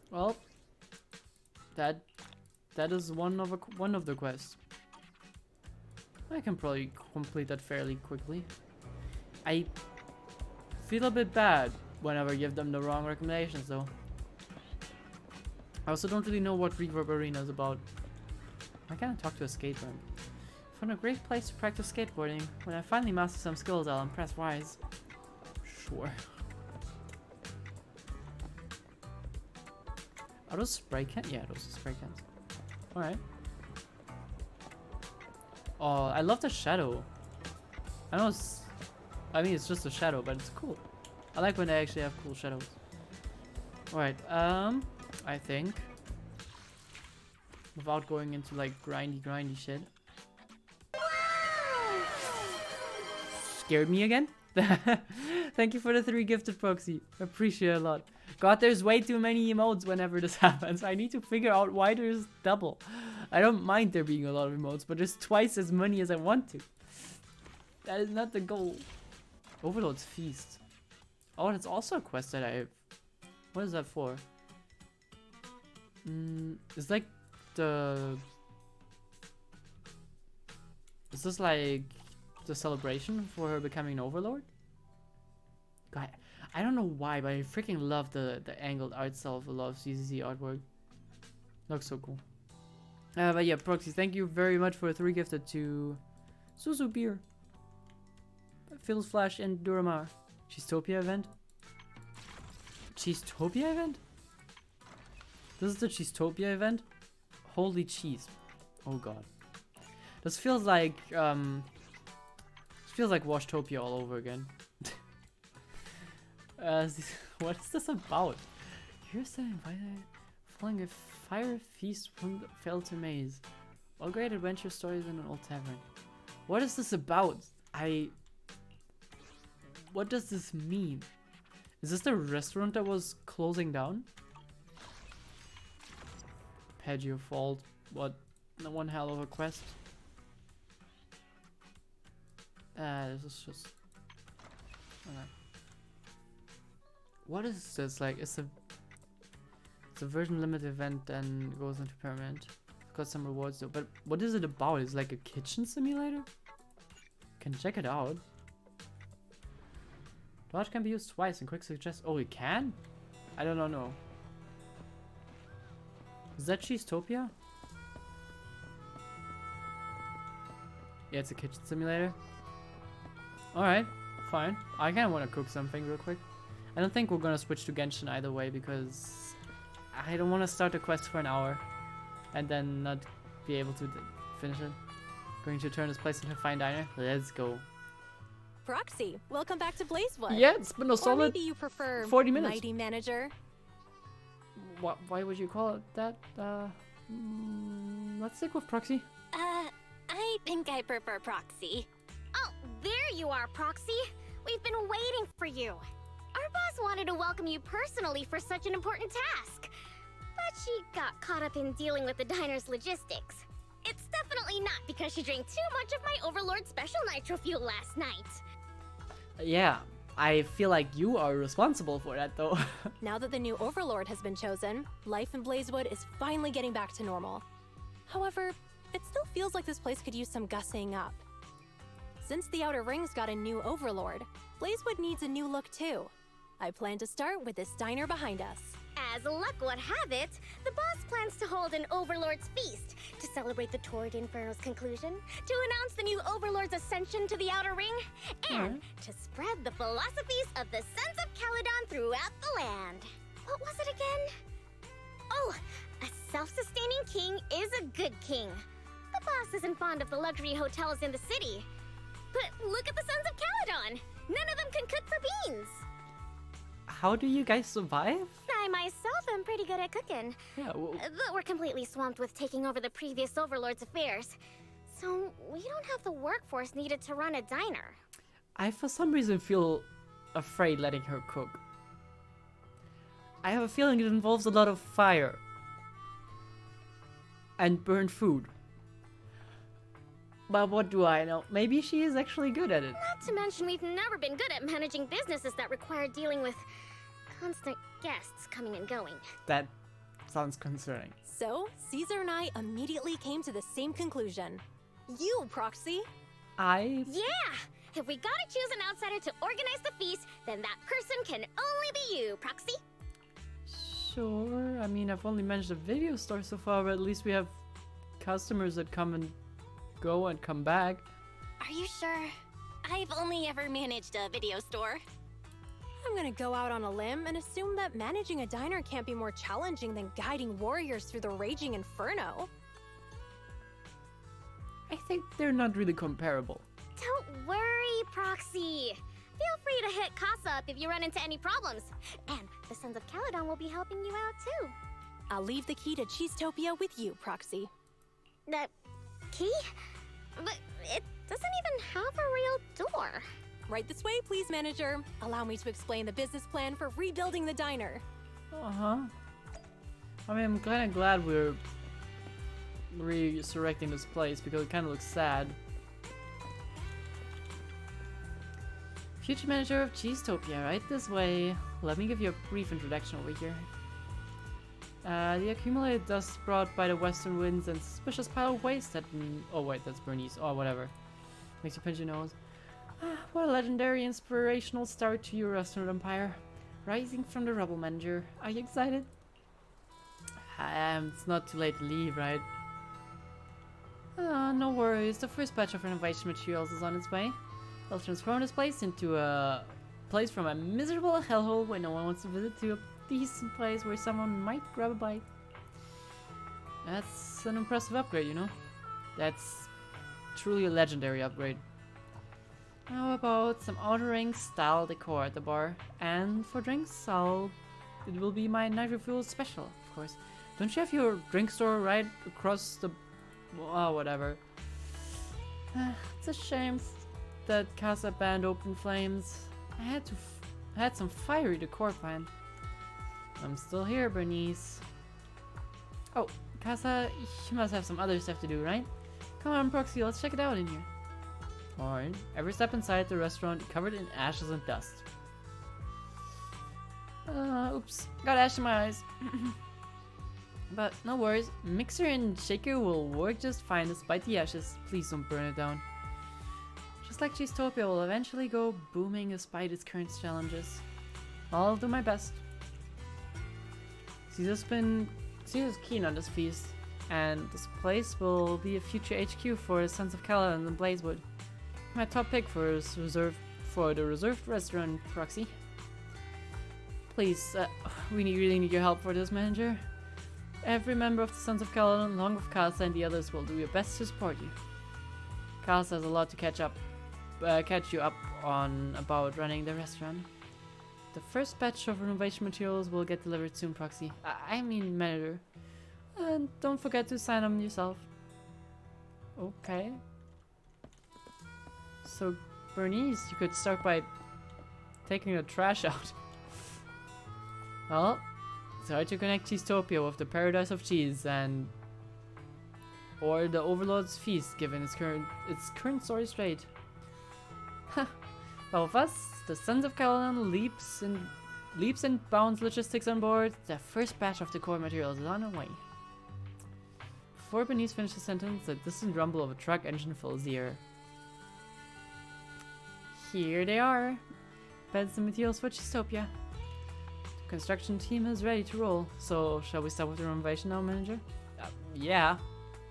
Well, that is one of the quests. I can probably complete that fairly quickly. I feel a bit bad whenever I give them the wrong recommendations though. I also don't really know what Reverb Arena is about. I can't talk to a skateboard. Found a great place to practice skateboarding. When I finally master some skills, I'll impress Wise. Sure. Are those spray cans? Yeah, those are spray cans. Alright. Oh, I love the shadow. I know it's... I mean, it's just a shadow, but it's cool. I like when they actually have cool shadows. Alright, I think... Without going into like grindy shit. Scared me again? Thank you for the 3 gifted proxy. Appreciate it a lot. God, there's way too many emotes whenever this happens. I need to figure out why there's double. I don't mind there being a lot of emotes, but there's twice as many as I want to. That is not the goal. Overlord's Feast. Oh, that's also a quest that I have. What is that for? It's like the... Is this like the celebration for her becoming an overlord? God, I don't know why, but I freaking love the angled art style of a lot of ZZZ artwork. Looks so cool. But yeah, Proxy, thank you very much for the 3 gifted to Suzu beer. Phil's Flash and Duramar. Cheesetopia event? Cheesetopia event? This is the Cheesetopia event? Holy cheese. Oh god. This feels like Washtopia all over again. What is this about? Here's the invited following a fire feast from the Felton Maze. All great adventure stories in an old tavern. What is this about? What does this mean? Is this the restaurant that was closing down? Paggio Fault. What? One hell of a quest. This is just... Okay. What is this? Like, it's a version limit event and goes into permanent. Got some rewards though, but what is it about? Is it like a kitchen simulator? Can check it out. Dodge can be used twice and quick suggest. Oh, it can? I don't know. Is that Cheesetopia? Yeah, it's a kitchen simulator. Alright, fine. I kinda wanna cook something real quick. I don't think we're gonna switch to Genshin either way because I don't wanna start a quest for an hour and then not be able to finish it. Going to turn this place into a fine diner. Let's go. Proxy, welcome back to Blazewood. Yeah, it's been a Or solid maybe you prefer 40 minutes. Mighty Manager. Why would you call it that? Let's stick with Proxy. I think I prefer Proxy. Oh, there you are, Proxy. We've been waiting for you. Our boss wanted to welcome you personally for such an important task. But she got caught up in dealing with the diner's logistics. It's definitely not because she drank too much of my Overlord Special Nitro Fuel last night. Yeah, I feel like you are responsible for that though. Now that the new Overlord has been chosen, life in Blazewood is finally getting back to normal. However, it still feels like this place could use some gussying up. Since the Outer Rings got a new Overlord, Blazewood needs a new look too. I plan to start with this diner behind us. As luck would have it, the boss plans to hold an Overlord's Feast to celebrate the Torrid Inferno's conclusion, to announce the new Overlord's ascension to the Outer Ring, and to spread the philosophies of the Sons of Caledon throughout the land. What was it again? Oh, a self-sustaining king is a good king. The boss isn't fond of the luxury hotels in the city. But look at the Sons of Caledon! None of them can cook for beans! How do you guys survive? I myself am pretty good at cooking. Yeah, well, But we're completely swamped with taking over the previous Overlord's affairs. So we don't have the workforce needed to run a diner. I for some reason feel afraid letting her cook. I have a feeling it involves a lot of fire. And burnt food. But what do I know? Maybe she is actually good at it. Not to mention we've never been good at managing businesses that require dealing with constant guests coming and going. That sounds concerning. So, Caesar and I immediately came to the same conclusion. You, Proxy! I... Yeah! If we gotta choose an outsider to organize the feast, then that person can only be you, Proxy. Sure. I mean, I've only managed a video store so far, but at least we have customers that come and go and come back. Are you sure? I've only ever managed a video store. I'm gonna go out on a limb and assume that managing a diner can't be more challenging than guiding warriors through the raging inferno. I think they're not really comparable. Don't worry, Proxy. Feel free to hit Casa up if you run into any problems. And the Sons of Caledon will be helping you out too. I'll leave the key to Cheesetopia with you, Proxy. The key? But it doesn't even have a real door. Right this way, please, manager. Allow me to explain the business plan for rebuilding the diner. Uh-huh. I mean, I'm kind of glad we're resurrecting this place because it kind of looks sad. Future manager of Cheesetopia, right this way. Let me give you a brief introduction over here. The accumulated dust brought by the western winds and suspicious pile of waste that... oh wait, that's Bernice. Oh, whatever. Makes you pinch your nose. What a legendary, inspirational start to your restaurant empire. Rising from the rubble, manager. Are you excited? It's not too late to leave, right? No worries. The first batch of renovation materials is on its way. I'll transform this place into a place from a miserable hellhole where no one wants to visit to a decent place where someone might grab a bite. That's an impressive upgrade, you know? That's truly a legendary upgrade. How about some outer ring style decor at the bar? And for drinks, it will be my nitro fuel special, of course. Don't you have your drink store right across the... Oh, whatever. It's a shame that Casa banned open flames. I had some fiery decor planned. I'm still here, Bernice. Oh, Casa, you must have some other stuff to do, right? Come on, Proxy, let's check it out in here. Alright, every step inside the restaurant covered in ashes and dust. Oops, got ash in my eyes. But no worries, mixer and shaker will work just fine despite the ashes. Please don't burn it down. Just like Cheesetopia will eventually go booming despite its current challenges. I'll do my best. Caesar's keen on this feast, and this place will be a future HQ for the Sons of Kaladin and Blazewood. My top pick for the reserved restaurant, Proxy. Please, we really need your help for this, manager. Every member of the Sons of Kaladin, along with Casa and the others, will do your best to support you. Casa has a lot to catch you up on about running the restaurant. The first batch of renovation materials will get delivered soon, Proxy. I mean, manager. And don't forget to sign them yourself. Okay. So, Bernice, you could start by taking the trash out. Well, try to connect Cheesetopia with the Paradise of Cheese or the Overlord's Feast, given its current story straight. Well, with us, the Sons of Kaladin leaps and bounds logistics on board. The first batch of the core materials is on the way. Before Bernice finished the sentence, the distant rumble of a truck engine fills the air. Here they are. Beds and materials for Cheesetopia. The construction team is ready to roll. So, shall we start with the renovation now, manager? Yeah.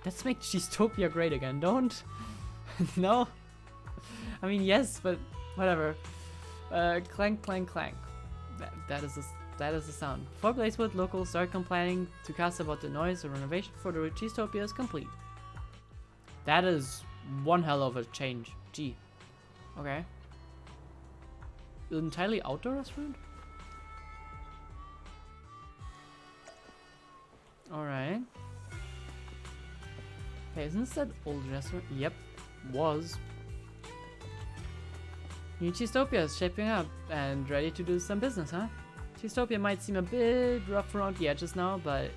Let's make Cheesetopia great again, don't? No? I mean, yes, but whatever. Clank, clank, clank. That is the sound. Before Blazewood, locals start complaining to Casa about the noise. The renovation for the Cheesetopia is complete. That is one hell of a change. Gee. Okay. An entirely outdoor restaurant? Alright. Hey, isn't this that old restaurant? Yep. Was. New Cheesetopia is shaping up and ready to do some business, huh? Cheesetopia might seem a bit rough around the edges now, but it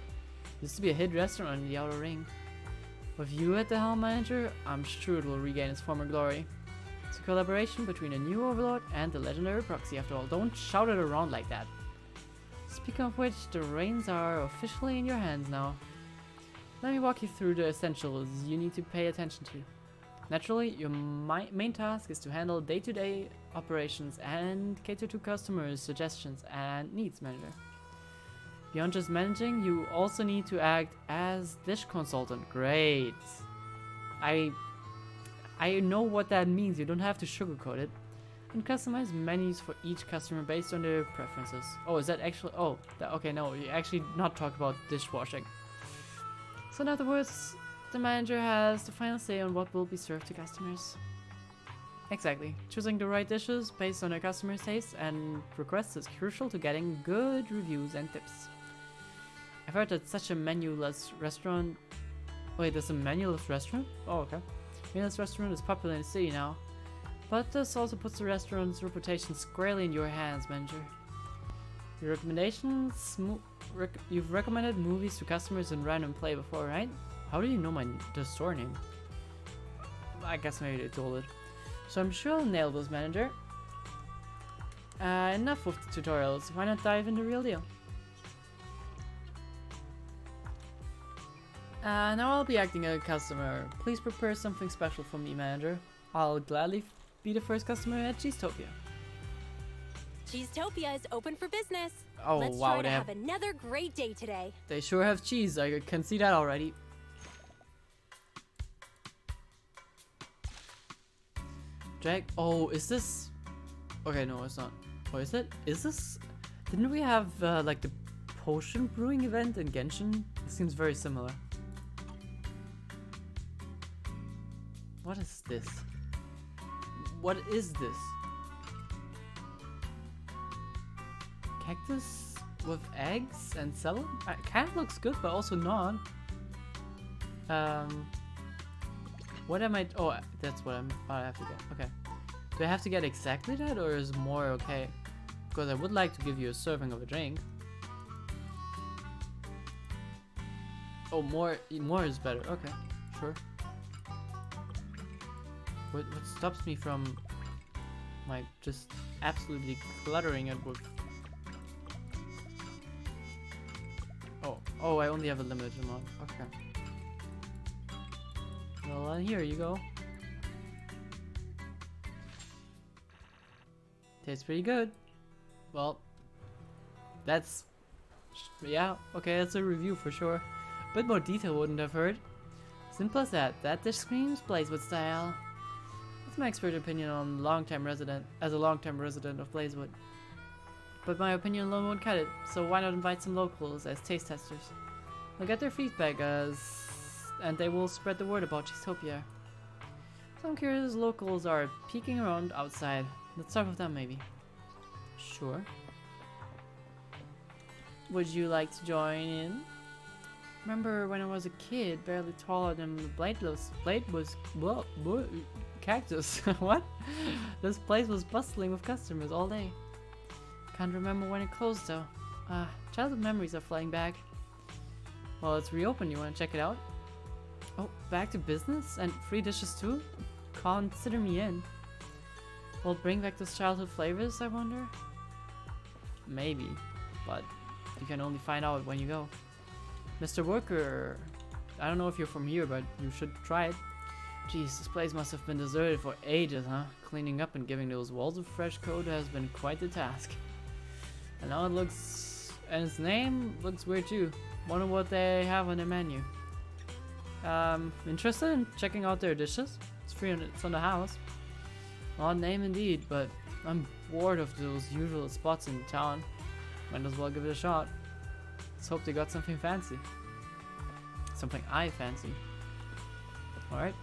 used to be a hit restaurant in the outer ring. With you at the helm, manager, I'm sure it will regain its former glory. It's a collaboration between a new overlord and the legendary Proxy, after all. Don't shout it around like that. Speaking of which, the reins are officially in your hands now. Let me walk you through the essentials you need to pay attention to. Naturally, your main task is to handle day-to-day operations and cater to customers' suggestions and needs, manager. Beyond just managing, you also need to act as dish consultant. Great. I know what that means. You don't have to sugarcoat it. And customize menus for each customer based on their preferences. Oh, is that actually... Oh, okay, no, you actually not talk about dishwashing. So in other words, the manager has the final say on what will be served to customers. Exactly. Choosing the right dishes based on their customers' tastes and requests is crucial to getting good reviews and tips. I've heard that such a menuless restaurant... Wait, there's a menuless restaurant? Oh, okay. Menuless restaurant is popular in the city now. But this also puts the restaurant's reputation squarely in your hands, manager. Your recommendations... You've recommended movies to customers in random play before, right? How do you know the store name? I guess maybe they told it. So I'm sure I'll nail those, manager. Enough with the tutorials. Why not dive into the real deal? Now I'll be acting as a customer. Please prepare something special for me, manager. I'll gladly be the first customer at Cheesetopia. Cheesetopia is open for business. Oh, Let's wow, try to have another great day today. They sure have cheese. I can see that already. Drag. Oh, is this? Okay, no, it's not. Oh, is it? Is this? Didn't we have like the potion brewing event in Genshin? It seems very similar. What is this? What is this? Cactus with eggs and celery? It kind of looks good, but also not. What am I? Oh, that's what I have to get. Okay. Do I have to get exactly that, or is more okay? Because I would like to give you a serving of a drink. Oh, more is better. Okay, sure. What stops me from like just absolutely cluttering it with? Oh, I only have a limited amount. Okay. Well, here you go. Tastes pretty good. Well, that's... yeah, okay, that's a review for sure. A bit more detail wouldn't have hurt. Simple as that. That dish screams Blazewood style. That's my expert opinion on as a long-term resident of Blazewood. But my opinion alone won't cut it, so why not invite some locals as taste testers? We'll get their feedback and they will spread the word about Cheesetopia. Some curious locals are peeking around outside. Let's talk with them maybe. Sure. Would you like to join in? Remember when I was a kid, barely taller than the blade was cactus. What? This place was bustling with customers all day. Can't remember when it closed though. Childhood memories are flying back. Well, it's reopened. You want to check it out? Oh, back to business? And free dishes too? Consider me in. Will it bring back those childhood flavors, I wonder? Maybe, but you can only find out when you go. Mr. Worker, I don't know if you're from here, but you should try it. Jeez, this place must have been deserted for ages, huh? Cleaning up and giving those walls a fresh coat has been quite the task. And now it looks... and its name looks weird too. Wonder what they have on their menu. Interested in checking out their dishes? It's free and it's on the house. Odd name indeed, but I'm bored of those usual spots in town. Might as well give it a shot. Let's hope they got something fancy. Something I fancy. Alright.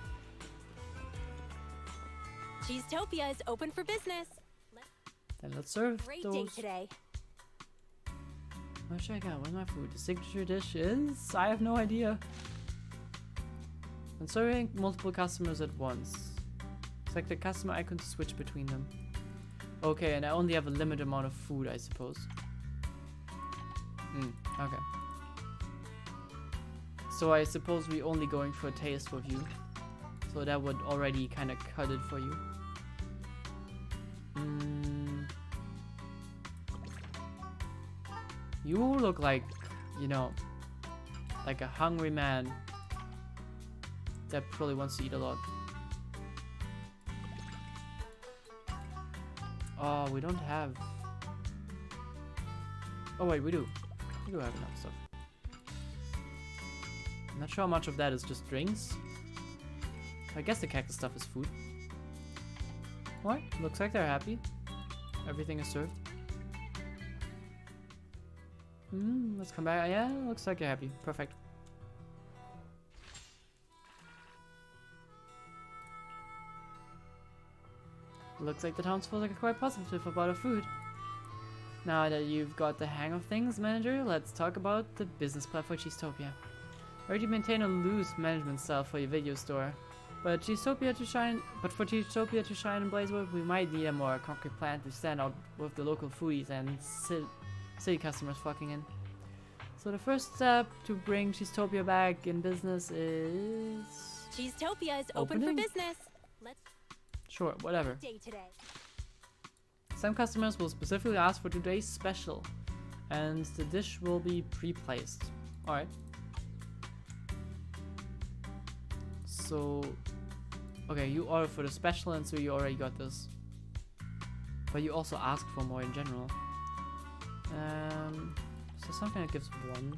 Cheesetopia is open for business. Then let's serve Great those. day today. What should I got? What's my food? The signature dish is? I have no idea. When serving multiple customers at once. Select the customer icon to switch between them. Okay, and I only have a limited amount of food, I suppose. Okay. So I suppose we're only going for a taste with you. So that would already kind of cut it for you. You look like, you know, like a hungry man that probably wants to eat a lot. Oh, we don't have... oh wait, we do. We do have enough stuff. I'm not sure how much of that is just drinks. I guess the cactus stuff is food. Alright, looks like they're happy. Everything is served. Let's come back. Yeah, looks like you're happy. Perfect. Looks like the townsfolk are quite positive about our food. Now that you've got the hang of things, manager, let's talk about the business plan for Cheesetopia. I already maintain a loose management style for your video store, but for Cheesetopia to shine in Blazewood, we might need a more concrete plan to stand out with the local foodies and city customers flocking in. So the first step to bring Cheesetopia back in business is... Cheesetopia is open for business. Let's... sure, whatever. Day today. Some customers will specifically ask for today's special, and the dish will be pre-placed. Alright. So... okay, you ordered for the special, and so you already got this. But you also asked for more in general. Is there something that gives one?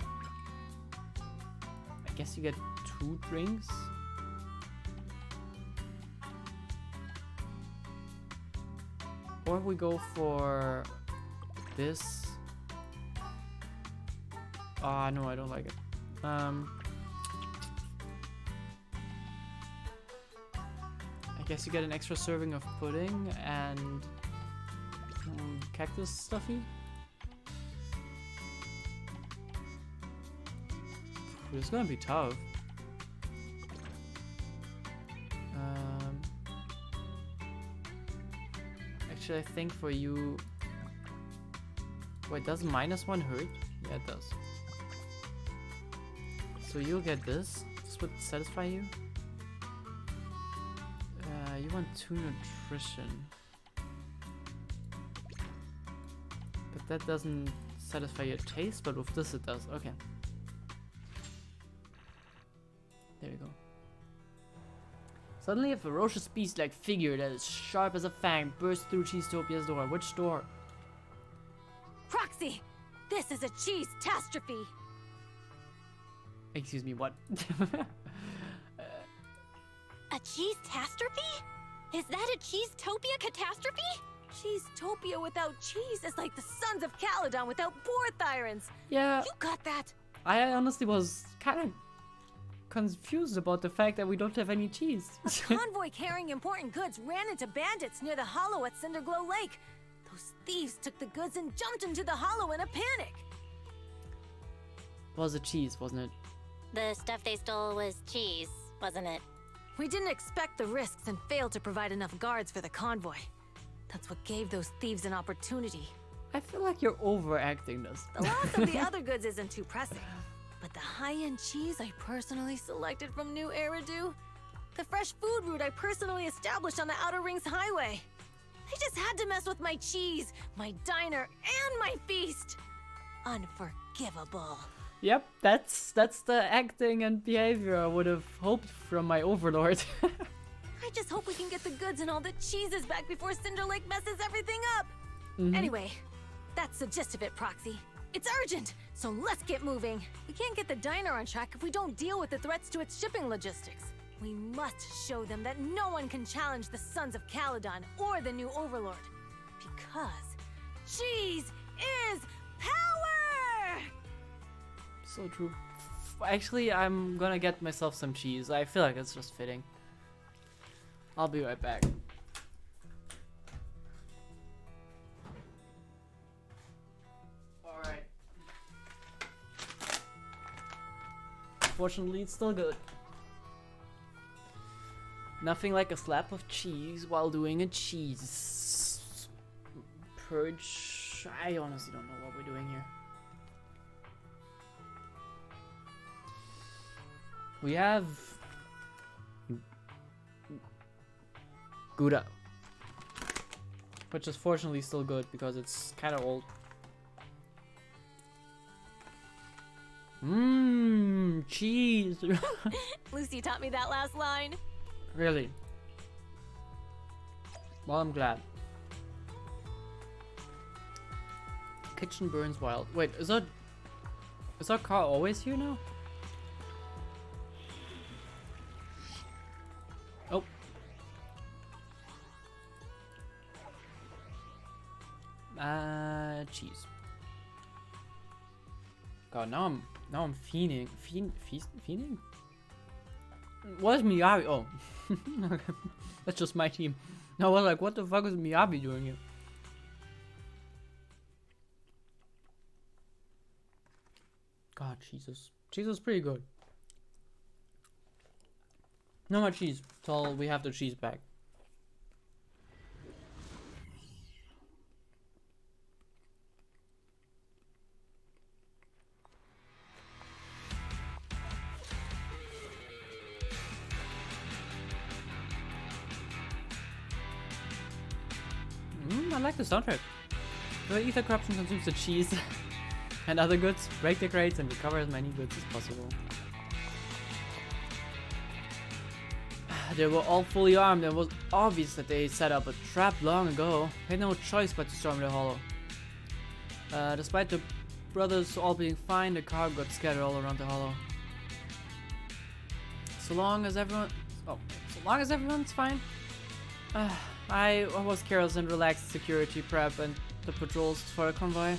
I guess you get 2 drinks? Or we go for this. Ah, no, I don't like it. I guess you get an extra serving of pudding and cactus stuffy. It's gonna be tough. Actually, I think for you... Wait, does -1 hurt? Yeah, it does. So you'll get this. This would satisfy you. You want 2 nutrition. But that doesn't satisfy your taste, but with this it does. Okay. There we go. Suddenly a ferocious beast-like figure that is sharp as a fang bursts through Cheesetopia's door. Which door? Proxy! This is a cheese-tastrophe! Excuse me, what? A cheese-tastrophe? Is that a cheese-topia catastrophe? Cheesetopia without cheese is like the Sons of Caledon without Borthyrans. Yeah. You got that? I honestly was kind of confused about the fact that we don't have any cheese. A convoy carrying important goods ran into bandits near the hollow at Cinderglow Lake. Those thieves took the goods and jumped into the hollow in a panic. Was it cheese, wasn't it? The stuff they stole was cheese, wasn't it? We didn't expect the risks and failed to provide enough guards for the convoy. That's what gave those thieves an opportunity. I feel like you're overacting this. The loss of the other goods isn't too pressing. But the high-end cheese I personally selected from New Eridu, the fresh food route I personally established on the Outer Rings Highway. They just had to mess with my cheese, my diner, and my feast. Unforgivable. Yep, that's the acting and behavior I would have hoped from my overlord. I just hope we can get the goods and all the cheeses back before Cinder Lake messes everything up. Anyway, that's the gist of it, Proxy. It's urgent, so let's get moving. We can't get the diner on track if we don't deal with the threats to its shipping logistics. We must show them that no one can challenge the Sons of Caledon or the new Overlord. Because cheese is power! So true. Actually, I'm gonna get myself some cheese. I feel like it's just fitting. I'll be right back. Alright. Fortunately, it's still good. Nothing like a slap of cheese while doing a cheese purge. I honestly don't know what we're doing here. We have Gouda, which is fortunately still good because it's kind of old. Mmm, cheese. Lucy taught me that last line. Really? Well, I'm glad. Kitchen burns wild. Wait, is our car always here now? Oh. Cheese. God, now I'm fiending. Fiending? What is Miyabi? Oh. That's just my team. No, I was like, what the fuck is Miyabi doing here? God, Jesus. Cheese is pretty good. No more cheese till we have the cheese back. I like the soundtrack. The ether corruption consumes the cheese and other goods, break the crates and recover as many goods as possible. They were all fully armed and it was obvious that they set up a trap long ago. They had no choice but to storm the hollow. Despite the brothers all being fine, the car got scattered all around the hollow. So long as everyone's fine. I was careless and relaxed security prep and the patrols for the convoy.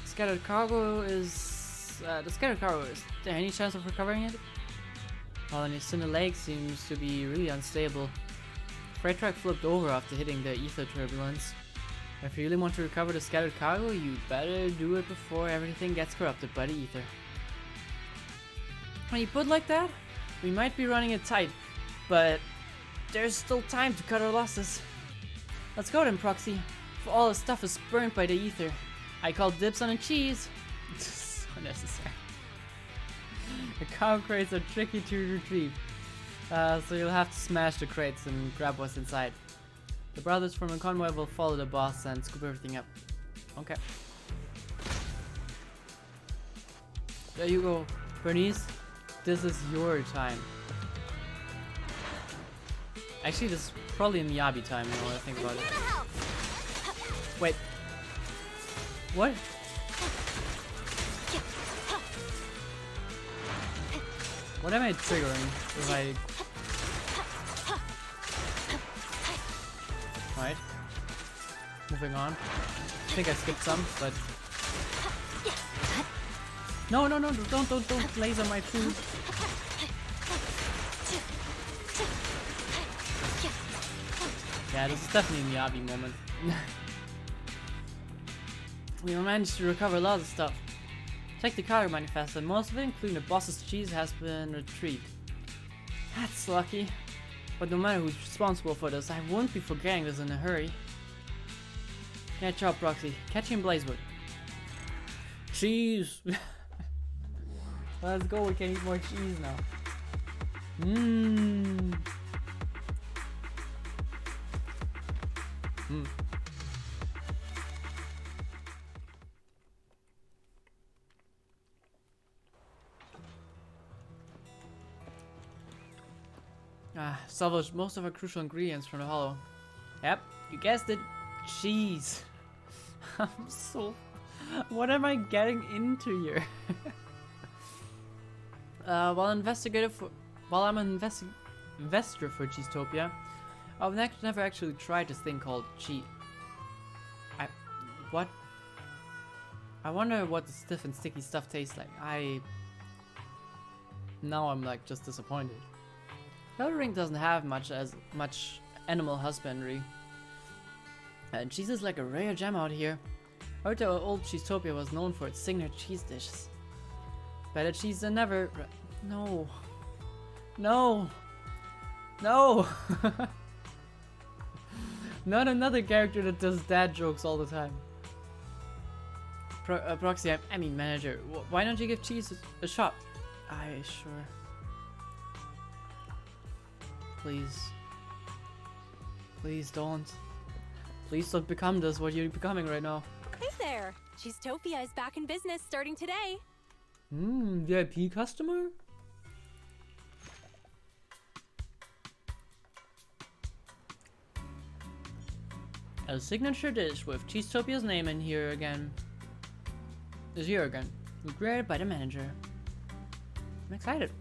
Scattered cargo is... the scattered cargo, is there any chance of recovering it? Well, and in the lake seems to be really unstable. Freight track flipped over after hitting the ether turbulence. If you really want to recover the scattered cargo, you better do it before everything gets corrupted by the ether. When you put like that, we might be running it tight, but there's still time to cut our losses. Let's go then, Proxy. For all the stuff is burnt by the ether. I call dibs on the cheese. So necessary. The cargo crates are tricky to retrieve, so you'll have to smash the crates and grab what's inside. The brothers from the convoy will follow the boss and scoop everything up. Okay. There you go, Bernice. This is your time. Actually, this is probably Miyabi time, you know what I think about it. Wait. What? What am I triggering if I... Right. Moving on. I think I skipped some, but... No, don't laser my food. Yeah, this is definitely a Miyabi moment. We managed to recover a lot of stuff. Check the cargo manifest, and most of it, including the boss's cheese, has been retrieved. That's lucky. But no matter who's responsible for this, I won't be forgetting this in a hurry. Catch up, Proxy. Catch him, Blazewood. Cheese! Let's go, we can eat more cheese now. Mmm. Mm. Salvaged most of our crucial ingredients from the hollow. Yep, you guessed it. Cheese. I'm so... What am I getting into here? While I'm an investor for Cheesetopia, I've never actually tried this thing called cheat. What? I wonder what the stiff and sticky stuff tastes like. Now I'm like just disappointed. The other ring doesn't have much animal husbandry. And cheese is like a rare gem out here. I heard the old Cheesetopia was known for its signature cheese dishes. Better cheese than ever. No. No. No. Not another character that does dad jokes all the time. Proxy, I mean manager, why don't you give cheese a shot? Sure. Please. Please don't. Please don't become this, what you're becoming right now. Hey there! Cheesetopia is back in business starting today. VIP customer? A signature dish with Cheesetopia's name in here again. Is here again. Created by the manager. I'm excited.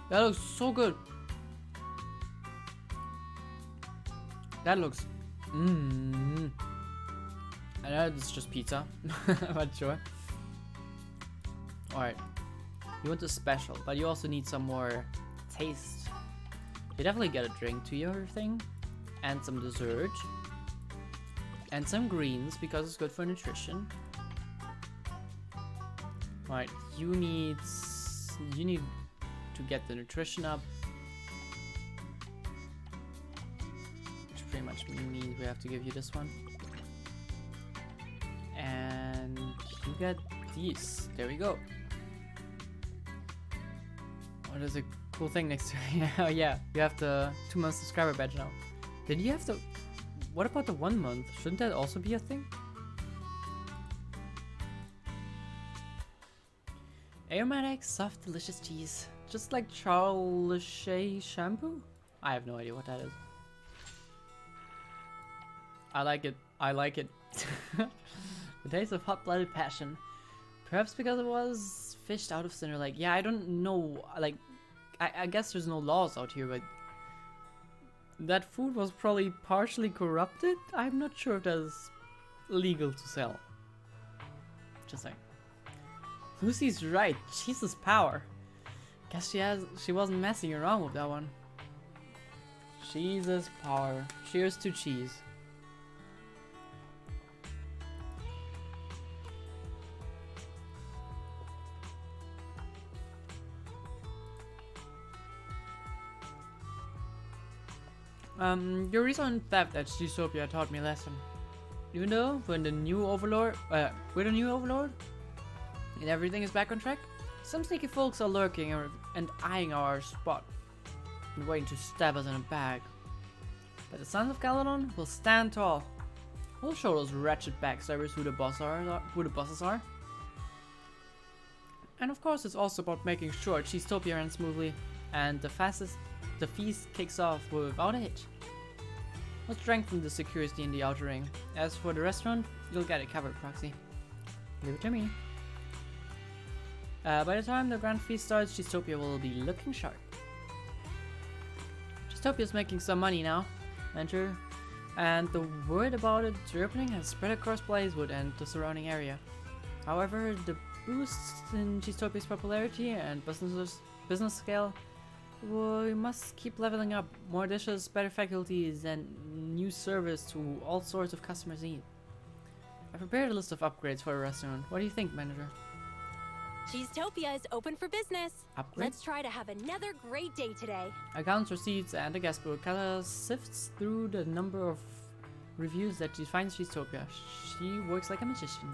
That looks so good. That looks. I know it's just pizza, but sure. Alright. You want the special, but you also need some more taste. You definitely get a drink to your thing, and some dessert, and some greens because it's good for nutrition. Right, you need to get the nutrition up, which pretty much means we have to give you this one, and you get these. There we go. Oh, there's a cool thing next to it. Oh yeah, you have the 2-month subscriber badge now. Did you have the... What about the 1 month? Shouldn't that also be a thing? Aromatic, soft, delicious cheese. Just like Charles Shea shampoo? I have no idea what that is. I like it. I like it. The taste of hot-blooded passion. Perhaps because it was fished out of Cinder Lake. Yeah, I don't know, like, I guess there's no laws out here, but that food was probably partially corrupted. I'm not sure if that's legal to sell. Just saying. Lucy's right. Jesus power. Guess she wasn't messing around with that one. Jesus power. Cheers to cheese. Your recent theft at Zootopia taught me a lesson. Even though with the new overlord, and everything is back on track, some sneaky folks are lurking and eyeing our spot and waiting to stab us in the back. But the Sons of Caledon will stand tall. We'll show those wretched backstabbers who the bosses are. And of course, it's also about making sure Cheesetopia runs smoothly and the feast kicks off without a hitch. We'll strengthen the security in the outer ring. As for the restaurant, you'll get it covered, Proxy. Leave it to me. By the time the grand feast starts, Cheesetopia will be looking sharp. Cheesetopia's making some money now, Mentor, and the word about its reopening has spread across Blazewood and the surrounding area. However, the boost in Cheesetopia's popularity and business scale, we must keep leveling up. More dishes, better faculties, and new service to all sorts of customers' need. I prepared a list of upgrades for the restaurant. What do you think, Manager? Cheesetopia is open for business. Upgrade? Let's try to have another great day today. Accounts, receipts, and a guest book. Kala sifts through the number of reviews that defines Cheesetopia. She works like a magician.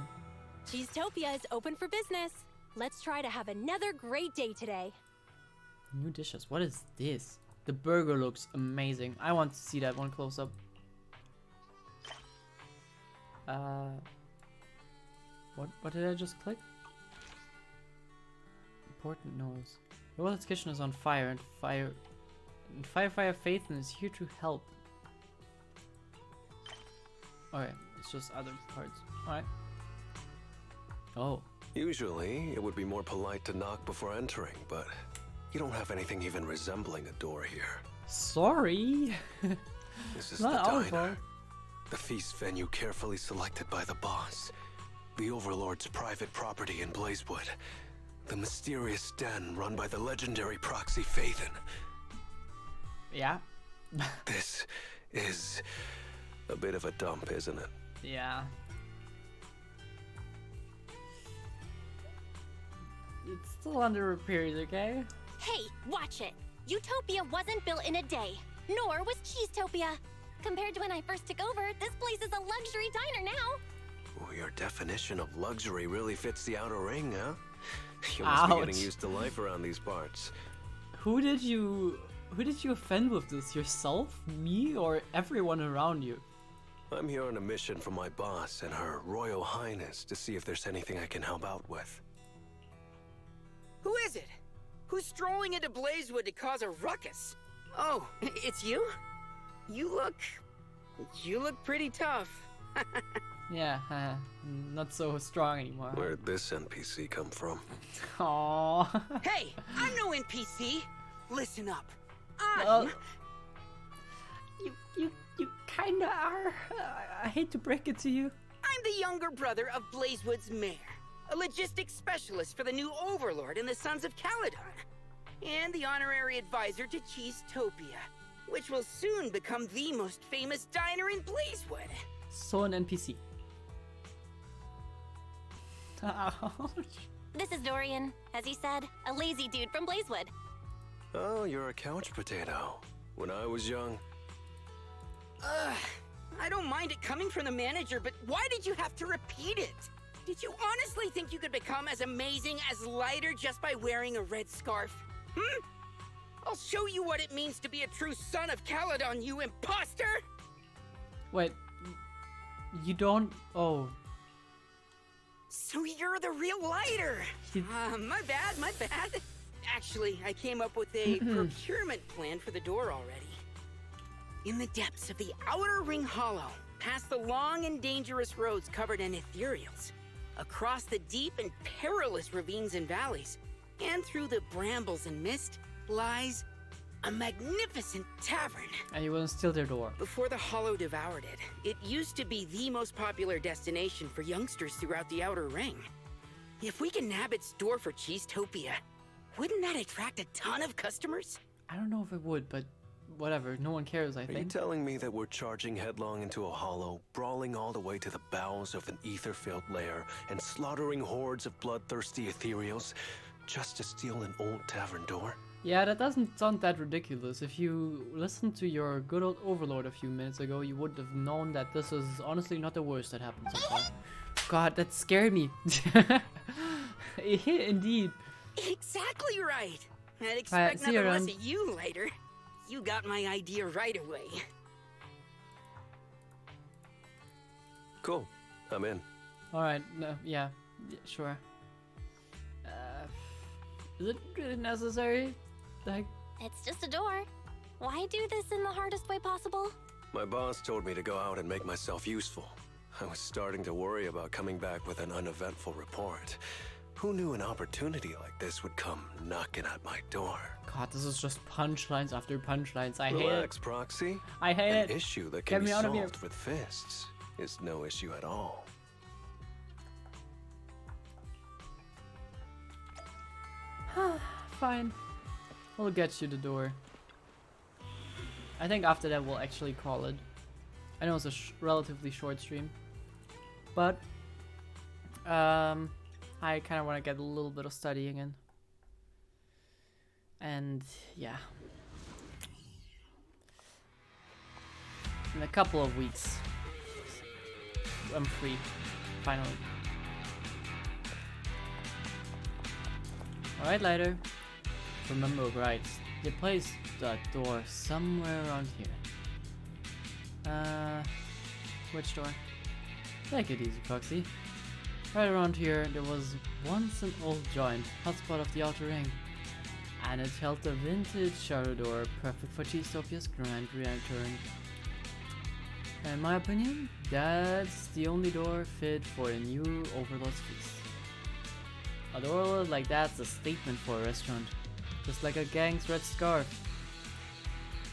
Cheesetopia is open for business. Let's try to have another great day today. New dishes. What is this? The burger looks amazing. I want to see that one close up. What did I just click? Important noise. The world's kitchen is on fire, and Fire Faithen is here to help. Okay, it's just other parts. Alright. Oh. Usually, it would be more polite to knock before entering, but you don't have anything even resembling a door here. Sorry. This is Not the our diner. fault. The feast venue carefully selected by the boss. The Overlord's private property in Blazewood. The mysterious den run by the legendary Proxy Faithen. Yeah. This is a bit of a dump, isn't it? Yeah. It's still under repairs, okay? Hey, watch it. Utopia wasn't built in a day, nor was Cheesetopia. Compared to when I first took over, this place is a luxury diner now. Well, your definition of luxury really fits the outer ring, huh? You must be getting used to life around these parts. Who did you offend with this? Yourself, me, or everyone around you? I'm here on a mission from my boss and Her Royal Highness to see if there's anything I can help out with. Who is it? Who's strolling into Blazewood to cause a ruckus? Oh, it's you? You look pretty tough. Yeah, not so strong anymore. Where'd this NPC come from? Aww. Hey, I'm no NPC. Listen up. You kinda are. I hate to break it to you. I'm the younger brother of Blazewood's mayor, a logistics specialist for the new Overlord and the Sons of Caledon, and the honorary advisor to Cheesetopia, which will soon become the most famous diner in Blazewood. So an NPC. This is Dorian, as he said, a lazy dude from Blazewood. Oh, you're a couch potato. When I was young... I don't mind it coming from the manager, but why did you have to repeat it? Did you honestly think you could become as amazing as Lighter just by wearing a red scarf? I'll show you what it means to be a true son of Caledon, you imposter! Wait, you don't... Oh. So you're the real Lighter! My bad. Actually, I came up with a procurement plan for the door already. In the depths of the Outer Ring Hollow, past the long and dangerous roads covered in ethereals, Across the deep and perilous ravines and valleys, and through the brambles and mist, lies a magnificent tavern. And you wouldn't steal their door. Before the Hollow devoured it, it used to be the most popular destination for youngsters throughout the Outer Ring. If we can nab its door for Cheesetopia, wouldn't that attract a ton of customers? I don't know if it would, but whatever. No one cares, I Are think. you telling me that we're charging headlong into a hollow, brawling all the way to the bowels of an ether-filled lair, and slaughtering hordes of bloodthirsty ethereals just to steal an old tavern door? Yeah, that doesn't sound that ridiculous. If you listened to your good old Overlord a few minutes ago, you would have known that this is honestly not the worst that happened so far. God, that scared me. Indeed. Exactly right. I'd expect see you nothing less around. of you later. You got my idea right away. Cool. I'm in. Alright, no, yeah, sure. Is it really necessary? The heck? It's just a door. Why do this in the hardest way possible? My boss told me to go out and make myself useful. I was starting to worry about coming back with an uneventful report. Who knew an opportunity like this would come knocking at my door? God, this is just punchlines after punchlines. I hate it. Relax, Proxy. I hate An it. issue that Get can be me out of here. solved with fists is no issue at all. Fine. We'll get you the door. I think after that we'll actually call it. I know it's a relatively short stream, but I kind of want to get a little bit of studying in. And yeah, in a couple of weeks I'm free, finally. Alright, later. Remember, right, you placed that door somewhere around here. Which door? Take it easy, Proxy. Right around here, there was once an old giant hotspot of the Outer Ring, and it held a vintage shadow door perfect for Cheesetopia's grand return. In my opinion, that's the only door fit for a new Overlord's feast. A door like that's a statement for a restaurant, just like a gang's red scarf.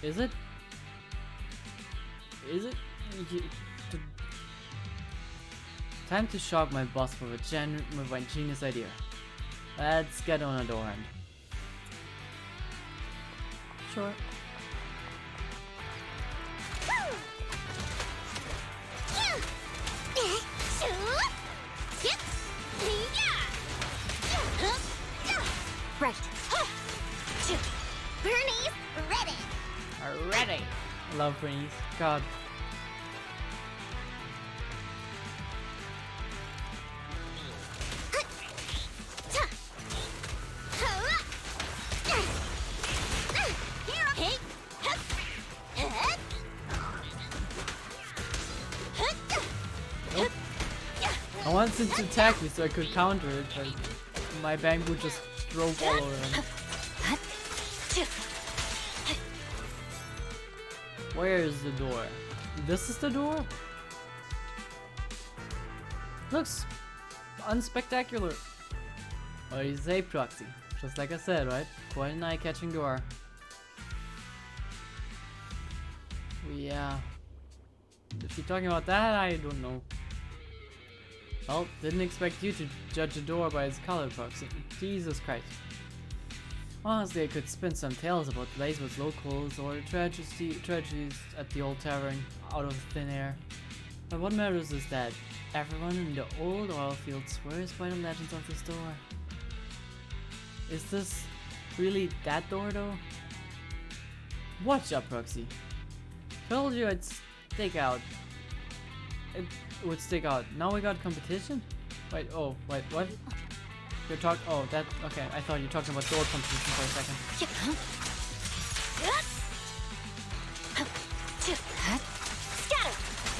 Is it? Is it? Time to shock my boss with my genius idea. Let's get on a door hand. Sure. Right. Bernie's ready. Ready. I love Bernice. God. I wanted to attack me so I could counter it, but my bamboo just drove all over him. Where is the door? This is the door? Looks unspectacular. What do you say, Proxy? Just like I said, right? Quite an eye-catching door. Yeah. If you're talking about that, I don't know. Well, didn't expect you to judge a door by its color, Proxy. Jesus Christ. Honestly, I could spin some tales about Blazewood's locals or tragedies at the old tavern out of thin air. But what matters is that everyone in the old oil field swears by the legends of this door. Is this really that door though? Watch out, Proxy. Told you I'd stick out. It would stick out. Now we got competition? Wait, oh, wait, what? You're talking, oh, that, okay, I thought you were talking about door competition for a second.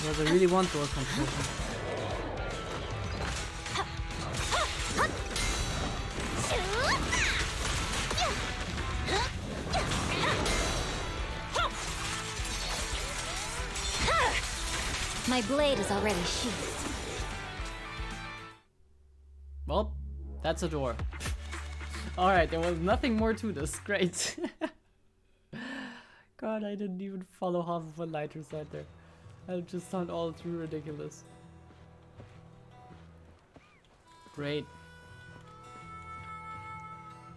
Because I really want door competition. My blade is already sheathed. That's a door. Alright, there was nothing more to this. Great. God, I didn't even follow half of what Lighter said there. That just sound all too ridiculous. Great.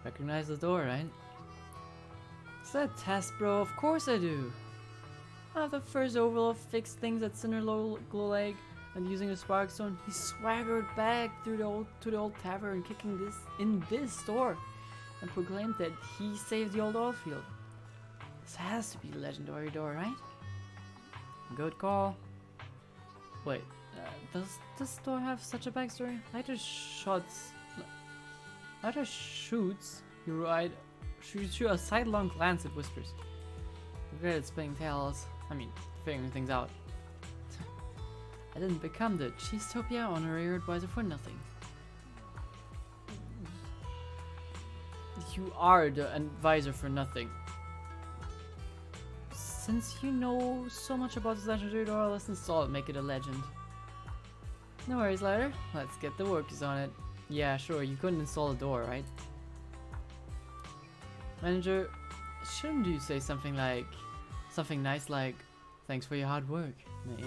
Recognize the door, right? Is that a test, bro? Of course I do. After the first Overlord fixed things at Cinder Glow Lake and using the Sparkstone, he swaggered back through to the old tavern, kicking this door, and proclaimed that he saved the old oil field. This has to be the legendary door, right? Good call. Wait, does this door have such a backstory? Lighter shoots. You right. Shoots you a sidelong glance at Whispers. Great at spinning tales. I mean, figuring things out. I didn't become the Cheesetopia honorary advisor for nothing. You are the advisor for nothing. Since you know so much about this legendary door, let's install it, make it a legend. No worries, Lighter. Let's get the workers on it. Yeah, sure, you couldn't install a door, right? Manager, shouldn't you say something nice like, thanks for your hard work, May?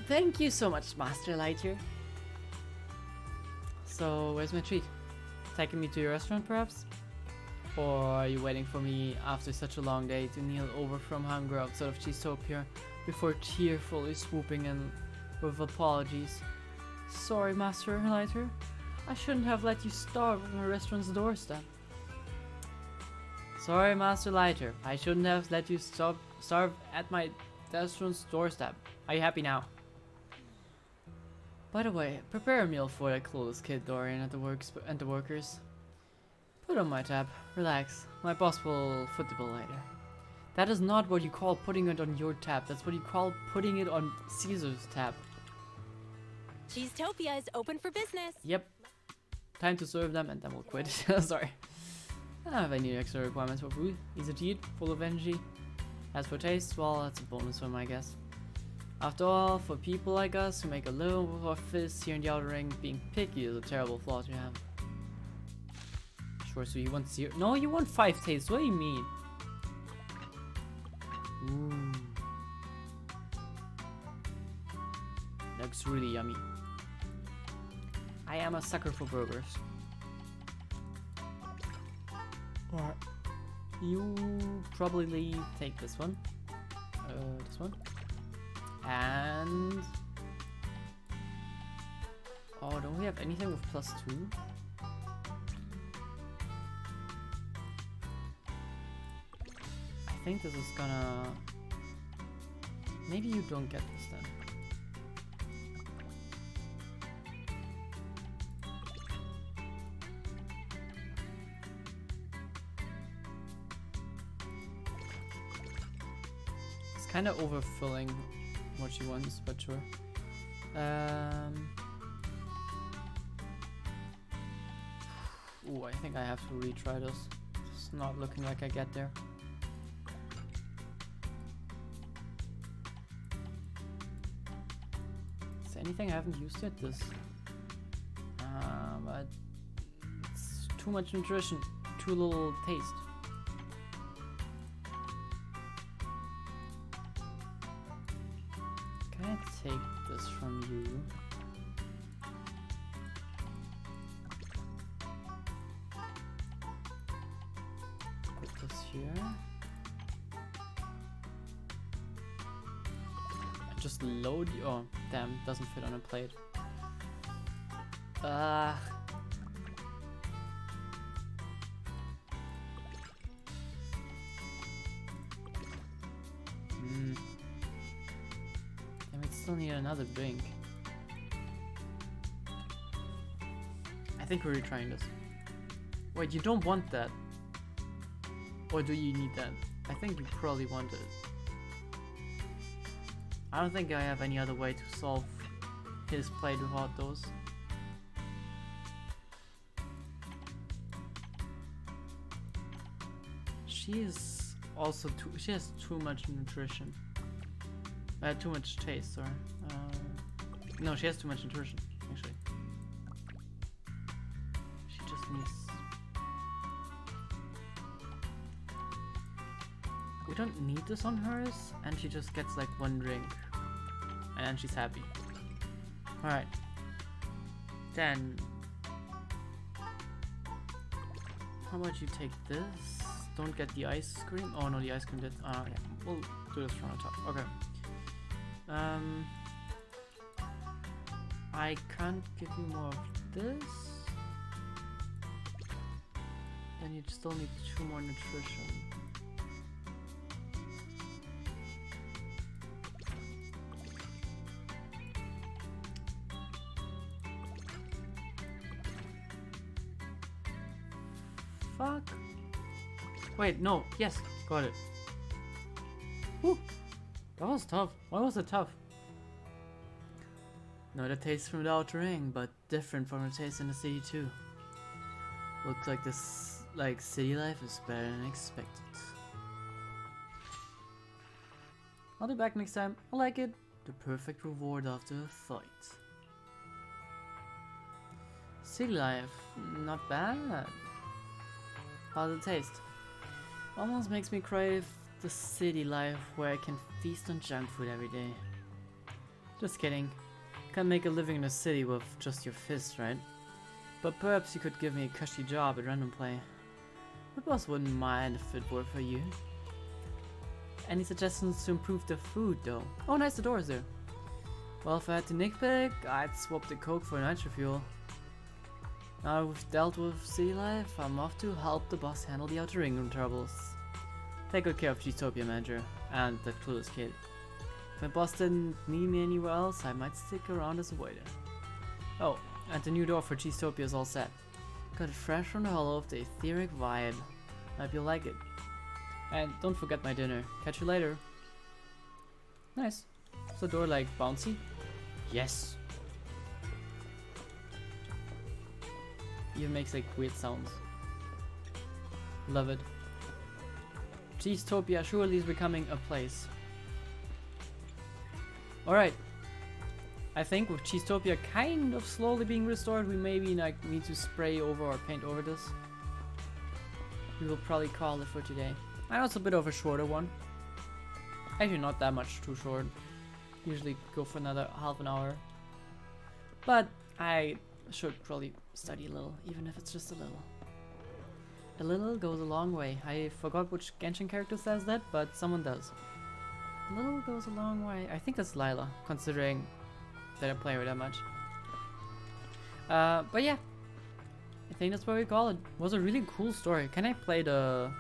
Thank you so much, Master Lighter. So, where's my treat? Taking me to your restaurant, perhaps? Or are you waiting for me after such a long day to kneel over from hunger outside of Cheesetopia before tearfully swooping in with apologies? Sorry, Master Lighter. I shouldn't have let you starve on my restaurant's doorstep. Sorry, Master Lighter. I shouldn't have let you starve at my restaurant's doorstep. Are you happy now? By the way, prepare a meal for that clueless kid Dorian at the workers. Put on my tab. Relax. My boss will foot the bill later. That is not what you call putting it on your tab. That's what you call putting it on Caesar's tab. Cheesetopia is open for business. Yep. Time to serve them and then we'll quit. Sorry. I don't have any extra requirements for food. Easy to eat, full of energy. As for taste, well, that's a bonus for him, I guess. After all, for people like us who make a living with our fists here in the Outer Ring, being picky is a terrible flaw to have. Sure, so you want 0? No, you want 5 tastes. What do you mean? Ooh. Looks really yummy. I am a sucker for burgers. Alright. You probably take this one. This one. And... oh, don't we have anything with +2? I think this is gonna... maybe you don't get this then. It's kind of overfilling what she wants, but sure. Ooh, I think I have to retry this. It's not looking like I get there. Is there anything I haven't used yet? This. But it's too much nutrition, too little taste. Can I take this from you? Put this here. Just load you. Oh, damn, doesn't fit on a plate. Still need another drink. I think we're retrying this. Wait, you don't want that? Or do you need that? I think you probably want it. I don't think I have any other way to solve his plate without those. She is also she has too much nutrition. Too much taste, sorry. No, she has too much intuition, actually. She just needs... We don't need this on hers, and she just gets like 1 drink. And she's happy. Alright. Then... How about you take this? Don't get the ice cream. Oh no, the ice cream did. Oh yeah, we'll do this from the top. Okay. I can't give you more of this. Then you still need 2 more nutrition. Fuck. Wait, no. Yes, got it. Whew. That was tough. Why was it tough? Not a taste from the outer ring, but different from a taste in the city too. Looks like this, city life is better than expected. I'll be back next time. I like it. The perfect reward after a fight. City life, not bad. How's it taste? Almost makes me crave the city life where I can feast on junk food every day. Just kidding. Can't make a living in a city with just your fists, right? But perhaps you could give me a cushy job at Random Play. The boss wouldn't mind if it were for you. Any suggestions to improve the food though? Oh nice, the door is there. Well, if I had to nitpick, I'd swap the Coke for nitro fuel. Now we've dealt with city life, I'm off to help the boss handle the outer ring room troubles. Take good care of Cheesetopia, manager, and that clueless kid. If my boss didn't need me anywhere else, I might stick around as a waiter. Oh, and the new door for Cheesetopia is all set. Got it fresh from the hollow of the etheric vibe. Hope you'll like it. And don't forget my dinner. Catch you later. Nice. Is the door like bouncy? Yes. Even makes like weird sounds. Love it. Cheesetopia surely is becoming a place. Alright. I think with Cheesetopia kind of slowly being restored, we maybe like need to spray over or paint over this. We will probably call it for today. I know it's a bit of a shorter one. Actually not that much too short. Usually go for another half an hour. But I should probably study a little, even if it's just a little. A little goes a long way. I forgot which Genshin character says that, but someone does. A little goes a long way. I think that's Lila, considering that I play her that much. But yeah, I think that's what we call it. It was a really cool story. Can I play the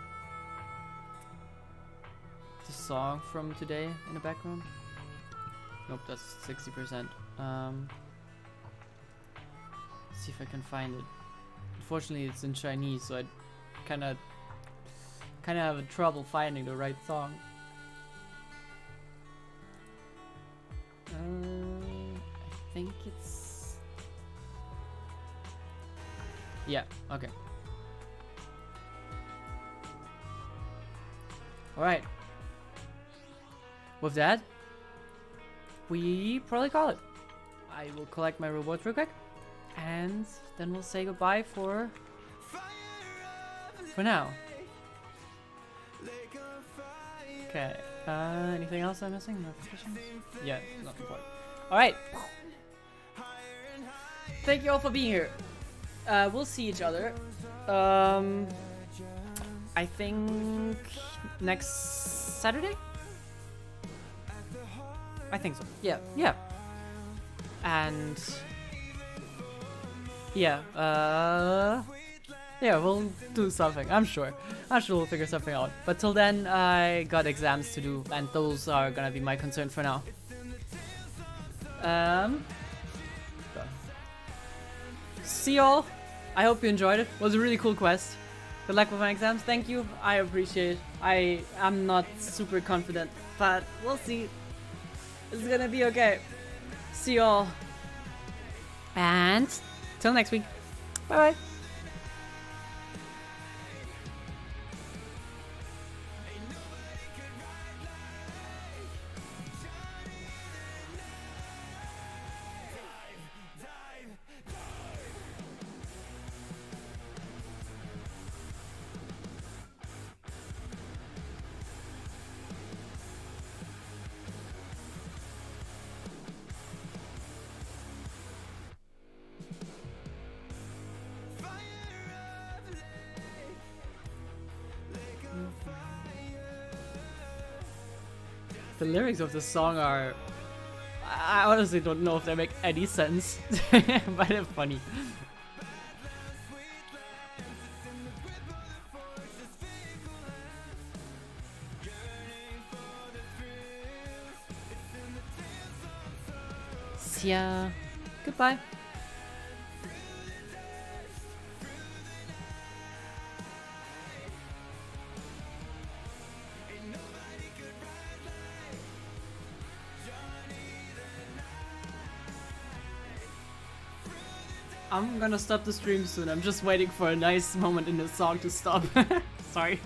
song from today in the background? Nope, that's 60%. See if I can find it. Unfortunately, it's in Chinese, so I kind of have trouble finding the right song. I think it's... Yeah, okay. Alright. With that, we probably call it. I will collect my rewards real quick, and then we'll say goodbye for now. Okay. Anything else I'm missing? No questions? Yeah, not important. Alright. Thank you all for being here. We'll see each other. I think next Saturday? I think so. Yeah, yeah. And yeah, yeah, we'll do something. I'm sure we'll figure something out. But till then, I got exams to do, and those are gonna be my concern for now. See y'all. I hope you enjoyed it. It was a really cool quest. Good luck with my exams. Thank you. I appreciate it. I am not super confident, but we'll see. It's gonna be okay. See y'all. And till next week. Bye bye. The lyrics of the song are... I honestly don't know if they make any sense, but they're funny. See ya. Goodbye. I'm gonna stop the stream soon. I'm just waiting for a nice moment in the song to stop. Sorry.